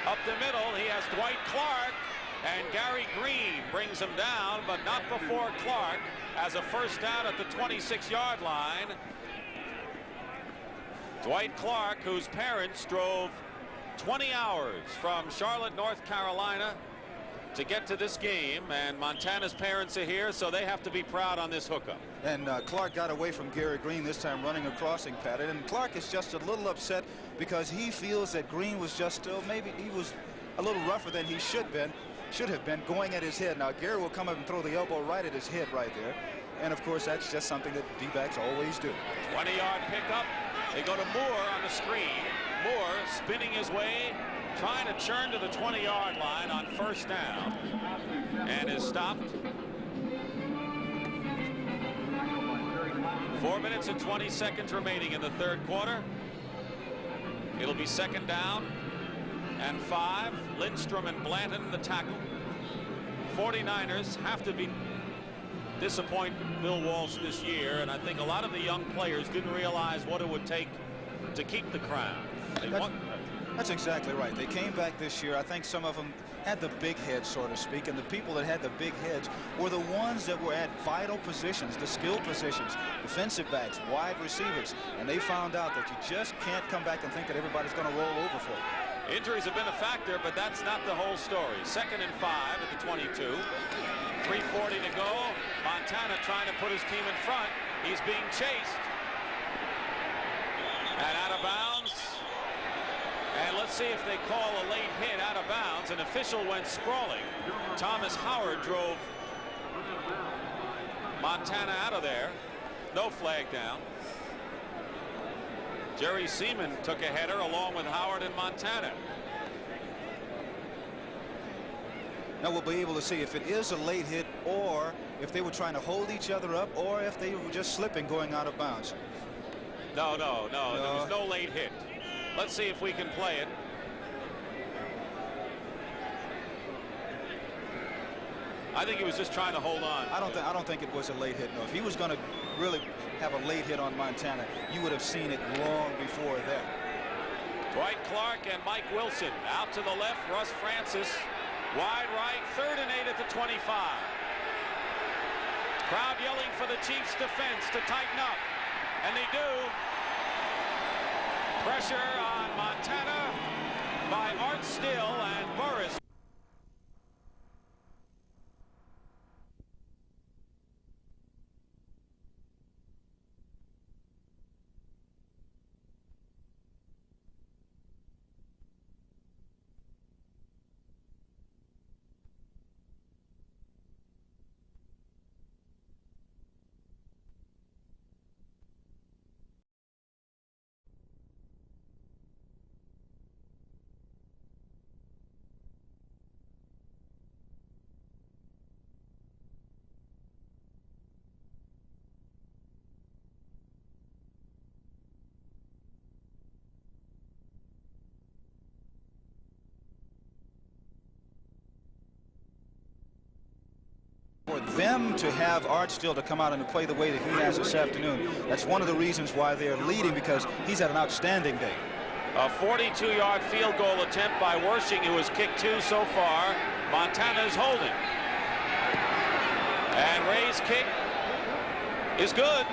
up the middle. He has Dwight Clark, and Gary Green brings him down, but not before Clark has a first down at the 26-yard line. Dwight Clark, whose parents drove 20 hours from Charlotte, North Carolina to get to this game, and Montana's parents are here, so they have to be proud on this hookup. And Clark got away from Gary Green this time, running a crossing pattern, and Clark is just a little upset because he feels that Green was just maybe he was a little rougher than he should have been going at his head. Now Gary will come up and throw the elbow right at his head right there, and of course that's just something that D-backs always do. 20-yard pickup. They go to Moore on the screen. Moore spinning his way, trying to churn to the 20-yard line on first down, and is stopped. 4 minutes and 20 seconds remaining in the third quarter. It'll be 2nd down and 5. Lindstrom and Blanton the tackle. 49ers have to be disappoint Bill Walsh this year, and I think a lot of the young players didn't realize what it would take to keep the crown. That's exactly right. They came back this year. I think some of them had the big heads, so to speak, and the people that had the big heads were the ones that were at vital positions, the skill positions, defensive backs, wide receivers, and they found out that you just can't come back and think that everybody's going to roll over for you. Injuries have been a factor, but that's not the whole story. 2nd and 5 at the 22. 3:40 to go. Montana trying to put his team in front. He's being chased. And out of bounds. And let's see if they call a late hit out of bounds. An official went sprawling. Thomas Howard drove Montana out of there. No flag down. Jerry Seaman took a header along with Howard and Montana. Now we'll be able to see if it is a late hit or if they were trying to hold each other up or if they were just slipping going out of bounds. No. There was no late hit. Let's see if we can play it. I think he was just trying to hold on. I don't think it was a late hit. No, if he was going to really have a late hit on Montana, you would have seen it long before that. Dwight Clark and Mike Wilson out to the left. Russ Francis wide right. 3rd and 8 at the 25. Crowd yelling for the Chiefs defense to tighten up, and they do. Pressure on Montana by Art Still and Burris. For them to have Art Still to come out and to play the way that he has this afternoon, that's one of the reasons why they're leading, because he's had an outstanding day. A 42-yard field goal attempt by Wersching, who has kicked 2 so far. Montana's holding. And Ray's kick is good.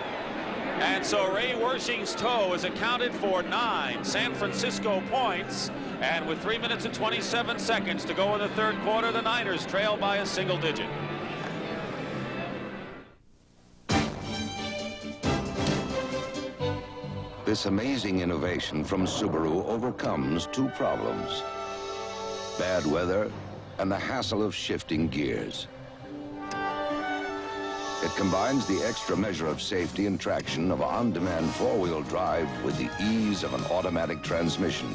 And so Ray Wersching's toe is accounted for 9 San Francisco points. And with 3 minutes and 27 seconds to go in the 3rd quarter, the Niners trail by a single digit. This amazing innovation from Subaru overcomes 2 problems: bad weather and the hassle of shifting gears. It combines the extra measure of safety and traction of on-demand 4-wheel drive with the ease of an automatic transmission.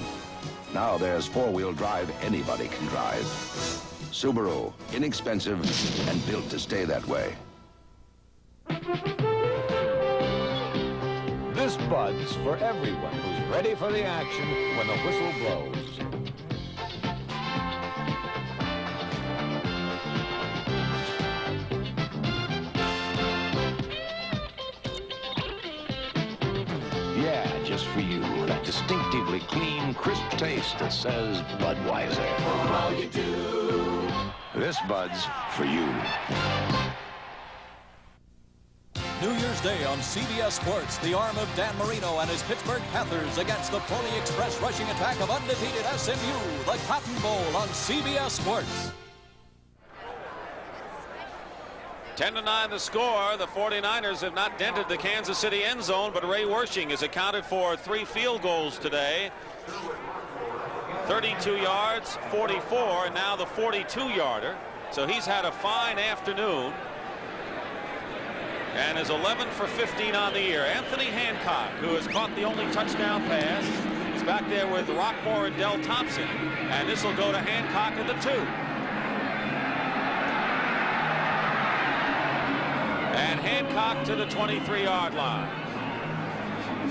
Now there's 4-wheel drive anybody can drive. Subaru, inexpensive and built to stay that way. This Bud's for everyone who's ready for the action when the whistle blows. Yeah, just for you, that distinctively clean, crisp taste that says Budweiser. For all you do. This Bud's for you. New Year's Day on CBS Sports, the arm of Dan Marino and his Pittsburgh Panthers against the Pony Express rushing attack of undefeated SMU, the Cotton Bowl on CBS Sports. 10-9 the score. The 49ers have not dented the Kansas City end zone, but Ray Wersching has accounted for 3 field goals today. 32 yards, 44, and now the 42-yarder. So he's had a fine afternoon and is 11 for 15 on the year. Anthony Hancock, who has caught the only touchdown pass, is back there with Rockmore and Del Thompson, and this will go to Hancock at the 2. And Hancock to the 23-yard line.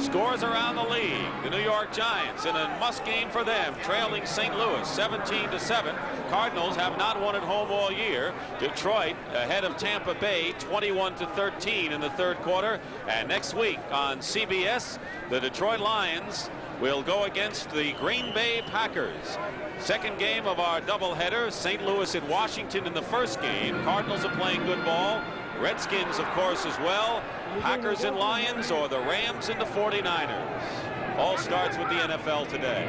Scores around the league. The New York Giants in a must game for them, trailing St. Louis 17-7. Cardinals have not won at home all year. Detroit ahead of Tampa Bay 21-13 in the 3rd quarter. And next week on CBS, the Detroit Lions will go against the Green Bay Packers. Second game of our doubleheader, St. Louis at Washington in the first game. Cardinals are playing good ball. Redskins, of course, as well. Packers and Lions, or the Rams and the 49ers. All starts with the NFL today.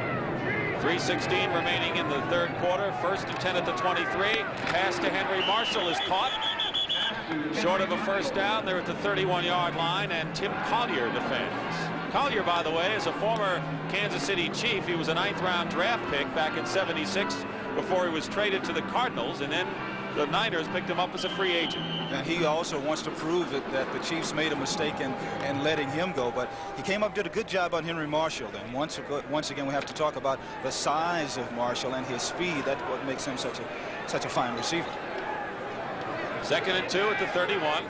3:16 remaining in the 3rd quarter. 1st and 10 at the 23. Pass to Henry Marshall is caught. Short of a first down. They're at the 31-yard line, and Tim Collier defends. Collier, by the way, is a former Kansas City Chief. He was a 9th-round draft pick back in '76 before he was traded to the Cardinals, and then the Niners picked him up as a free agent. And he also wants to prove that the Chiefs made a mistake in letting him go. But he came up, did a good job on Henry Marshall. And once again, we have to talk about the size of Marshall and his speed. That's what makes him such a fine receiver. 2nd and 2 at the 31.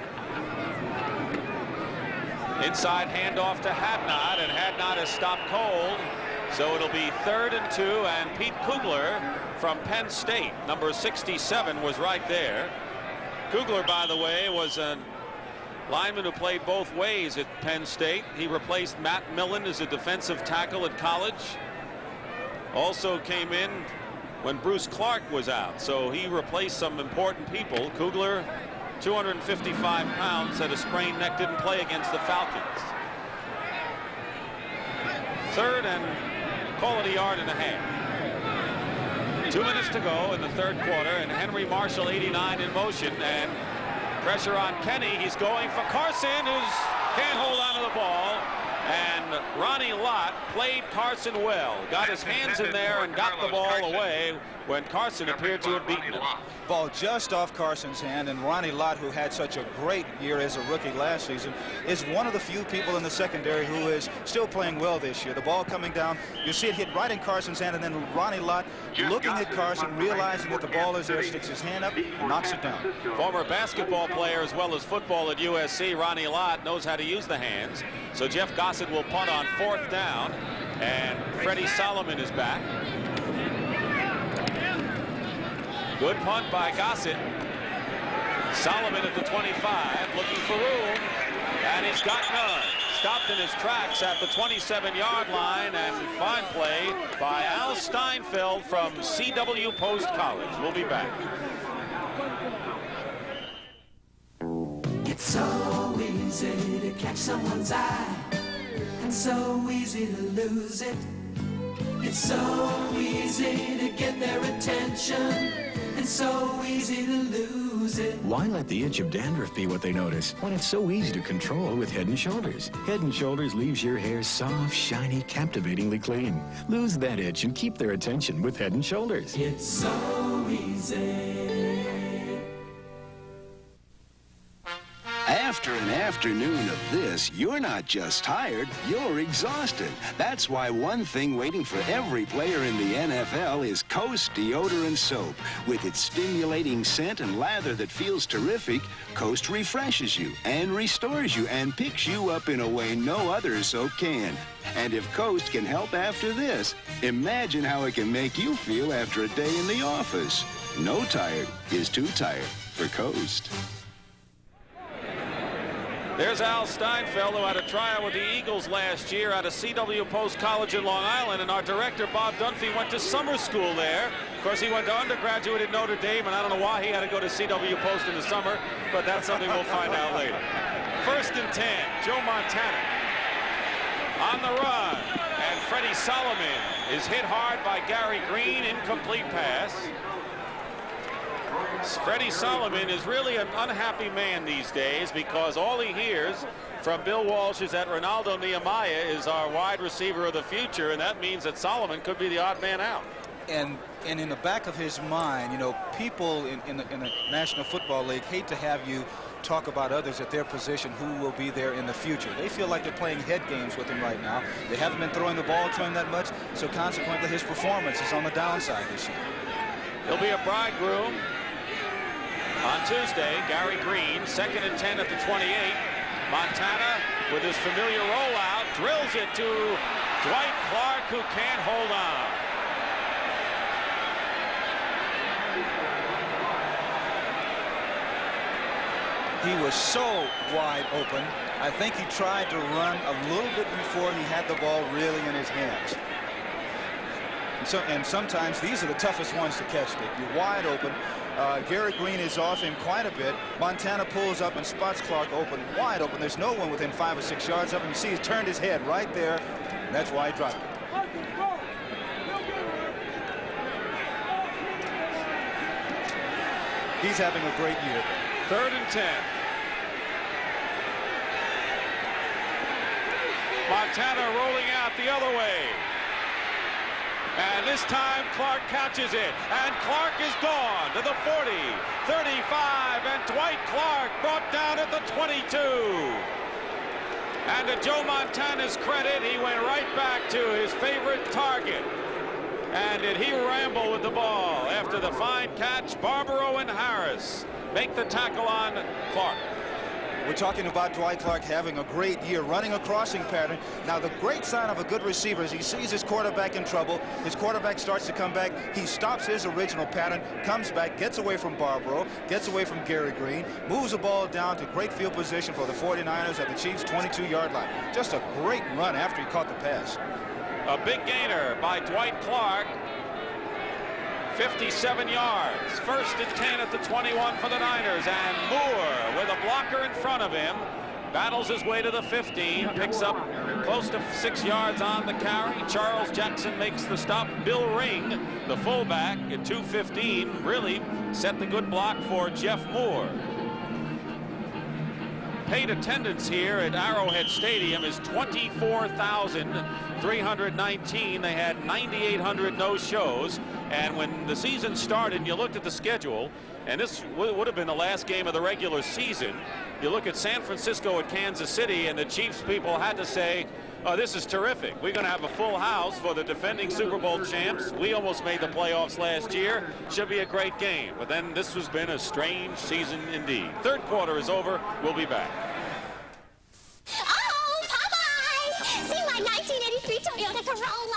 Inside handoff to Hadnot, and Hadnot has stopped cold. So it'll be 3rd and 2, and Pete Kugler from Penn State, number 67, was right there. Kugler, by the way, was a lineman who played both ways at Penn State. He replaced Matt Millen as a defensive tackle at college. Also came in when Bruce Clark was out, so he replaced some important people. Kugler, 255 pounds, had a sprained neck, didn't play against the Falcons. 3rd and call it a yard and a half. 2 minutes to go in the 3rd quarter, and Henry Marshall, 89, in motion, and pressure on Kenny. He's going for Carson, who can't hold on to the ball. And Ronnie Lott played Carson well, got his hands in there and got the ball away when Carson appeared to have beaten him. Ball just off Carson's hand, and Ronnie Lott, who had such a great year as a rookie last season, is one of the few people in the secondary who is still playing well this year. The ball coming down, you see it hit right in Carson's hand, and then Ronnie Lott looking at Carson, realizing that the ball is there, sticks his hand up, and knocks it down. Former basketball player as well as football at USC, Ronnie Lott knows how to use the hands. So Jeff Gossett will punt on 4th down, and Freddie Solomon is back. Good punt by Gossett. Solomon at the 25, looking for room, and he's got none. Stopped in his tracks at the 27-yard line, and fine play by Al Steinfeld from CW Post College. We'll be back. It's so easy to catch someone's eye, and so easy to lose it. It's so easy to get their attention, and so easy to lose it. Why let the itch of dandruff be what they notice when it's so easy to control with Head & Shoulders? Head & Shoulders leaves your hair soft, shiny, captivatingly clean. Lose that itch and keep their attention with Head & Shoulders. It's so easy. After an afternoon of this, you're not just tired, you're exhausted. That's why one thing waiting for every player in the NFL is Coast Deodorant Soap. With its stimulating scent and lather that feels terrific, Coast refreshes you and restores you and picks you up in a way no other soap can. And if Coast can help after this, imagine how it can make you feel after a day in the office. No tired is too tired for Coast. There's Al Steinfeld, who had a tryout with the Eagles last year out of CW Post College in Long Island, and our director, Bob Dunphy, went to summer school there. Of course, he went to undergraduate at Notre Dame, and I don't know why he had to go to CW Post in the summer, but that's something we'll find out later. 1st and 10, Joe Montana on the run, and Freddie Solomon is hit hard by Gary Green, incomplete pass. Freddie Solomon is really an unhappy man these days because all he hears from Bill Walsh is that Ronaldo Nehemiah is our wide receiver of the future, and that means that Solomon could be the odd man out. And in the back of his mind, you know, people in the National Football League hate to have you talk about others at their position who will be there in the future. They feel like they're playing head games with him right now. They haven't been throwing the ball to him that much, so consequently his performance is on the downside this year. He'll be a bridegroom on Tuesday. Gary Green, 2nd and 10 at the 28. Montana with his familiar rollout drills it to Dwight Clark, who can't hold on. He was so wide open. I think he tried to run a little bit before he had the ball really in his hands. And sometimes these are the toughest ones to catch, Dick. You're wide open. Gary Green is off him quite a bit. Montana pulls up and spots Clark open, wide open. There's no one within 5 or 6 yards of him. You see he's turned his head right there, and that's why he dropped it. He's having a great year. 3rd and 10. Montana rolling out the other way. And this time Clark catches it, and Clark is gone to the 40, 35, and Dwight Clark brought down at the 22. And to Joe Montana's credit, he went right back to his favorite target. And did he ramble with the ball after the fine catch? Barbaro and Harris make the tackle on Clark. We're talking about Dwight Clark having a great year, running a crossing pattern. Now, the great sign of a good receiver is he sees his quarterback in trouble. His quarterback starts to come back. He stops his original pattern, comes back, gets away from Barbaro, gets away from Gary Green, moves the ball down to great field position for the 49ers at the Chiefs' 22-yard line. Just a great run after he caught the pass. A big gainer by Dwight Clark. 57 yards. First and 10 at the 21 for the Niners. And Moore, with a blocker in front of him, battles his way to the 15, picks up close to 6 yards on the carry. Charles Jackson makes the stop. Bill Ring, the fullback, at 2:15, really set the good block for Jeff Moore. Paid attendance here at Arrowhead Stadium is 24,319. They had 9,800 no-shows. And when the season started, you looked at the schedule, and this would have been the last game of the regular season. You look at San Francisco at Kansas City, and the Chiefs people had to say, oh, this is terrific. We're going to have a full house for the defending Super Bowl champs. We almost made the playoffs last year. Should be a great game. But then this has been a strange season indeed. Third quarter is over. We'll be back. Oh, Popeye! See my 1983 Toyota Corolla.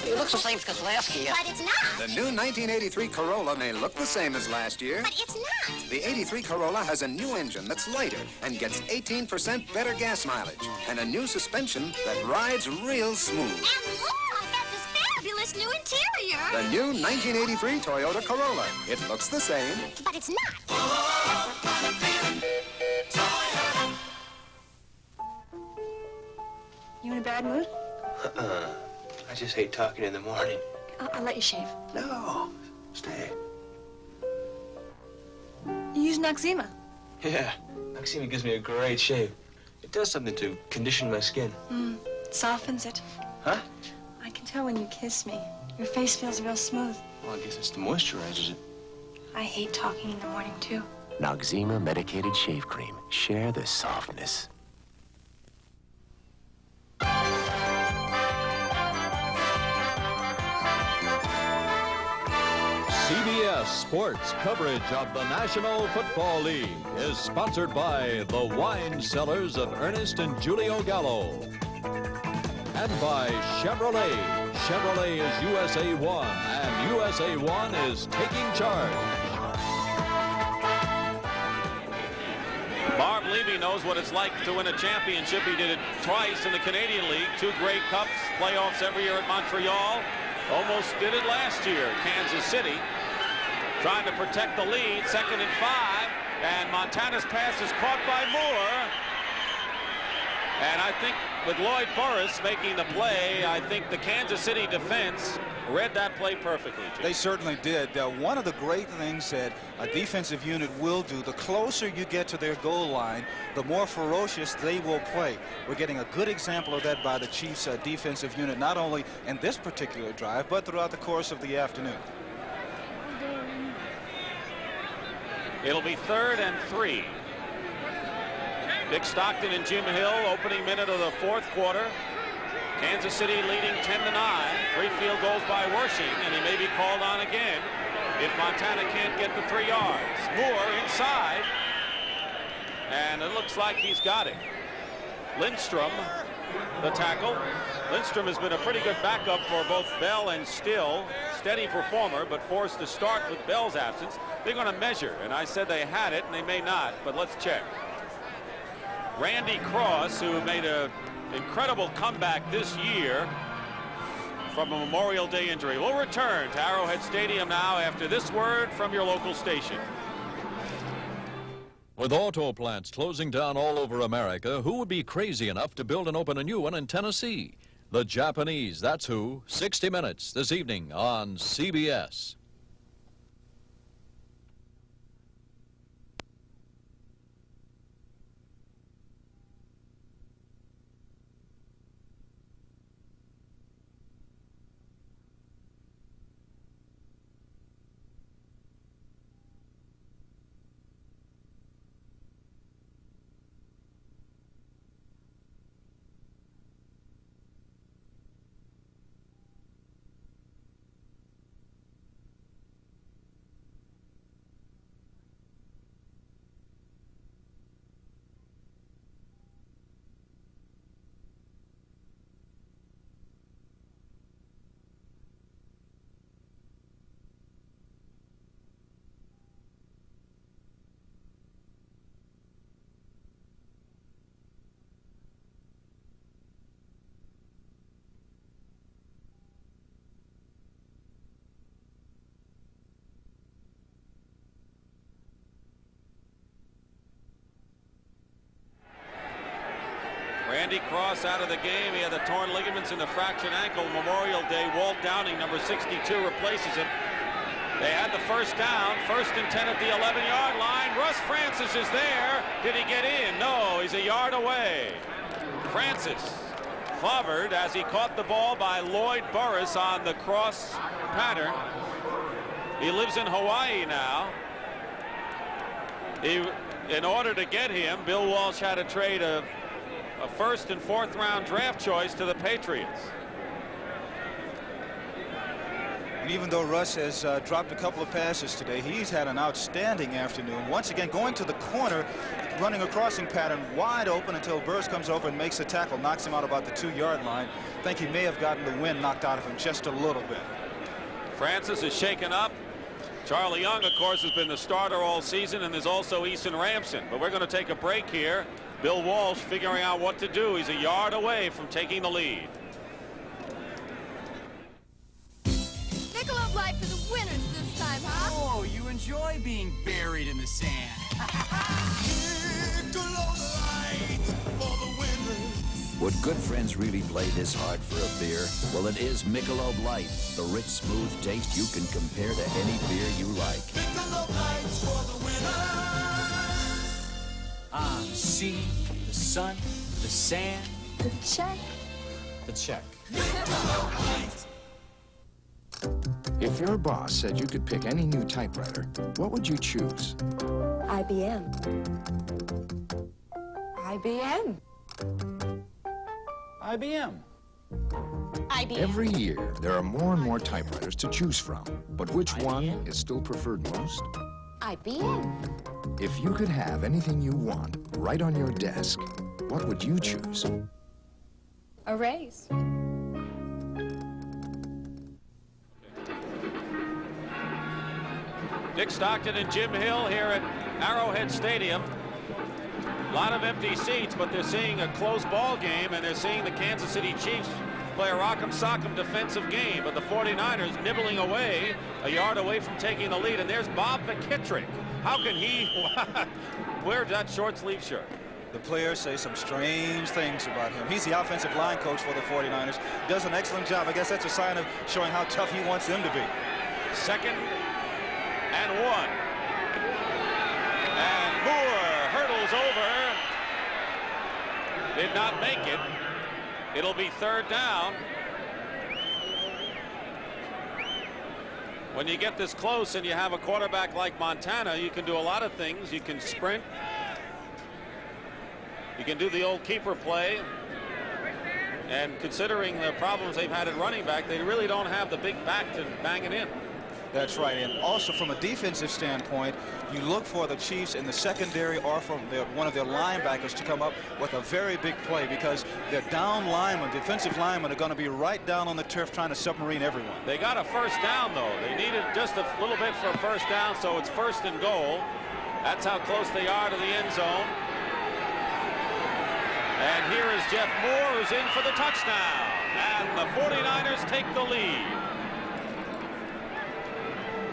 It looks the same as Kozlowski. But it's not. The new 1983 Corolla may look the same as last year. But it's not. The 83 Corolla has a new engine that's lighter and gets 18% better gas mileage. And a new suspension that rides real smooth. And look at this fabulous new interior. The new 1983 Toyota Corolla. It looks the same. But it's not. You in a bad mood? I just hate talking in the morning. I'll let you shave. No, stay. You use Noxzema. Yeah, Noxzema gives me a great shave. It does something to condition my skin. It softens it. Huh? I can tell when you kiss me. Your face feels real smooth. Well, I guess it's the moisturizers it. I hate talking in the morning, too. Noxzema medicated shave cream. Share the softness. CBS Sports coverage of the National Football League is sponsored by the wine cellars of Ernest and Julio Gallo. And by Chevrolet. Chevrolet is USA 1, and USA 1 is taking charge. Marv Levy knows what it's like to win a championship. He did it twice in the Canadian League, 2 Grey Cups, playoffs every year at Montreal. Almost did it last year, Kansas City. Trying to protect the lead, 2nd and 5, and Montana's pass is caught by Moore. And I think with Lloyd Burris making the play, I think the Kansas City defense read that play perfectly, Jim. They certainly did. One of the great things that a defensive unit will do, the closer you get to their goal line, the more ferocious they will play. We're getting a good example of that by the Chiefs' defensive unit, not only in this particular drive, but throughout the course of the afternoon. It'll be 3rd and 3. Dick Stockton and Jim Hill, opening minute of the 4th quarter. Kansas City leading 10-9. 3 field goals by Wershing, and he may be called on again if Montana can't get the 3 yards. Moore inside, and it looks like he's got it. Lindstrom, the tackle. Lindstrom has been a pretty good backup for both Bell and Still. Steady performer, but forced to start with Bell's absence. They're going to measure, and I said they had it, and they may not, but let's check. Randy Cross, who made an incredible comeback this year from a Memorial Day injury, will return to Arrowhead Stadium now after this word from your local station. With auto plants closing down all over America, who would be crazy enough to build and open a new one in Tennessee? The Japanese, that's who. 60 Minutes this evening on CBS. Randy Cross out of the game. He had the torn ligaments in the fractured ankle. Memorial Day. Walt Downing, number 62, replaces him. They had the first down, 1st and 10 at the 11-yard line. Russ Francis is there. Did he get in? No, he's a yard away. Francis clobbered as he caught the ball by Lloyd Burris on the cross pattern. He lives in Hawaii now. In order to get him, Bill Walsh had to trade a 1st and 4th round draft choice to the Patriots. And even though Russ has dropped a couple of passes today, he's had an outstanding afternoon. Once again, going to the corner, running a crossing pattern wide open until Burris comes over and makes a tackle, knocks him out about the 2-yard line. I think he may have gotten the wind knocked out of him just a little bit. Francis is shaken up. Charlie Young, of course, has been the starter all season, and there's also Eason Ramson. But we're going to take a break here. Bill Walsh figuring out what to do. He's a yard away from taking the lead. Michelob Light for the winners this time, huh? Oh, you enjoy being buried in the sand. Would good friends really play this hard for a beer? Well, it is Michelob Light, the rich, smooth taste you can compare to any beer you like. Michelob Lights for the winners. The sea, the sun, the sand. The check. The check. If your boss said you could pick any new typewriter, what would you choose? IBM. IBM. IBM. IBM. Every year, there are more and more typewriters to choose from. But which one is still preferred most? IBM. If you could have anything you want right on your desk, what would you choose? A raise. Dick Stockton and Jim Hill here at Arrowhead Stadium. A lot of empty seats, but they're seeing a close ball game, and they're seeing the Kansas City Chiefs play a rock'em sock'em defensive game. But the 49ers nibbling away, a yard away from taking the lead. And there's Bob McKittrick. How can he wear that short sleeve shirt? The players say some strange things about him. He's the offensive line coach for the 49ers. Does an excellent job. I guess that's a sign of showing how tough he wants them to be. 2nd and 1. And Moore hurdles over. Did not make it. It'll be 3rd down. When you get this close and you have a quarterback like Montana, you can do a lot of things. You can sprint. You can do the old keeper play. And considering the problems they've had at running back, they really don't have the big back to bang it in. That's right. And also from a defensive standpoint, you look for the Chiefs in the secondary or from one of their linebackers to come up with a very big play, because their down linemen, defensive linemen, are going to be right down on the turf trying to submarine everyone. They got a 1st down, though. They needed just a little bit for a 1st down, so it's 1st and goal. That's how close they are to the end zone. And here is Jeff Moore, who's in for the touchdown. And the 49ers take the lead.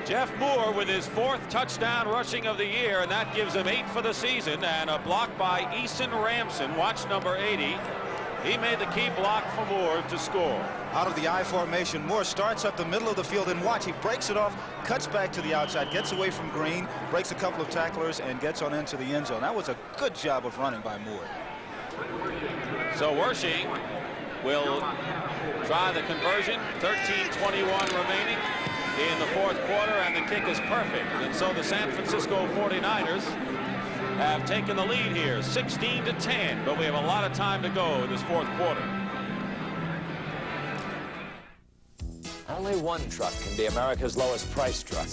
Jeff Moore with his 4th touchdown rushing of the year, and that gives him 8 for the season, and a block by Eason Ramson. Watch number 80. He made the key block for Moore to score. Out of the I formation, Moore starts up the middle of the field, and watch, he breaks it off, cuts back to the outside, gets away from Green, breaks a couple of tacklers, and gets on into the end zone. That was a good job of running by Moore. So Wershing will try the conversion. 13:21 remaining in the 4th quarter, and the kick is perfect. And so the San Francisco 49ers have taken the lead here, 16-10, but we have a lot of time to go in this 4th quarter. Only one truck can be America's lowest price truck.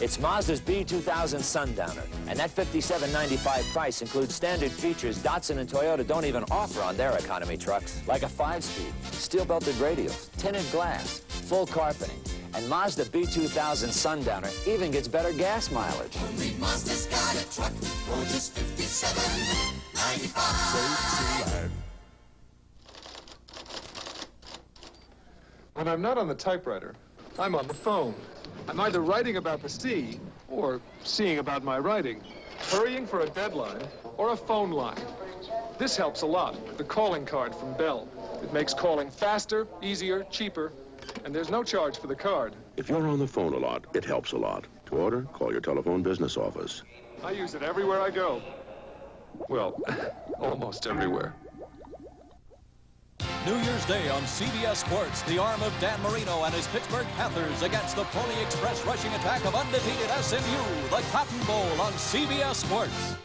It's Mazda's B2000 Sundowner, and that $57.95 price includes standard features Datsun and Toyota don't even offer on their economy trucks, like a 5-speed, steel-belted radials, tinted glass, full carpeting, and Mazda B2000 Sundowner even gets better gas mileage. Only Mazda's got a truck for just $57.95. When I'm not on the typewriter, I'm on the phone. I'm either writing about the sea or seeing about my writing. hurrying for a deadline, or a phone line. This helps a lot with the calling card from Bell. It makes calling faster, easier, cheaper, and there's no charge for the card. If you're on the phone a lot, it helps a lot. To order, call your telephone business office. I use it everywhere I go. Well, almost everywhere. New Year's Day on CBS Sports, the arm of Dan Marino and his Pittsburgh Panthers against the Pony Express rushing attack of undefeated SMU, the Cotton Bowl on CBS Sports.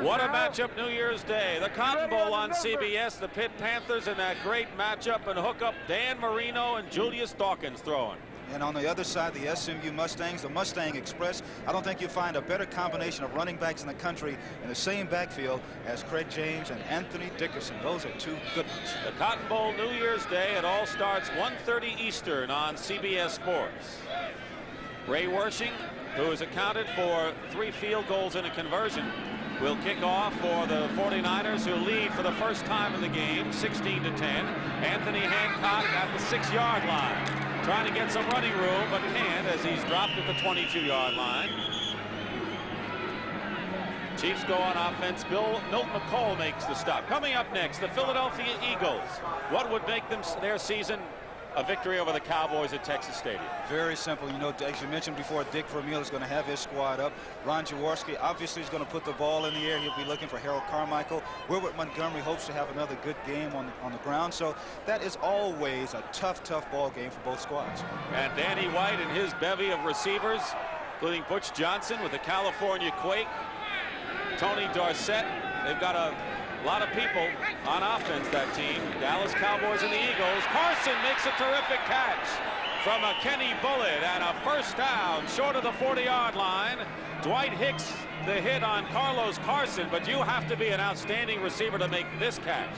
What a matchup New Year's Day. The Cotton Bowl on CBS, the Pitt Panthers in that great matchup and hookup, Dan Marino and Julius Dawkins throwing. And on the other side, the SMU Mustangs, the Mustang Express. I don't think you'll find a better combination of running backs in the country in the same backfield as Craig James and Anthony Dickerson. Those are two good ones. The Cotton Bowl New Year's Day. It all starts 1:30 Eastern on CBS Sports. Ray Wersching, who has accounted for 3 field goals and a conversion, will kick off for the 49ers, who lead for the first time in the game, 16-10. Anthony Hancock at the 6-yard line, trying to get some running room, but can't as he's dropped at the 22-yard line. Chiefs go on offense. Milton McCall makes the stop. Coming up next, the Philadelphia Eagles. What would make them their season a victory over the Cowboys at Texas Stadium? Very simple. You know, as you mentioned before, Dick Vermeil is going to have his squad up. Ron Jaworski obviously is going to put the ball in the air. He'll be looking for Harold Carmichael. Wilbert Montgomery hopes to have another good game on the ground. So that is always a tough ball game for both squads. And Danny White and his bevy of receivers, including Butch Johnson with the California Quake, Tony Dorsett. They've got a lot of people on offense, that team. Dallas Cowboys and the Eagles. Carson makes a terrific catch from a Kenny Bullitt and a first down short of the 40-yard line. Dwight Hicks the hit on Carlos Carson, but you have to be an outstanding receiver to make this catch.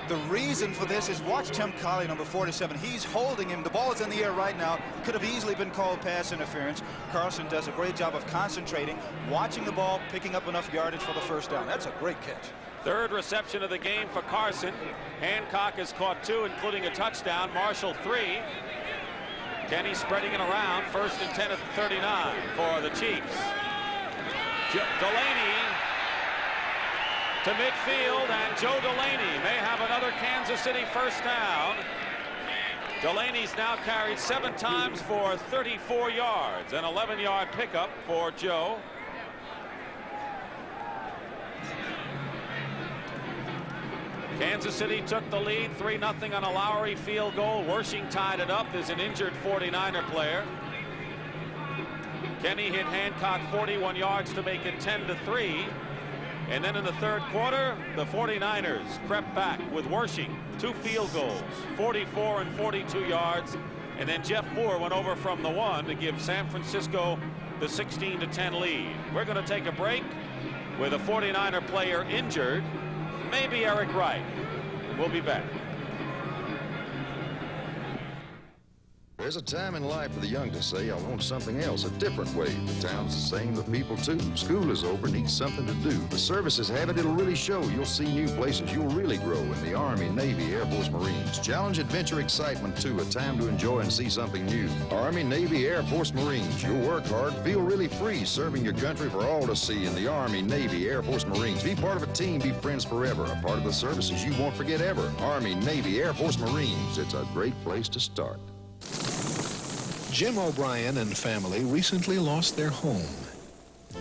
The reason for this is watch Tim Colley, number 47. He's holding him. The ball is in the air right now. Could have easily been called pass interference. Carson does a great job of concentrating, watching the ball, picking up enough yardage for the first down. That's a great catch. Third reception of the game for Carson. Hancock has caught 2, including a touchdown. Marshall 3. Kenny spreading it around. 1st and 10 at the 39 for the Chiefs. Delaney to midfield, and Joe Delaney may have another Kansas City first down. Delaney's now carried 7 times for 34 yards. An 11-yard pickup for Joe. Kansas City took the lead 3-0 on a Lowry field goal. Wersching tied it up. There's an injured 49er player. Kenny hit Hancock 41 yards to make it 10-3. And then in the third quarter, the 49ers crept back with Wersching. 2 field goals, 44 and 42 yards. And then Jeff Moore went over from the 1 to give San Francisco the 16-10 lead. We're going to take a break with a 49er player injured. Maybe Eric Wright. We'll be back. There's a time in life for the young to say, I want something else, a different way. The town's the same, the people too. School is over, needs something to do. The services have it, it'll really show. You'll see new places, you'll really grow in the Army, Navy, Air Force, Marines. Challenge, adventure, excitement too, a time to enjoy and see something new. Army, Navy, Air Force, Marines. You'll work hard, feel really free, serving your country for all to see in the Army, Navy, Air Force, Marines. Be part of a team, be friends forever. A part of the services you won't forget ever. Army, Navy, Air Force, Marines. It's a great place to start. Jim O'Brien and family recently lost their home.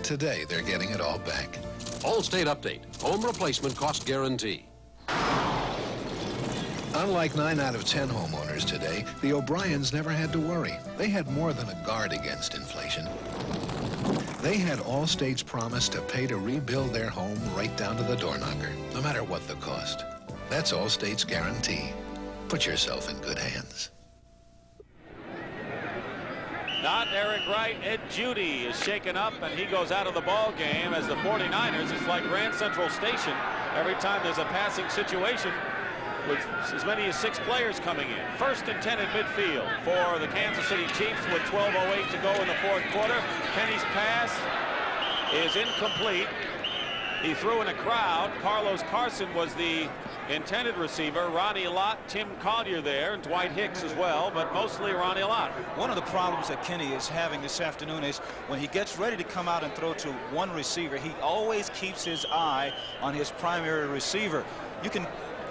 Today, they're getting it all back. Allstate update. Home replacement cost guarantee. Unlike 9 out of 10 homeowners today, the O'Briens never had to worry. They had more than a guard against inflation. They had Allstate's promise to pay to rebuild their home right down to the door knocker, no matter what the cost. That's Allstate's guarantee. Put yourself in good hands. Not Eric Wright. Ed Judy is shaken up, and he goes out of the ball game as the 49ers. It's like Grand Central Station. Every time there's a passing situation with as many as 6 players coming in. 1st and 10 at midfield for the Kansas City Chiefs with 12:08 to go in the 4th quarter. Kenny's pass is incomplete. He threw in a crowd. Carlos Carson was the intended receiver. Ronnie Lott, Tim Collier there, and Dwight Hicks as well, but mostly Ronnie Lott. One of the problems that Kenny is having this afternoon is when he gets ready to come out and throw to one receiver, he always keeps his eye on his primary receiver.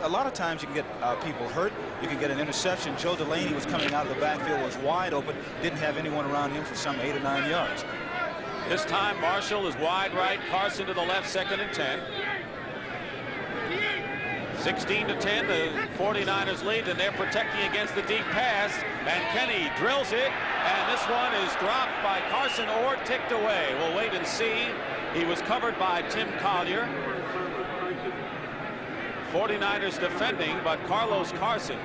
A lot of times you can get people hurt. You can get an interception. Joe Delaney was coming out of the backfield, was wide open, didn't have anyone around him for some 8 or 9 yards. This time Marshall is wide right, Carson to the left, 2nd and 10. 16-10, the 49ers lead, and they're protecting against the deep pass, and Kenny drills it, and this one is dropped by Carson or ticked away. We'll wait and see. He was covered by Tim Collier. 49ers defending, but Carlos Carson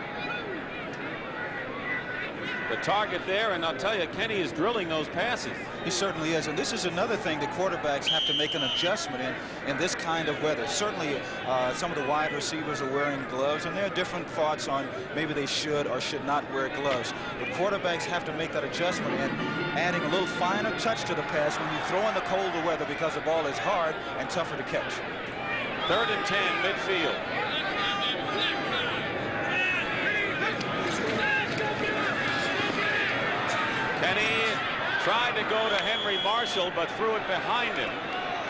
the target there, and I'll tell you, Kenny is drilling those passes. He certainly is, and this is another thing that quarterbacks have to make an adjustment in this kind of weather. Certainly some of the wide receivers are wearing gloves, and there are different thoughts on maybe they should or should not wear gloves. But quarterbacks have to make that adjustment and adding a little finer touch to the pass when you throw in the colder weather, because the ball is hard and tougher to catch. 3rd and 10, midfield. Kenny tried to go to Henry Marshall, but threw it behind him.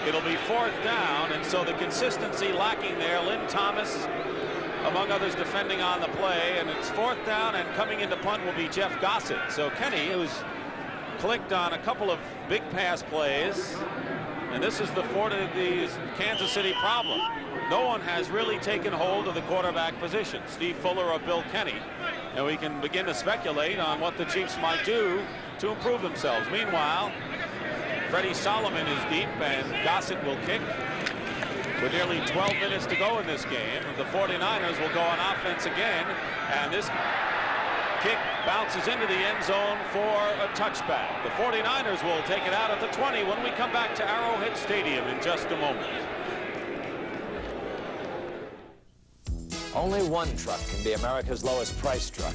It'll be 4th down, and so the consistency lacking there. Lynn Thomas, among others, defending on the play, and it's 4th down, and coming into punt will be Jeff Gossett. So Kenny, who's clicked on a couple of big pass plays, and this is the Kansas City problem. No one has really taken hold of the quarterback position, Steve Fuller or Bill Kenny, and we can begin to speculate on what the Chiefs might do to improve themselves. Meanwhile, Freddie Solomon is deep, and Gossett will kick. With nearly 12 minutes to go in this game, the 49ers will go on offense again, and this kick bounces into the end zone for a touchback. The 49ers will take it out at the 20 when we come back to Arrowhead Stadium in just a moment. Only one truck can be America's lowest price truck.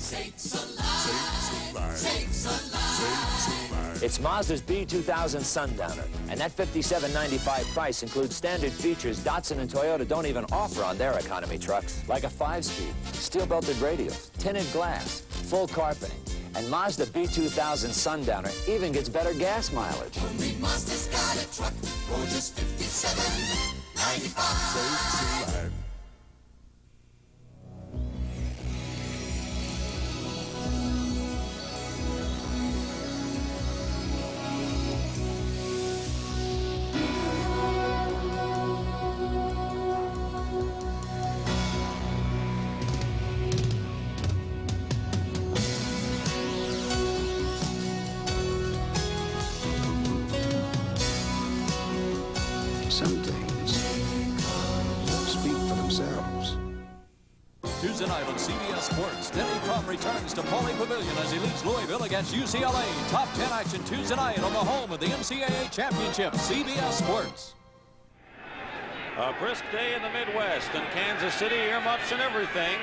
It's Mazda's B2000 Sundowner, and that $57.95 price includes standard features Datsun and Toyota don't even offer on their economy trucks, like a 5-speed, steel-belted radials, tinted glass, full carpeting, and Mazda B2000 Sundowner even gets better gas mileage. Only Mazda's got a truck for just $57.95. Some things speak for themselves. Tuesday night on CBS Sports, Denny Crum returns to Pauley Pavilion as he leads Louisville against UCLA. Top 10 action Tuesday night on the home of the NCAA Championship, CBS Sports. A brisk day in the Midwest, and Kansas City, earmuffs and everything.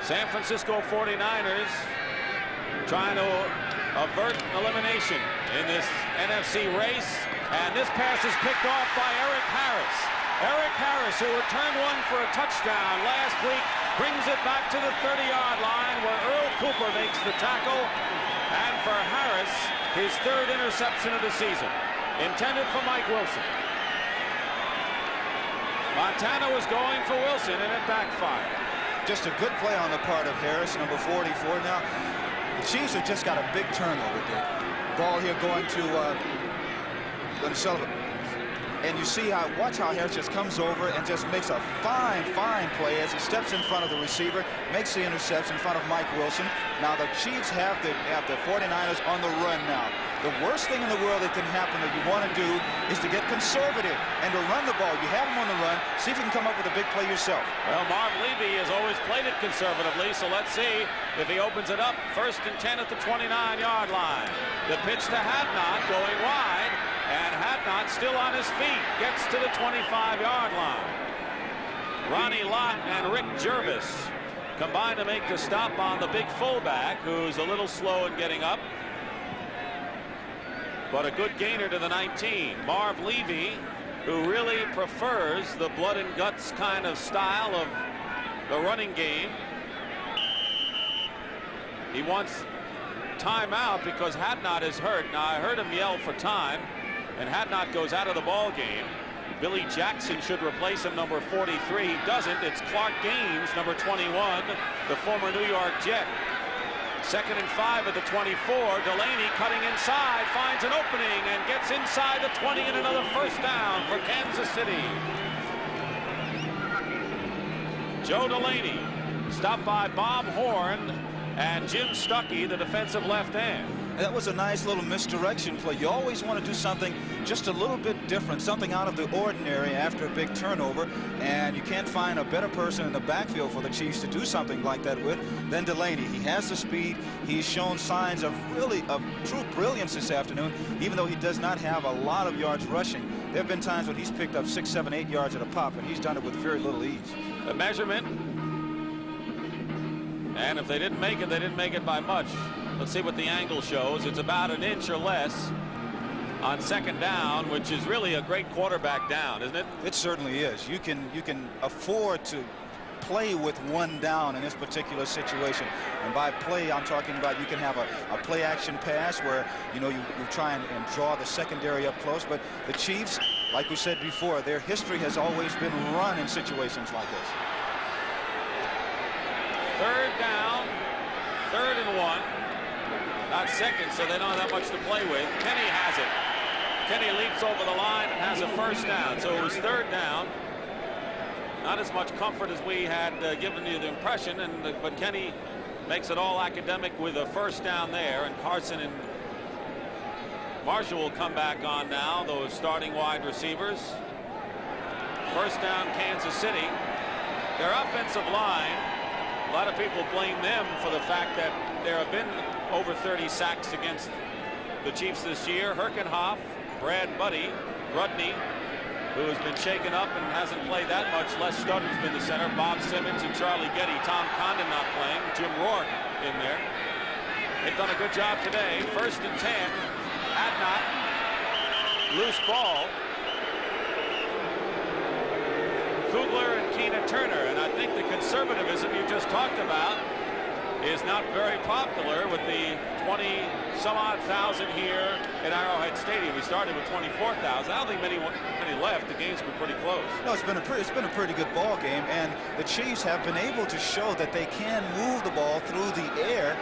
San Francisco 49ers trying to avert elimination in this NFC race. And this pass is picked off by Eric Harris. Eric Harris, who returned one for a touchdown last week, brings it back to the 30-yard line where Earl Cooper makes the tackle. And for Harris, his 3rd interception of the season, intended for Mike Wilson. Montana was going for Wilson, and it backfired. Just a good play on the part of Harris, number 44. Now, the Chiefs have just got a big turnover there. Ball here going to Sullivan. And you see watch how Harris just comes over and just makes a fine play as he steps in front of the receiver, makes the interception in front of Mike Wilson. Now the Chiefs have the 49ers on the run now. The worst thing in the world that can happen that you want to do is to get conservative and to run the ball. You have him on the run, see if you can come up with a big play yourself. Well, Marv Levy has always played it conservatively, so let's see if he opens it up. 1st and 10 at the 29-yard line. The pitch to Hadnot going wide. And Hadnot still on his feet, gets to the 25-yard line. Ronnie Lott and Rick Jervis combine to make the stop on the big fullback, who's a little slow in getting up. But a good gainer to the 19. Marv Levy, who really prefers the blood and guts kind of style of the running game. He wants timeout because Hadnot is hurt. Now, I heard him yell for time, and Hadnot goes out of the ball game. Billy Jackson should replace him, number 43. He doesn't. It's Clark Gaines, number 21, the former New York Jet. 2nd and 5 at the 24. Delaney cutting inside, finds an opening and gets inside the 20, and another first down for Kansas City. Joe Delaney stopped by Bob Horn and Jim Stuckey, the defensive left end. That was a nice little misdirection play. You always want to do something just a little bit different, something out of the ordinary after a big turnover, and you can't find a better person in the backfield for the Chiefs to do something like that with than Delaney. He has the speed. He's shown signs of true brilliance this afternoon, even though he does not have a lot of yards rushing. There have been times when he's picked up 6, 7, 8 yards at a pop, and he's done it with very little ease. The measurement, and if they didn't make it, they didn't make it by much. Let's see what the angle shows. It's about an inch or less on 2nd down, which is really a great quarterback down, isn't it? It certainly is. You can afford to play with 1 down in this particular situation. And by play, I'm talking about you can have a play action pass where, you know, you try and draw the secondary up close. But the Chiefs, like we said before, their history has always been run in situations like this. 3rd down, 3rd and 1. Not 2nd, so they don't have that much to play with. Kenny has it. Kenny leaps over the line and has a first down. So it was 3rd down. Not as much comfort as we had given you the impression, but Kenny makes it all academic with a first down there, and Carson and Marshall will come back on now, those starting wide receivers. First down, Kansas City. Their offensive line, a lot of people blame them for the fact that there have been over 30 sacks against the Chiefs this year. Herkenhoff, Brad Rudney, who has been shaken up and hasn't played that much. Les Studden's been the center. Bob Simmons and Charlie Getty. Tom Condon not playing. Jim Rourke in there. They've done a good job today. 1st and 10. Hadnot. Loose ball. Kugler and Keena Turner. And I think the conservatism you just talked about is not very popular with the 20-some-odd thousand here at Arrowhead Stadium. We started with 24,000. I don't think many left. The game's been pretty close. No, it's been a pretty good ball game, and the Chiefs have been able to show that they can move the ball through the air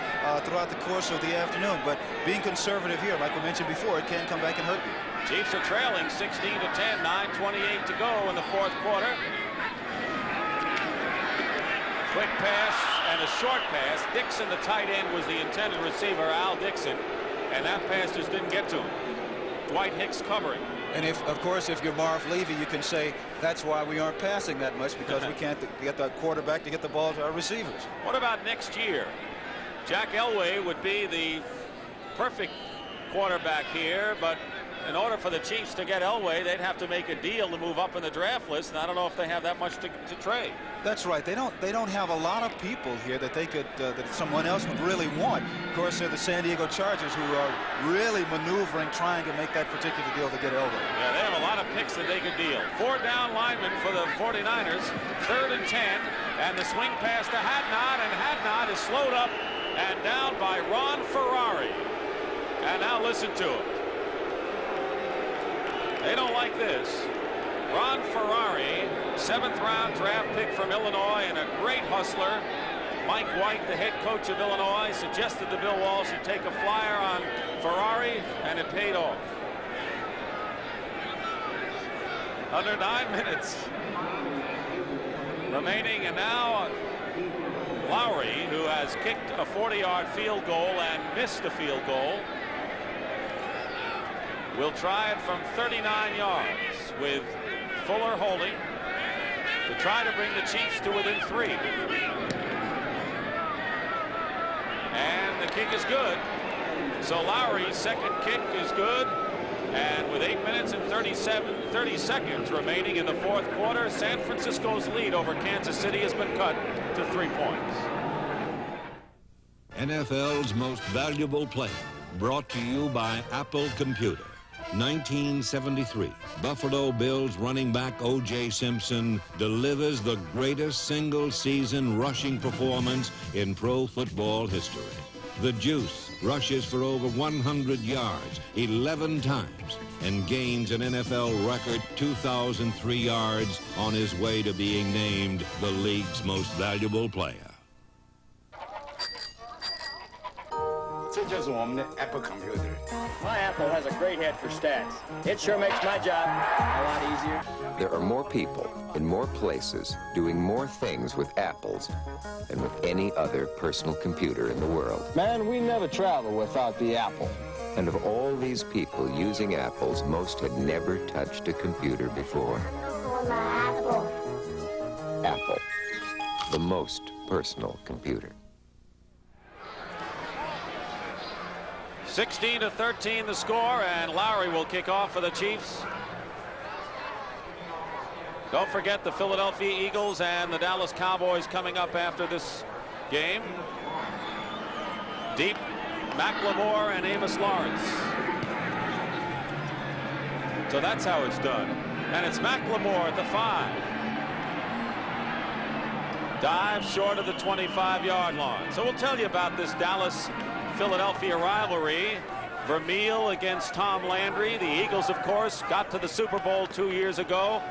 throughout the course of the afternoon. But being conservative here, like we mentioned before, it can come back and hurt you. Chiefs are trailing 16-10, 9:28 to go in the 4th quarter. Quick pass and a short pass. Dixon, the tight end, was the intended receiver, Al Dixon, and that pass just didn't get to him. Dwight Hicks covering. And of course, if you're Marv Levy, you can say that's why we aren't passing that much, because we can't get the quarterback to get the ball to our receivers. What about next year? Jack Elway would be the perfect quarterback here, but in order for the Chiefs to get Elway, they'd have to make a deal to move up in the draft list, and I don't know if they have that much to trade. That's right. They don't have a lot of people here that they could that someone else would really want. Of course, they're the San Diego Chargers, who are really maneuvering, trying to make that particular deal to get Elway. Yeah, they have a lot of picks that they could deal. 4 down linemen for the 49ers. 3rd and 10, and the swing pass to Hadnot, and Hadnot is slowed up and down by Ron Ferrari. And now listen to him. They don't like this. Ron Ferrari, 7th-round draft pick from Illinois and a great hustler. Mike White, the head coach of Illinois, suggested to Bill Walsh he'd take a flyer on Ferrari, and it paid off. Under 9 minutes remaining, and now Lowry, who has kicked a 40-yard field goal and missed a field goal, will try it from 39 yards with Fuller holding to try to bring the Chiefs to within 3. And the kick is good. So Lowry's second kick is good. And with 8 minutes and 30 seconds remaining in the 4th quarter, San Francisco's lead over Kansas City has been cut to 3 points. NFL's most valuable player, brought to you by Apple Computer. 1973, Buffalo Bills running back O.J. Simpson delivers the greatest single-season rushing performance in pro football history. The Juice rushes for over 100 yards 11 times and gains an NFL record 2,003 yards on his way to being named the league's most valuable player. 这就是我们的 Apple computer. My Apple has a great head for stats. It sure makes my job a lot easier. There are more people in more places doing more things with Apples than with any other personal computer in the world. Man, we never travel without the Apple. And of all these people using Apples, most had never touched a computer before. Apple, the most personal computer. 16-13 the score, and Lowry will kick off for the Chiefs. Don't forget the Philadelphia Eagles and the Dallas Cowboys coming up after this game. Deep, McLemore and Amos Lawrence. So that's how it's done. And it's McLemore at the 5. Dive short of the 25-yard line. So we'll tell you about this Dallas-Philadelphia rivalry. Vermeil against Tom Landry. The Eagles, of course, got to the Super Bowl 2 years ago.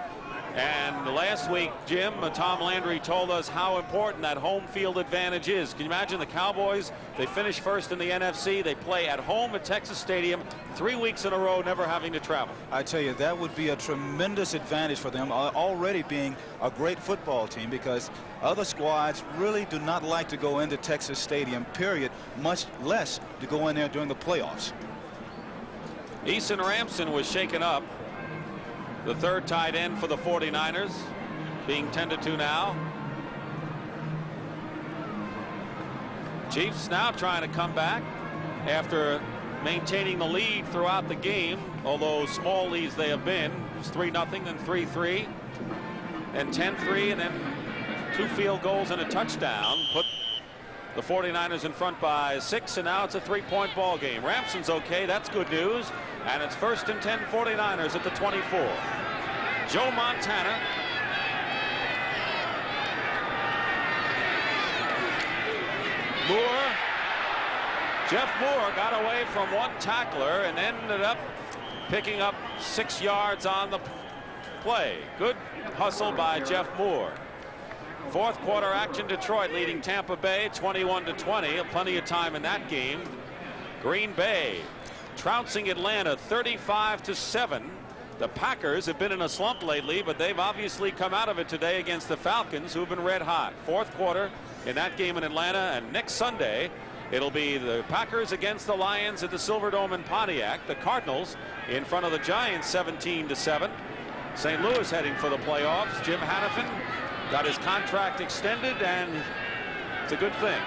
And last week, Jim, Tom Landry told us how important that home field advantage is. Can you imagine the Cowboys? They finish first in the NFC. They play at home at Texas Stadium 3 weeks in a row, never having to travel. I tell you, that would be a tremendous advantage for them, already being a great football team, because other squads really do not like to go into Texas Stadium, period, much less to go in there during the playoffs. Eason Ramson was shaken up. The third tight end for the 49ers, being tended to now. Chiefs now trying to come back after maintaining the lead throughout the game, although small leads they have been. It was 3-0, then 3-3, and 10-3, and then 2 field goals and a touchdown. Put the 49ers in front by 6, and now it's a 3-point ball game. Ramson's okay, that's good news. And it's 1st and 10, 49ers at the 24. Joe Montana. Moore. Jeff Moore got away from one tackler and ended up picking up 6 yards on the play. Good hustle by Jeff Moore. Fourth quarter action, Detroit leading Tampa Bay 21-20. Plenty of time in that game. Green Bay trouncing Atlanta 35-7. The Packers have been in a slump lately, but they've obviously come out of it today against the Falcons, who've been red hot. Fourth quarter in that game in Atlanta, and next Sunday it'll be the Packers against the Lions at the Silverdome in Pontiac. The Cardinals in front of the Giants 17-7. St. Louis heading for the playoffs. Jim Hannafin got his contract extended, and it's a good thing.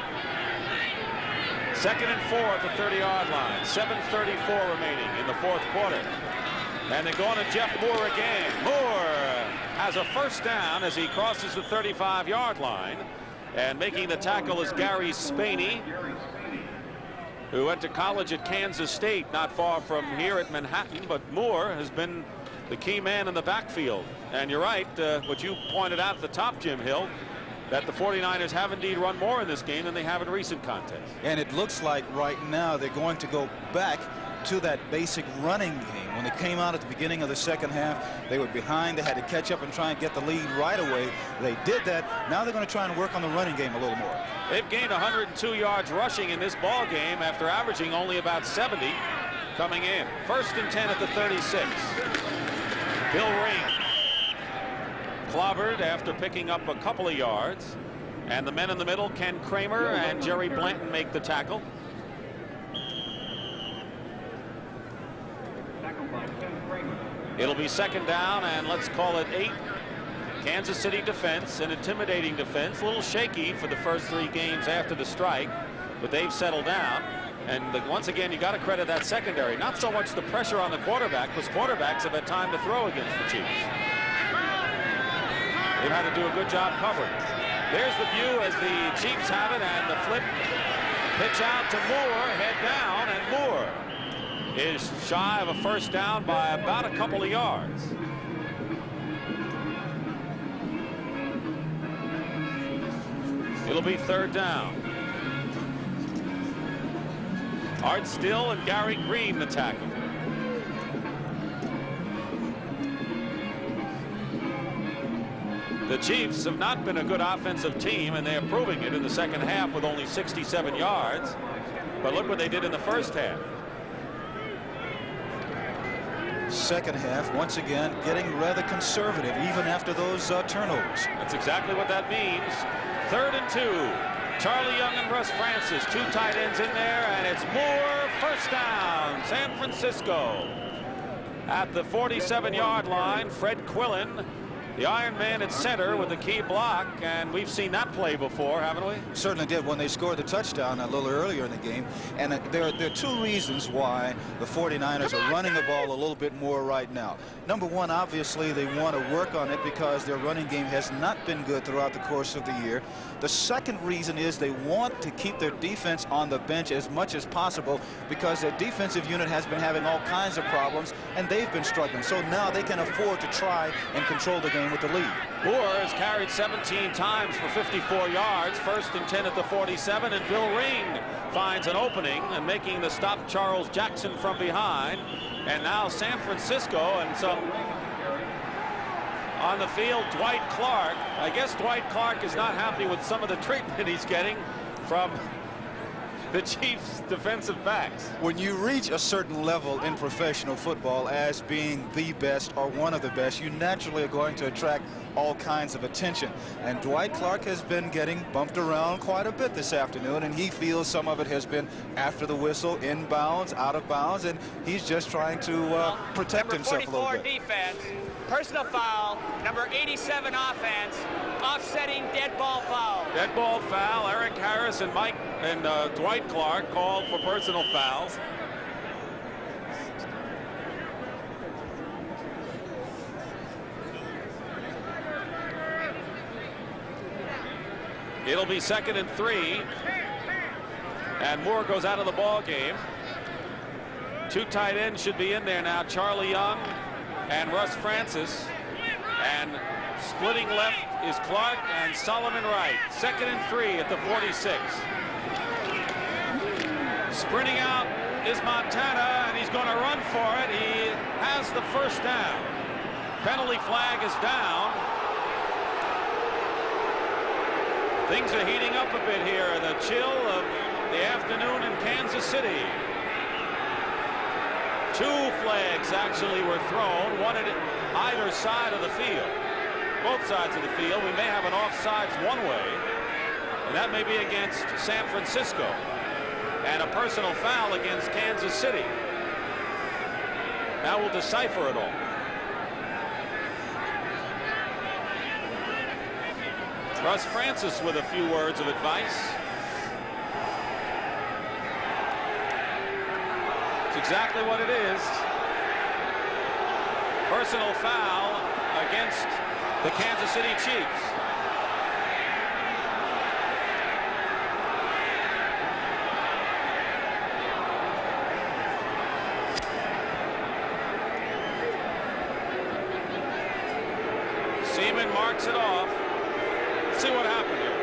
2nd and 4 at the 30-yard line. 7:34 remaining in the fourth quarter. And they're going to Jeff Moore again. Moore has a first down as he crosses the 35-yard line. And making the tackle is Gary Spaney, who went to college at Kansas State, not far from here at Manhattan. But Moore has been the key man in the backfield. And you're right, what you pointed out at the top, Jim Hill, that the 49ers have indeed run more in this game than they have in recent contests. And it looks like right now they're going to go back to that basic running game. When they came out at the beginning of the second half, they were behind. They had to catch up and try and get the lead right away. They did that. Now they're going to try and work on the running game a little more. They've gained 102 yards rushing in this ball game after averaging only about 70 coming in. 1st and 10 at the 36. Bill Ring clobbered after picking up a couple of yards, and the men in the middle, Ken Kramer and Jerry Blanton, make the tackle. It'll be 2nd down, and let's call it 8. Kansas City defense, an intimidating defense, a little shaky for the first 3 games after the strike, but they've settled down. And once again, you got to credit that secondary. Not so much the pressure on the quarterback, because quarterbacks have had time to throw against the Chiefs. They've had to do a good job covering. There's the view as the Chiefs have it, and the flip pitch out to Moore, head down, and Moore is shy of a first down by about a couple of yards. It'll be third down. Art Still and Gary Green the tackle. The Chiefs have not been a good offensive team, and they're proving it in the second half with only 67 yards. But look what they did in the first half. Second half, once again, getting rather conservative, even after those turnovers. That's exactly what that means. 3rd and 2. Charlie Young and Russ Francis, 2 tight ends in there, and it's Moore, first down, San Francisco. At the 47-yard line, Fred Quillen, the Iron Man at center with the key block, and we've seen that play before, haven't we? Certainly did when they scored the touchdown a little earlier in the game. And there are 2 reasons why the 49ers are running the ball a little bit more right now. Number one, obviously, they want to work on it because their running game has not been good throughout the course of the year. The second reason is they want to keep their defense on the bench as much as possible because their defensive unit has been having all kinds of problems, and they've been struggling. So now they can afford to try and control the game with the lead. Moore has carried 17 times for 54 yards, 1st and 10 at the 47, and Bill Ring finds an opening and making the stop Charles Jackson from behind. And now San Francisco, and so on the field, Dwight Clark. I guess Dwight Clark is not happy with some of the treatment he's getting from the Chiefs defensive backs. When you reach a certain level in professional football as being the best or one of the best, you naturally are going to attract all kinds of attention. And Dwight Clark has been getting bumped around quite a bit this afternoon, and he feels some of it has been after the whistle, in bounds, out of bounds, and he's just trying to protect himself a little bit. Number 44 defense, personal foul, number 87 offense, offsetting dead ball foul. Dead ball foul. Eric Harris and Dwight Clark called for personal fouls. It'll be 2nd and 3, and Moore goes out of the ball game. 2 tight ends should be in there now, Charlie Young and Russ Francis, and splitting left is Clark and Solomon right. 2nd and 3 at the 46. Sprinting out is Montana, and he's going to run for it. He has the first down. Penalty flag is down. Things are heating up a bit here in the chill of the afternoon in Kansas City. 2 flags actually were thrown, one at either side of the field. Both sides of the field. We may have an offsides one way, and that may be against San Francisco, and a personal foul against Kansas City. Now we'll decipher it all. Russ Francis with a few words of advice. It's exactly what it is. Personal foul against the Kansas City Chiefs. Seaman marks it off. Let's see what happened here.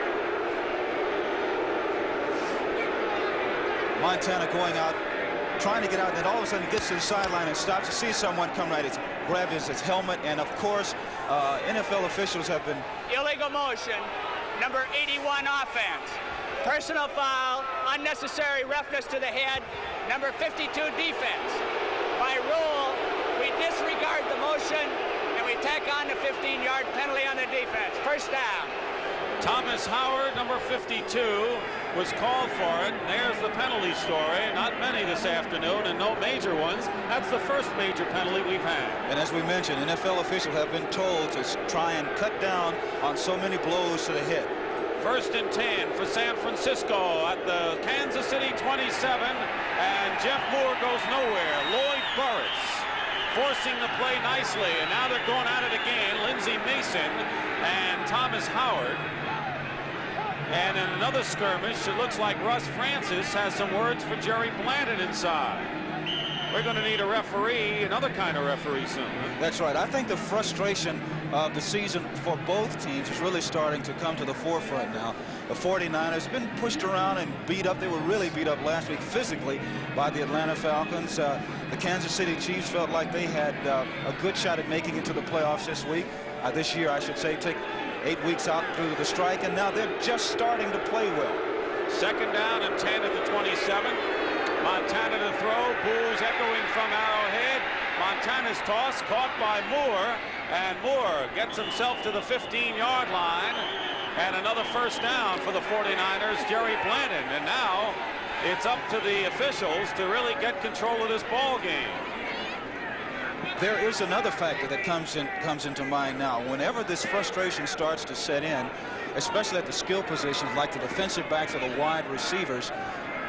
Montana going out, trying to get out, and then all of a sudden he gets to the sideline and stops to see someone come right. It's grabbed his helmet, and of course, NFL officials have been... Illegal motion, number 81 offense. Personal foul, unnecessary roughness to the head, number 52 defense. By rule, we disregard the motion, and we tack on the 15-yard penalty on the defense. First down. Thomas Howard, number 52, was called for it. There's the penalty story. Not many this afternoon, and no major ones. That's the first major penalty we've had. And as we mentioned, NFL officials have been told to try and cut down on so many blows to the head. 1st and 10 for San Francisco at the Kansas City 27, and Jeff Moore goes nowhere. Lloyd Burris forcing the play nicely, and now they're going at it again. Lindsey Mason and Thomas Howard. And in another skirmish, it looks like Russ Francis has some words for Jerry Blanton inside. we're going to need a referee, another kind of referee soon. Huh? That's right. I think the frustration of the season for both teams is really starting to come to the forefront now. The 49ers have been pushed around and beat up. They were really beat up last week physically by the Atlanta Falcons. The Kansas City Chiefs felt like they had a good shot at making it to the playoffs this year, I should say. Take 8 weeks out through the strike, and now they're just starting to play well. 2nd down and 10 at the 27. Montana to throw. Boos echoing from Arrowhead. Montana's toss caught by Moore, and Moore gets himself to the 15-yard line, and another first down for the 49ers, Jerry Blanton. And now it's up to the officials to really get control of this ball game. There is another factor that comes into mind now. Whenever this frustration starts to set in, especially at the skill positions like the defensive backs or the wide receivers,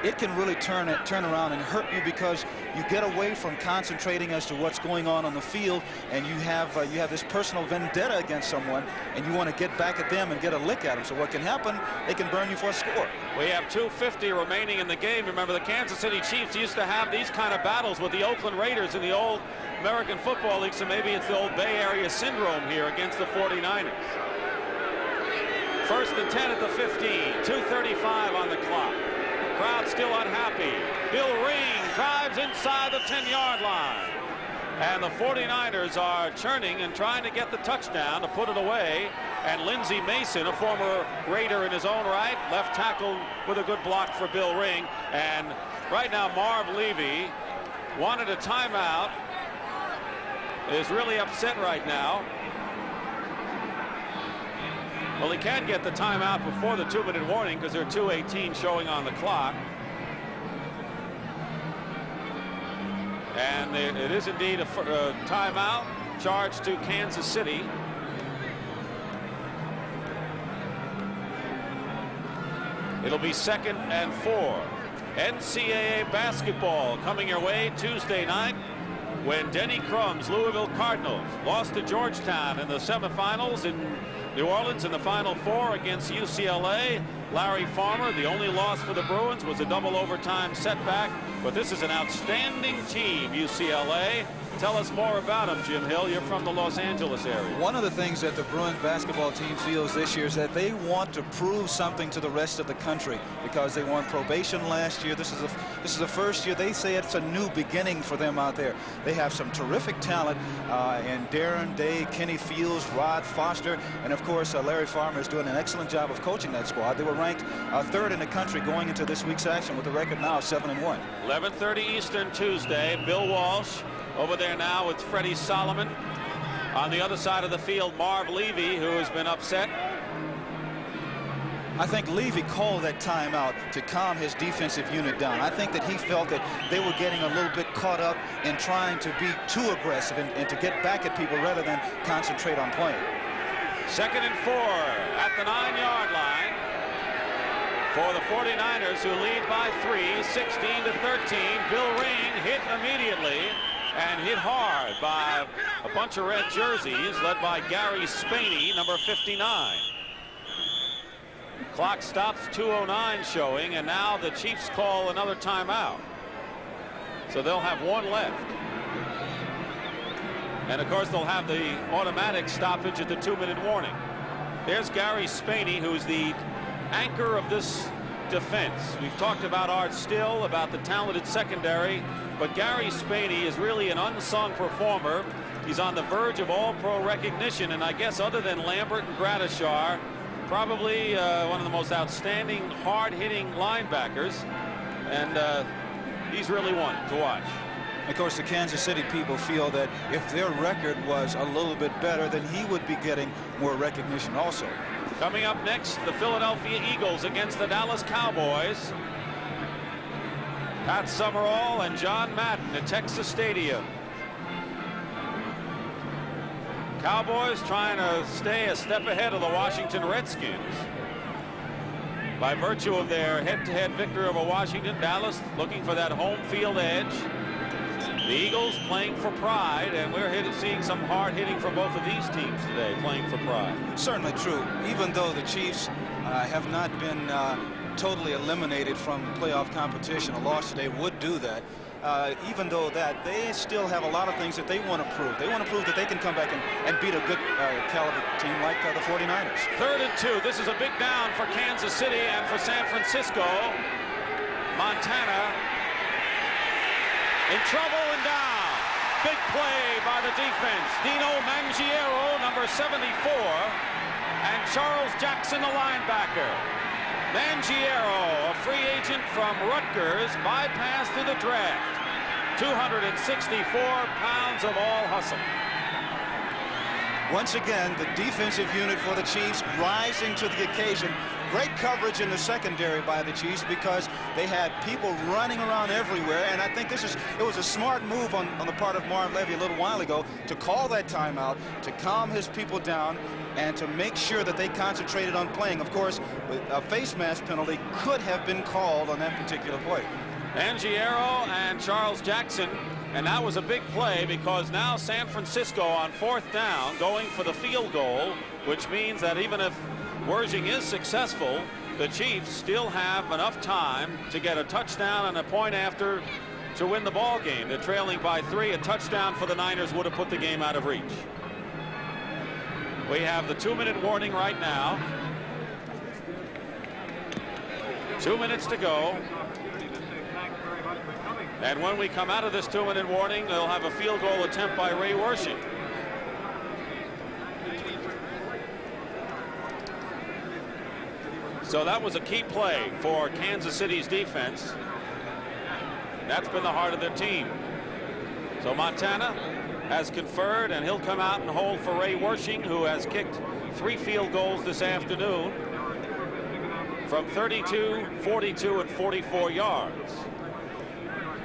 it can really turn around and hurt you, because you get away from concentrating as to what's going on the field, and you have this personal vendetta against someone, and you want to get back at them and get a lick at them. So what can happen, they can burn you for a score. We have 2:50 remaining in the game. Remember, the Kansas City Chiefs used to have these kind of battles with the Oakland Raiders in the old American Football League, so maybe it's the old Bay Area syndrome here against the 49ers. 1st and 10 at the 15, 2:35 on the clock. Crowd still unhappy. Bill Ring drives inside the 10-yard line. And the 49ers are churning and trying to get the touchdown to put it away. And Lindsey Mason, a former Raider in his own right, left tackle with a good block for Bill Ring. And right now, Marv Levy wanted a timeout, is really upset right now. Well, he can't get the timeout before the 2-minute warning because there are 2:18 showing on the clock. And it is indeed a timeout charged to Kansas City. It'll be 2nd and 4. NCAA basketball coming your way Tuesday night, when Denny Crum's Louisville Cardinals lost to Georgetown in the semifinals in New Orleans in the Final Four against UCLA. Larry Farmer, the only loss for the Bruins was a double overtime setback, but this is an outstanding team, UCLA. Tell us more about them, Jim Hill. You're from the Los Angeles area. One of the things that the Bruins basketball team feels this year is that they want to prove something to the rest of the country, because they won probation last year. This is the first year. They say it's a new beginning for them out there. They have some terrific talent in Darren Day, Kenny Fields, Rod Foster, and of course Larry Farmer is doing an excellent job of coaching that squad. They were ranked 3rd in the country going into this week's action, with a record now of 7-1. 11:30 Eastern Tuesday. Bill Walsh over there now with Freddie Solomon. On the other side of the field, Marv Levy, who has been upset. I think Levy called that timeout to calm his defensive unit down. I think that he felt that they were getting a little bit caught up in trying to be too aggressive and to get back at people rather than concentrate on playing. 2nd and 4 at the 9-yard line for the 49ers, who lead by 3, 16-13. Bill Ring hit immediately, and hit hard by a bunch of red jerseys led by Gary Spaney, number 59. Clock stops, 2:09 showing, and now the Chiefs call another timeout. So they'll have one left. And of course they'll have the automatic stoppage at the 2-minute warning. There's Gary Spaney, who's the anchor of this defense. We've talked about Art Still, about the talented secondary, but Gary Spaney is really an unsung performer. He's on the verge of all-pro recognition, and I guess other than Lambert and Gradishar, probably one of the most outstanding hard-hitting linebackers, and he's really one to watch. Of course, the Kansas City people feel that if their record was a little bit better, then he would be getting more recognition also. Coming up next, the Philadelphia Eagles against the Dallas Cowboys. Pat Summerall and John Madden at Texas Stadium. Cowboys trying to stay a step ahead of the Washington Redskins by virtue of their head-to-head victory over Washington. Dallas looking for that home field edge. The Eagles playing for pride, and we're seeing some hard hitting from both of these teams today, playing for pride. Certainly true. Even though the Chiefs have not been totally eliminated from playoff competition, a loss today would do that. even though that, they still have a lot of things that they want to prove. They want to prove that they can come back and beat a good caliber team like the 49ers. 3rd and 2. This is a big down for Kansas City and for San Francisco. Montana in trouble and down. Big play by the defense. Dino Mangiero, number 74, and Charles Jackson, the linebacker. Mangiero, a free agent from Rutgers, bypassed through the draft. 264 pounds of all hustle. Once again, the defensive unit for the Chiefs rising to the occasion. Great coverage in the secondary by the Chiefs because they had people running around everywhere, and I think it was a smart move on the part of Marv Levy a little while ago to call that timeout, to calm his people down, and to make sure that they concentrated on playing. Of course, a face mask penalty could have been called on that particular play. Mangiero and Charles Jackson, and that was a big play because now San Francisco on 4th down going for the field goal, which means that even if Wersching is successful, the Chiefs still have enough time to get a touchdown and a point after to win the ball game. They're trailing by 3. A touchdown for the Niners would have put the game out of reach. We have the 2-minute warning right now. 2 minutes to go. And when we come out of this 2-minute warning, they'll have a field goal attempt by Ray Wersching. So that was a key play for Kansas City's defense. That's been the heart of their team. So Montana has conferred, and he'll come out and hold for Ray Wersching, who has kicked 3 field goals this afternoon from 32, 42, and 44 yards.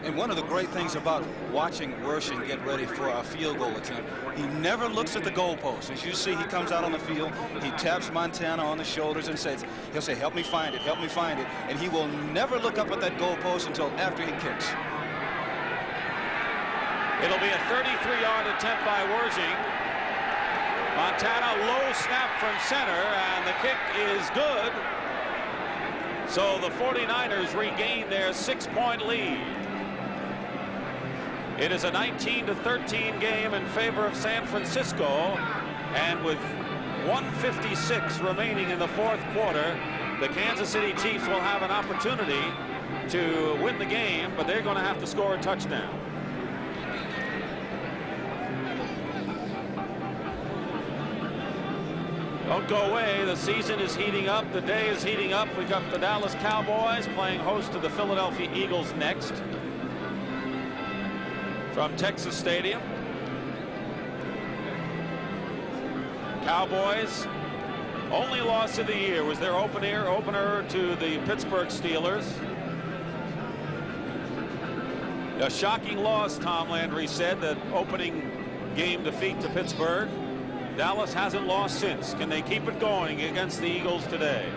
And one of the great things about watching Wersching get ready for a field goal attempt, he never looks at the goalpost. As you see, he comes out on the field, he taps Montana on the shoulders and says, he'll say, help me find it, help me find it. And he will never look up at that goalpost until after he kicks. It'll be a 33-yard attempt by Wersching. Montana low snap from center, and the kick is good. So the 49ers regain their 6-point lead. It is a 19-13 game in favor of San Francisco, and with 1:56 remaining in the 4th quarter, the Kansas City Chiefs will have an opportunity to win the game, but they're going to have to score a touchdown. Don't go away. The season is heating up. The day is heating up. We've got the Dallas Cowboys playing host to the Philadelphia Eagles next from Texas Stadium. Cowboys, only loss of the year was their opener to the Pittsburgh Steelers. A shocking loss, Tom Landry said, that opening game defeat to Pittsburgh. Dallas hasn't lost since. Can they keep it going against the Eagles today?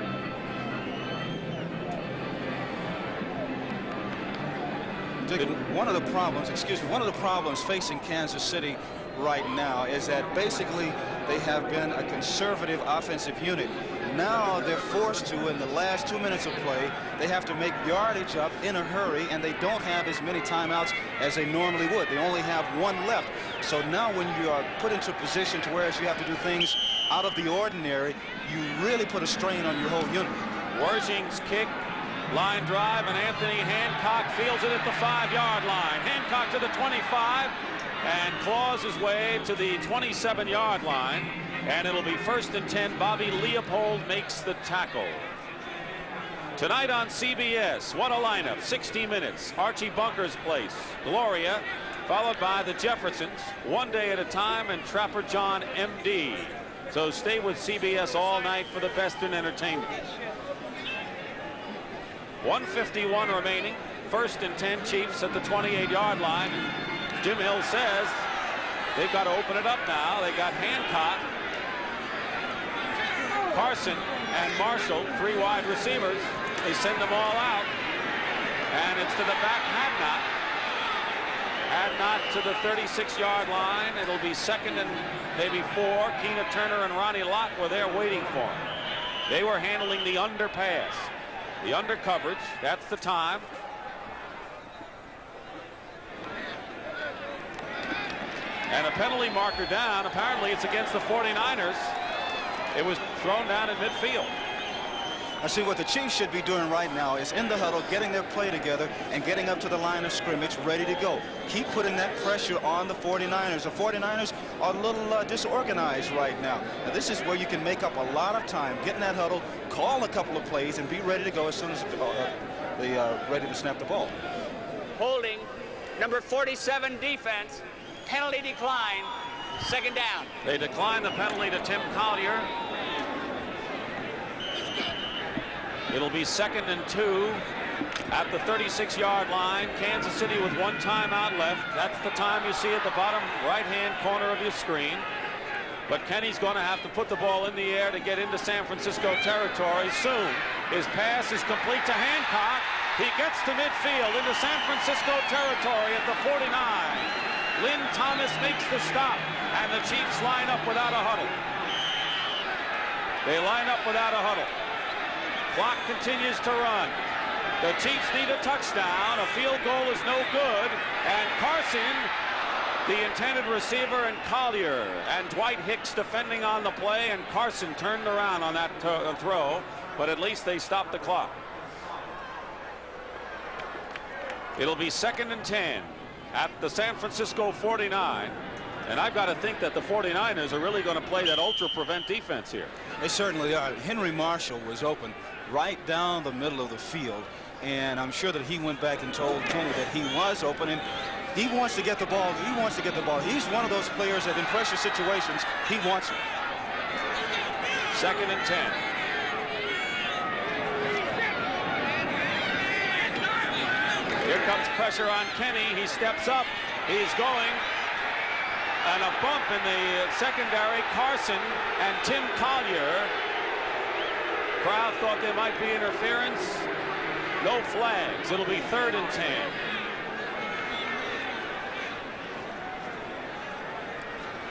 Dick, one of the problems facing Kansas City right now is that basically they have been a conservative offensive unit. Now they're forced to, in the last 2 minutes of play, they have to make yardage up in a hurry, and they don't have as many timeouts as they normally would. They only have 1 left. So now when you are put into a position to whereas you have to do things out of the ordinary, you really put a strain on your whole unit. Wersching's kick, line drive, and Anthony Hancock fields it at the 5-yard line. Hancock to the 25 and claws his way to the 27-yard line, and it'll be 1st and 10. Bobby Leopold makes the tackle. Tonight on CBS, what a lineup. 60 Minutes, Archie Bunker's Place, Gloria, followed by the Jeffersons, One Day at a Time, and Trapper John MD. So stay with CBS all night for the best in entertainment. 1:51 remaining. 1st and 10, Chiefs at the 28-yard line. Jim Hill says they've got to open it up now. They got Hancock, Carson, and Marshall, 3 wide receivers. They send them all out, and it's to the back Hadnot. Hadnot to the 36-yard line. It'll be 2nd and maybe 4. Keena Turner and Ronnie Lott were there waiting for him. They were handling the underpass. The under coverage, that's the time. And a penalty marker down. Apparently it's against the 49ers. It was thrown down at midfield. I see what the Chiefs should be doing right now is in the huddle, getting their play together and getting up to the line of scrimmage, ready to go. Keep putting that pressure on the 49ers. The 49ers are a little disorganized right now. Now, this is where you can make up a lot of time, get in that huddle, call a couple of plays, and be ready to go as soon as they're ready to snap the ball. Holding, number 47 defense, penalty decline, second down. They decline the penalty to Tim Collier. It'll be 2nd and 2 at the 36-yard line. Kansas City with 1 timeout left. That's the time you see at the bottom right-hand corner of your screen. But Kenny's going to have to put the ball in the air to get into San Francisco territory soon. His pass is complete to Hancock. He gets to midfield into San Francisco territory at the 49. Lynn Thomas makes the stop, and the Chiefs line up without a huddle. They line up without a huddle. Clock continues to run. The Chiefs need a touchdown. A field goal is no good. And Carson, the intended receiver, and Collier and Dwight Hicks defending on the play, and Carson turned around on that throw, but at least they stopped the clock. It'll be 2nd and 10 at the San Francisco 49. And I've got to think that the 49ers are really going to play that ultra-prevent defense here. They certainly are. Henry Marshall was open right down the middle of the field, and I'm sure that he went back and told Kenny that he was open, and he wants to get the ball. He wants to get the ball. He's one of those players that in pressure situations, he wants it. 2nd and 10. Here comes pressure on Kenny. He steps up. He's going. And a bump in the secondary. Carson and Tim Collier. Crowd thought there might be interference. No flags. It'll be 3rd and 10.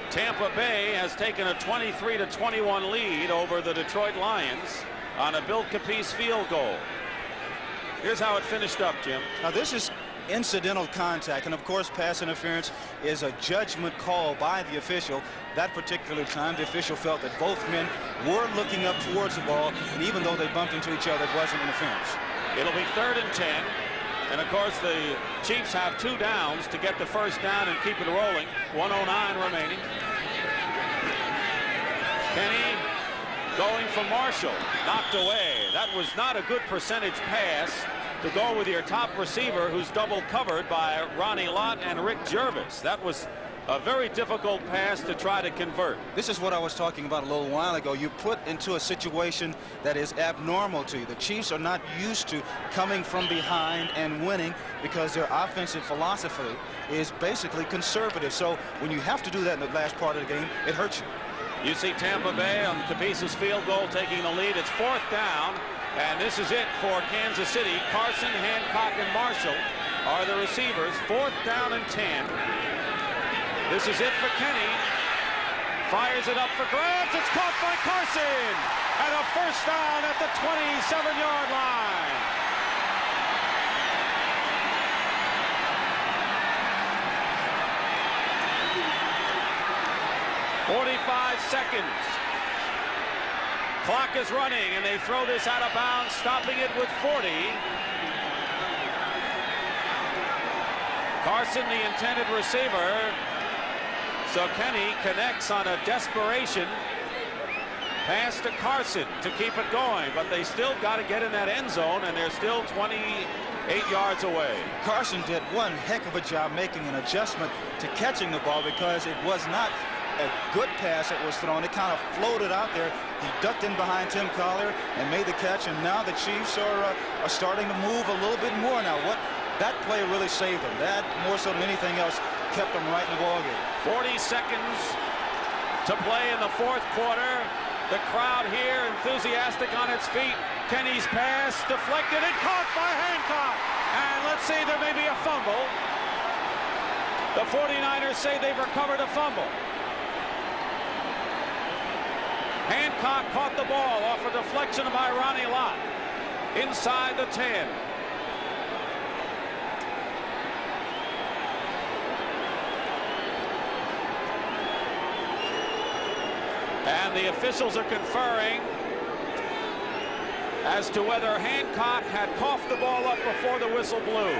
Tampa Bay has taken a 23-21 lead over the Detroit Lions on a Bill Capice field goal. Here's how it finished up, Jim. Now, this is incidental contact, and of course pass interference is a judgment call by the official. That particular time the official felt that both men were looking up towards the ball, and even though they bumped into each other, it wasn't interference. It'll be 3rd and 10, and of course the Chiefs have 2 downs to get the first down and keep it rolling. 1:09 remaining. Kenny going for Marshall, knocked away. That was not a good percentage pass to go with your top receiver, who's double covered by Ronnie Lott and Rick Jervis. That was a very difficult pass to try to convert. This is what I was talking about a little while ago. You put into a situation that is abnormal to you. The Chiefs are not used to coming from behind and winning because their offensive philosophy is basically conservative. So when you have to do that in the last part of the game, it hurts you. You see Tampa Bay on Capice's field goal taking the lead. It's 4th down. And this is it for Kansas City. Carson, Hancock, and Marshall are the receivers. 4th down and 10. This is it for Kenny. Fires it up for grabs. It's caught by Carson. And a first down at the 27-yard line. "45 seconds. Clock is running, and they throw this out of bounds, stopping it with 40. Carson, the intended receiver. So Kenny connects on a desperation pass to Carson to keep it going, but they still got to get in that end zone, and they're still 28 yards away. Carson did one heck of a job making an adjustment to catching the ball because it was not a good pass that was thrown. It kind of floated out there. He ducked in behind Tim Collier and made the catch, and now the Chiefs are starting to move a little bit more now. That play really saved them. That, more so than anything else, kept them right in the ballgame. 40 seconds to play in the 4th quarter. The crowd here enthusiastic on its feet. Kenny's pass deflected and caught by Hancock. And let's see, there may be a fumble. The 49ers say they've recovered a fumble. Hancock caught the ball off a deflection by Ronnie Lott inside the 10. And the officials are conferring as to whether Hancock had coughed the ball up before the whistle blew.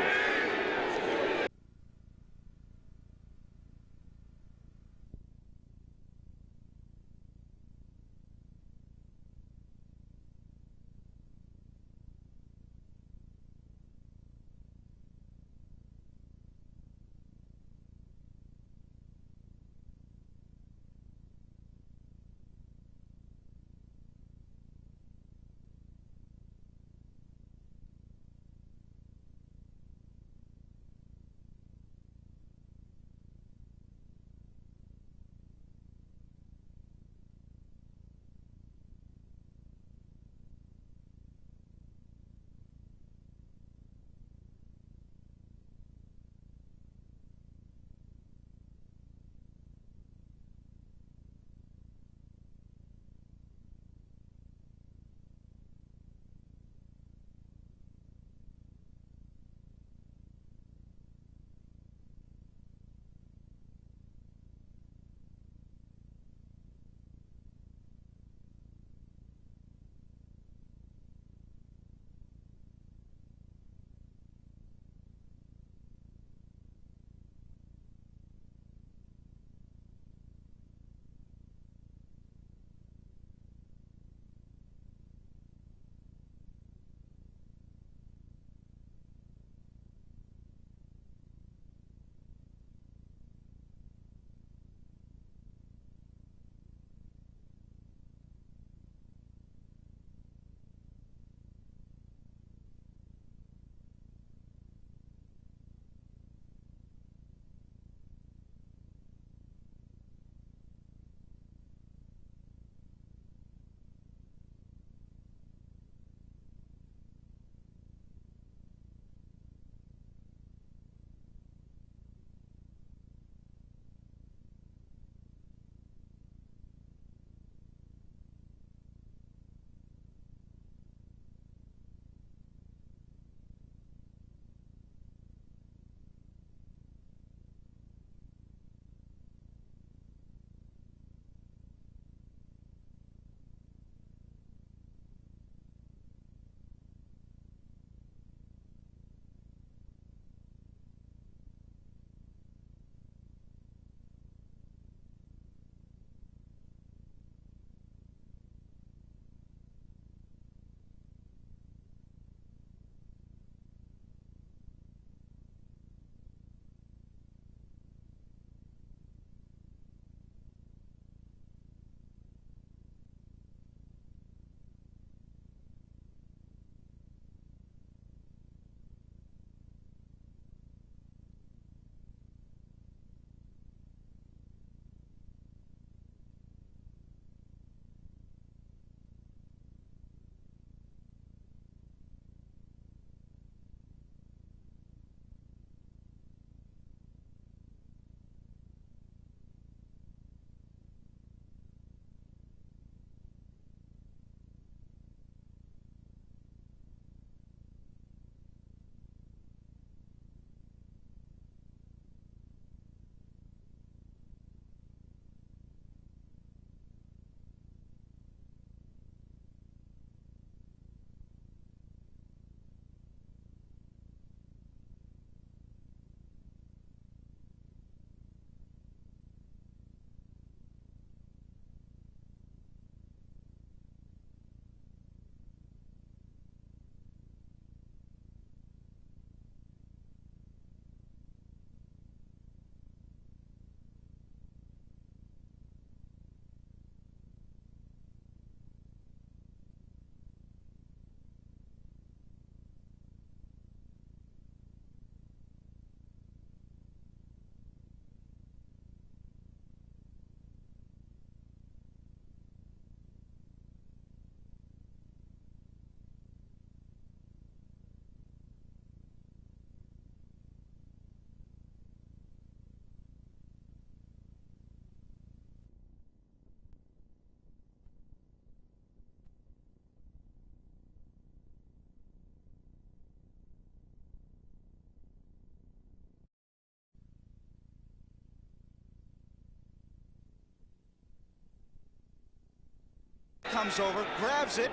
comes over, grabs it,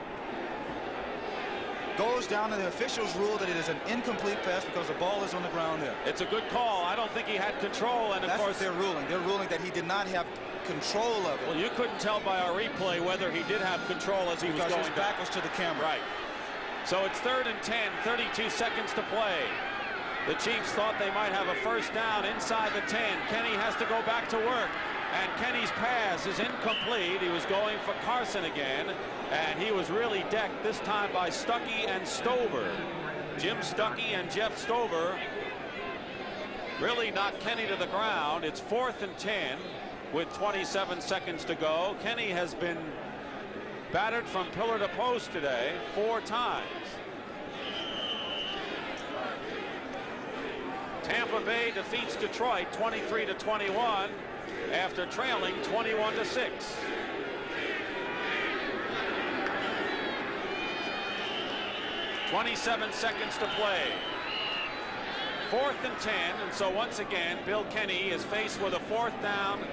goes down, and the officials rule that it is an incomplete pass because the ball is on the ground there. It's a good call. I don't think he had control, and of That's course what they're ruling. They're ruling that he did not have control of it. Well, you couldn't tell by our replay whether he did have control as he was going because his back was to the camera. Right. So it's 3rd and 10, 32 seconds to play. The Chiefs thought they might have a first down inside the 10. Kenny has to go back to work. And Kenny's pass is incomplete. He was going for Carson again. And he was really decked this time by Stuckey and Stover. Jim Stuckey and Jeff Stover really knocked Kenny to the ground. It's 4th and 10 with 27 seconds to go. Kenny has been battered from pillar to post today 4 times. Tampa Bay defeats Detroit 23-21 after trailing 21-6. "27 seconds to play. 4th and 10, and so once again, Bill Kenny is faced with a 4th down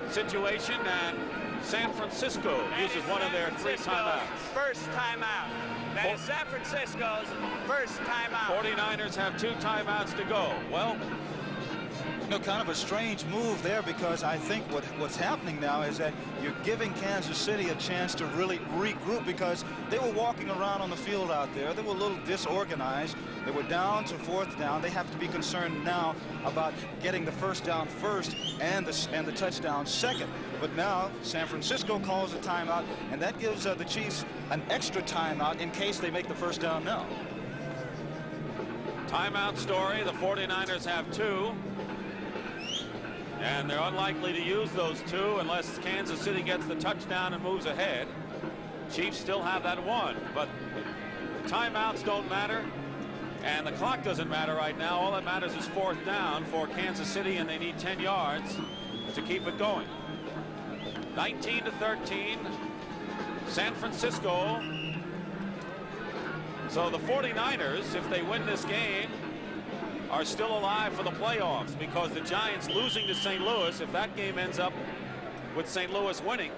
situation, and San Francisco uses one of their 3 timeouts. First timeout. That is San Francisco's first timeout. 49ers have 2 timeouts to go. Well, you know, kind of a strange move there, because I think what's happening now is that you're giving Kansas City a chance to really regroup, because they were walking around on the field out there. They were a little disorganized. They were down to 4th down. They have to be concerned now about getting the first down first and the touchdown second. But now San Francisco calls a timeout, and that gives the Chiefs an extra timeout in case they make the first down now. Timeout story. The 49ers have 2. And they're unlikely to use those 2 unless Kansas City gets the touchdown and moves ahead. Chiefs still have that 1, but timeouts don't matter. And the clock doesn't matter right now. All that matters is 4th down for Kansas City, and they need 10 yards to keep it going. 19-13, San Francisco. So the 49ers, if they win this game, are still alive for the playoffs, because the Giants losing to St. Louis, if that game ends up with St. Louis winning,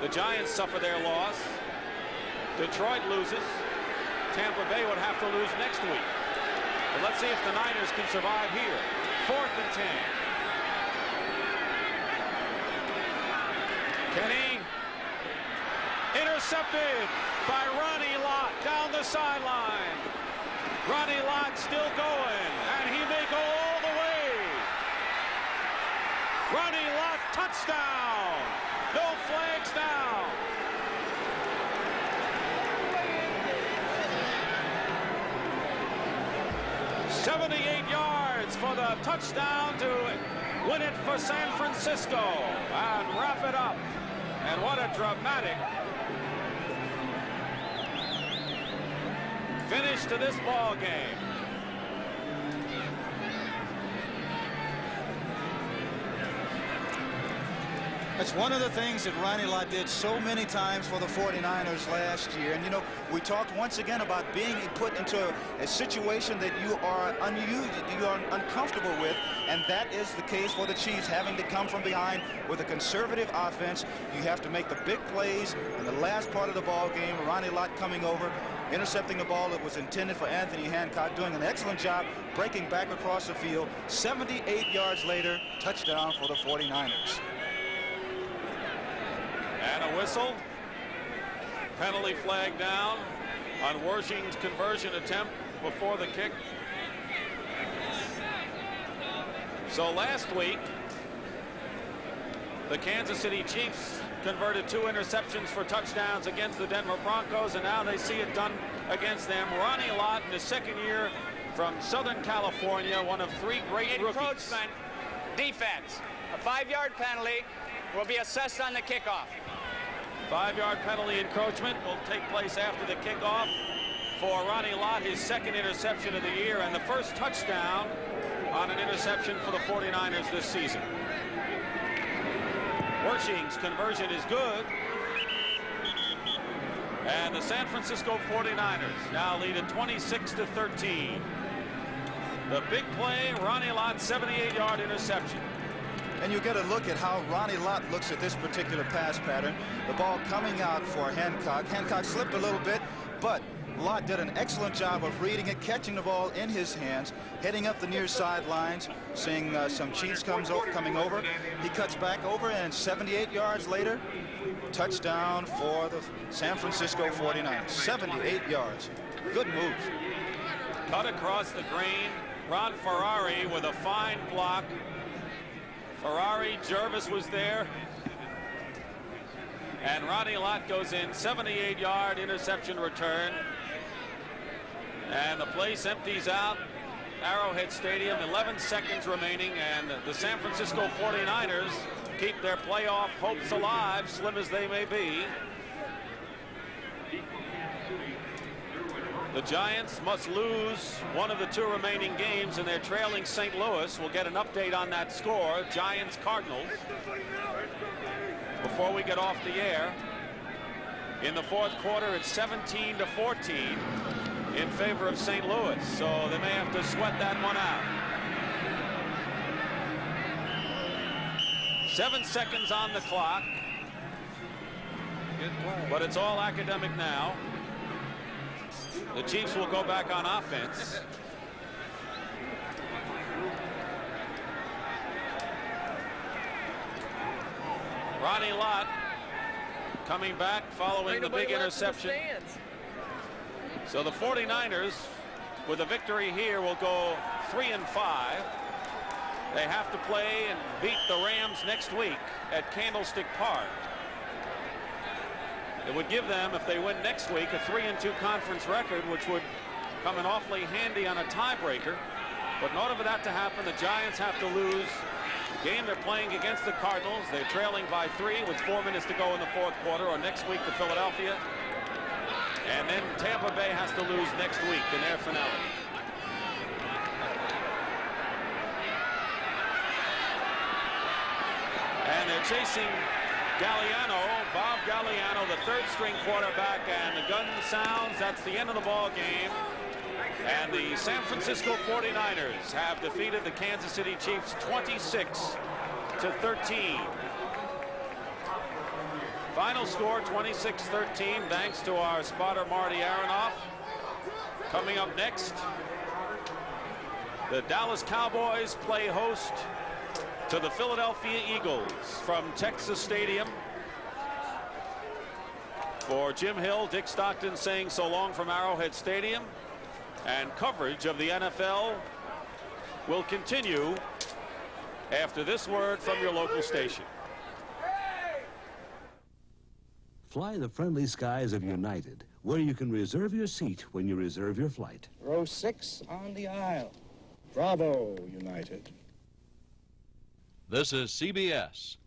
the Giants suffer their loss. Detroit loses. Tampa Bay would have to lose next week. But let's see if the Niners can survive here. 4th and 10. Kenny intercepted by Ronnie Lott down the sideline. Ronnie Lott still going, and he may go all the way. Ronnie Lott, touchdown. No flags down. "78 yards for the touchdown to win it for San Francisco and wrap it up. And what a dramatic finish to this ball game. That's one of the things that Ronnie Lott did so many times for the 49ers last year. And, you know, we talked once again about being put into a situation that you are uncomfortable with, and that is the case for the Chiefs, having to come from behind with a conservative offense. You have to make the big plays in the last part of the ball game. Ronnie Lott coming over, intercepting the ball that was intended for Anthony Hancock, doing an excellent job breaking back across the field. 78 yards later, touchdown for the 49ers. And a whistle. Penalty flag down on Wersching's conversion attempt before the kick. So last week, the Kansas City Chiefs converted 2 interceptions for touchdowns against the Denver Broncos, and now they see it done against them. Ronnie Lott, in his second year from Southern California, one of 3 great rookies. Encroachment defense. A 5-yard penalty will be assessed on the kickoff. 5-yard penalty encroachment will take place after the kickoff for Ronnie Lott, his 2nd interception of the year, and the first touchdown on an interception for the 49ers this season. Wersching's conversion is good. And the San Francisco 49ers now lead at 26-13. The big play, Ronnie Lott, 78-yard interception. And you get a look at how Ronnie Lott looks at this particular pass pattern. The ball coming out for Hancock. Hancock slipped a little bit, but Lott did an excellent job of reading it, catching the ball in his hands, heading up the near sidelines, seeing some Chiefs coming over. He cuts back over, and 78 yards later, touchdown for the San Francisco 49ers. 78 yards. Good move. Cut across the green. Ron Ferrari with a fine block. Ferrari, Jervis was there. And Ronnie Lott goes in, 78-yard interception return. And the place empties out. Arrowhead Stadium, 11 seconds remaining, and the San Francisco 49ers keep their playoff hopes alive, slim as they may be. The Giants must lose one of the two remaining games, and they're trailing St. Louis. We'll get an update on that score, Giants-Cardinals, before we get off the air. In the fourth quarter, it's 17-14 in favor of St. Louis, so they may have to sweat that one out. 7 seconds on the clock, but it's all academic now. The Chiefs will go back on offense. Ronnie Lott coming back following the big interception. So the 49ers, with a victory here, will go 3-5. They have to play and beat the Rams next week at Candlestick Park. It would give them, if they win next week, a 3-2 conference record, which would come in awfully handy on a tiebreaker. But in order for that to happen, the Giants have to lose the game they're playing against the Cardinals. They're trailing by 3 with 4 minutes to go in the fourth quarter, or next week to Philadelphia. And then Tampa Bay has to lose next week in their finale. And they're chasing Galliano, Bob Galliano, the third-string quarterback, and the gun sounds. That's the end of the ball game. And the San Francisco 49ers have defeated the Kansas City Chiefs 26-13. Final score 26-13, thanks to our spotter Marty Aronoff. Coming up next, the Dallas Cowboys play host to the Philadelphia Eagles from Texas Stadium. For Jim Hill, Dick Stockton saying so long from Arrowhead Stadium. And coverage of the NFL will continue after this word from your local station. Fly the friendly skies of United, where you can reserve your seat when you reserve your flight. Row 6 on the aisle. Bravo, United. This is CBS,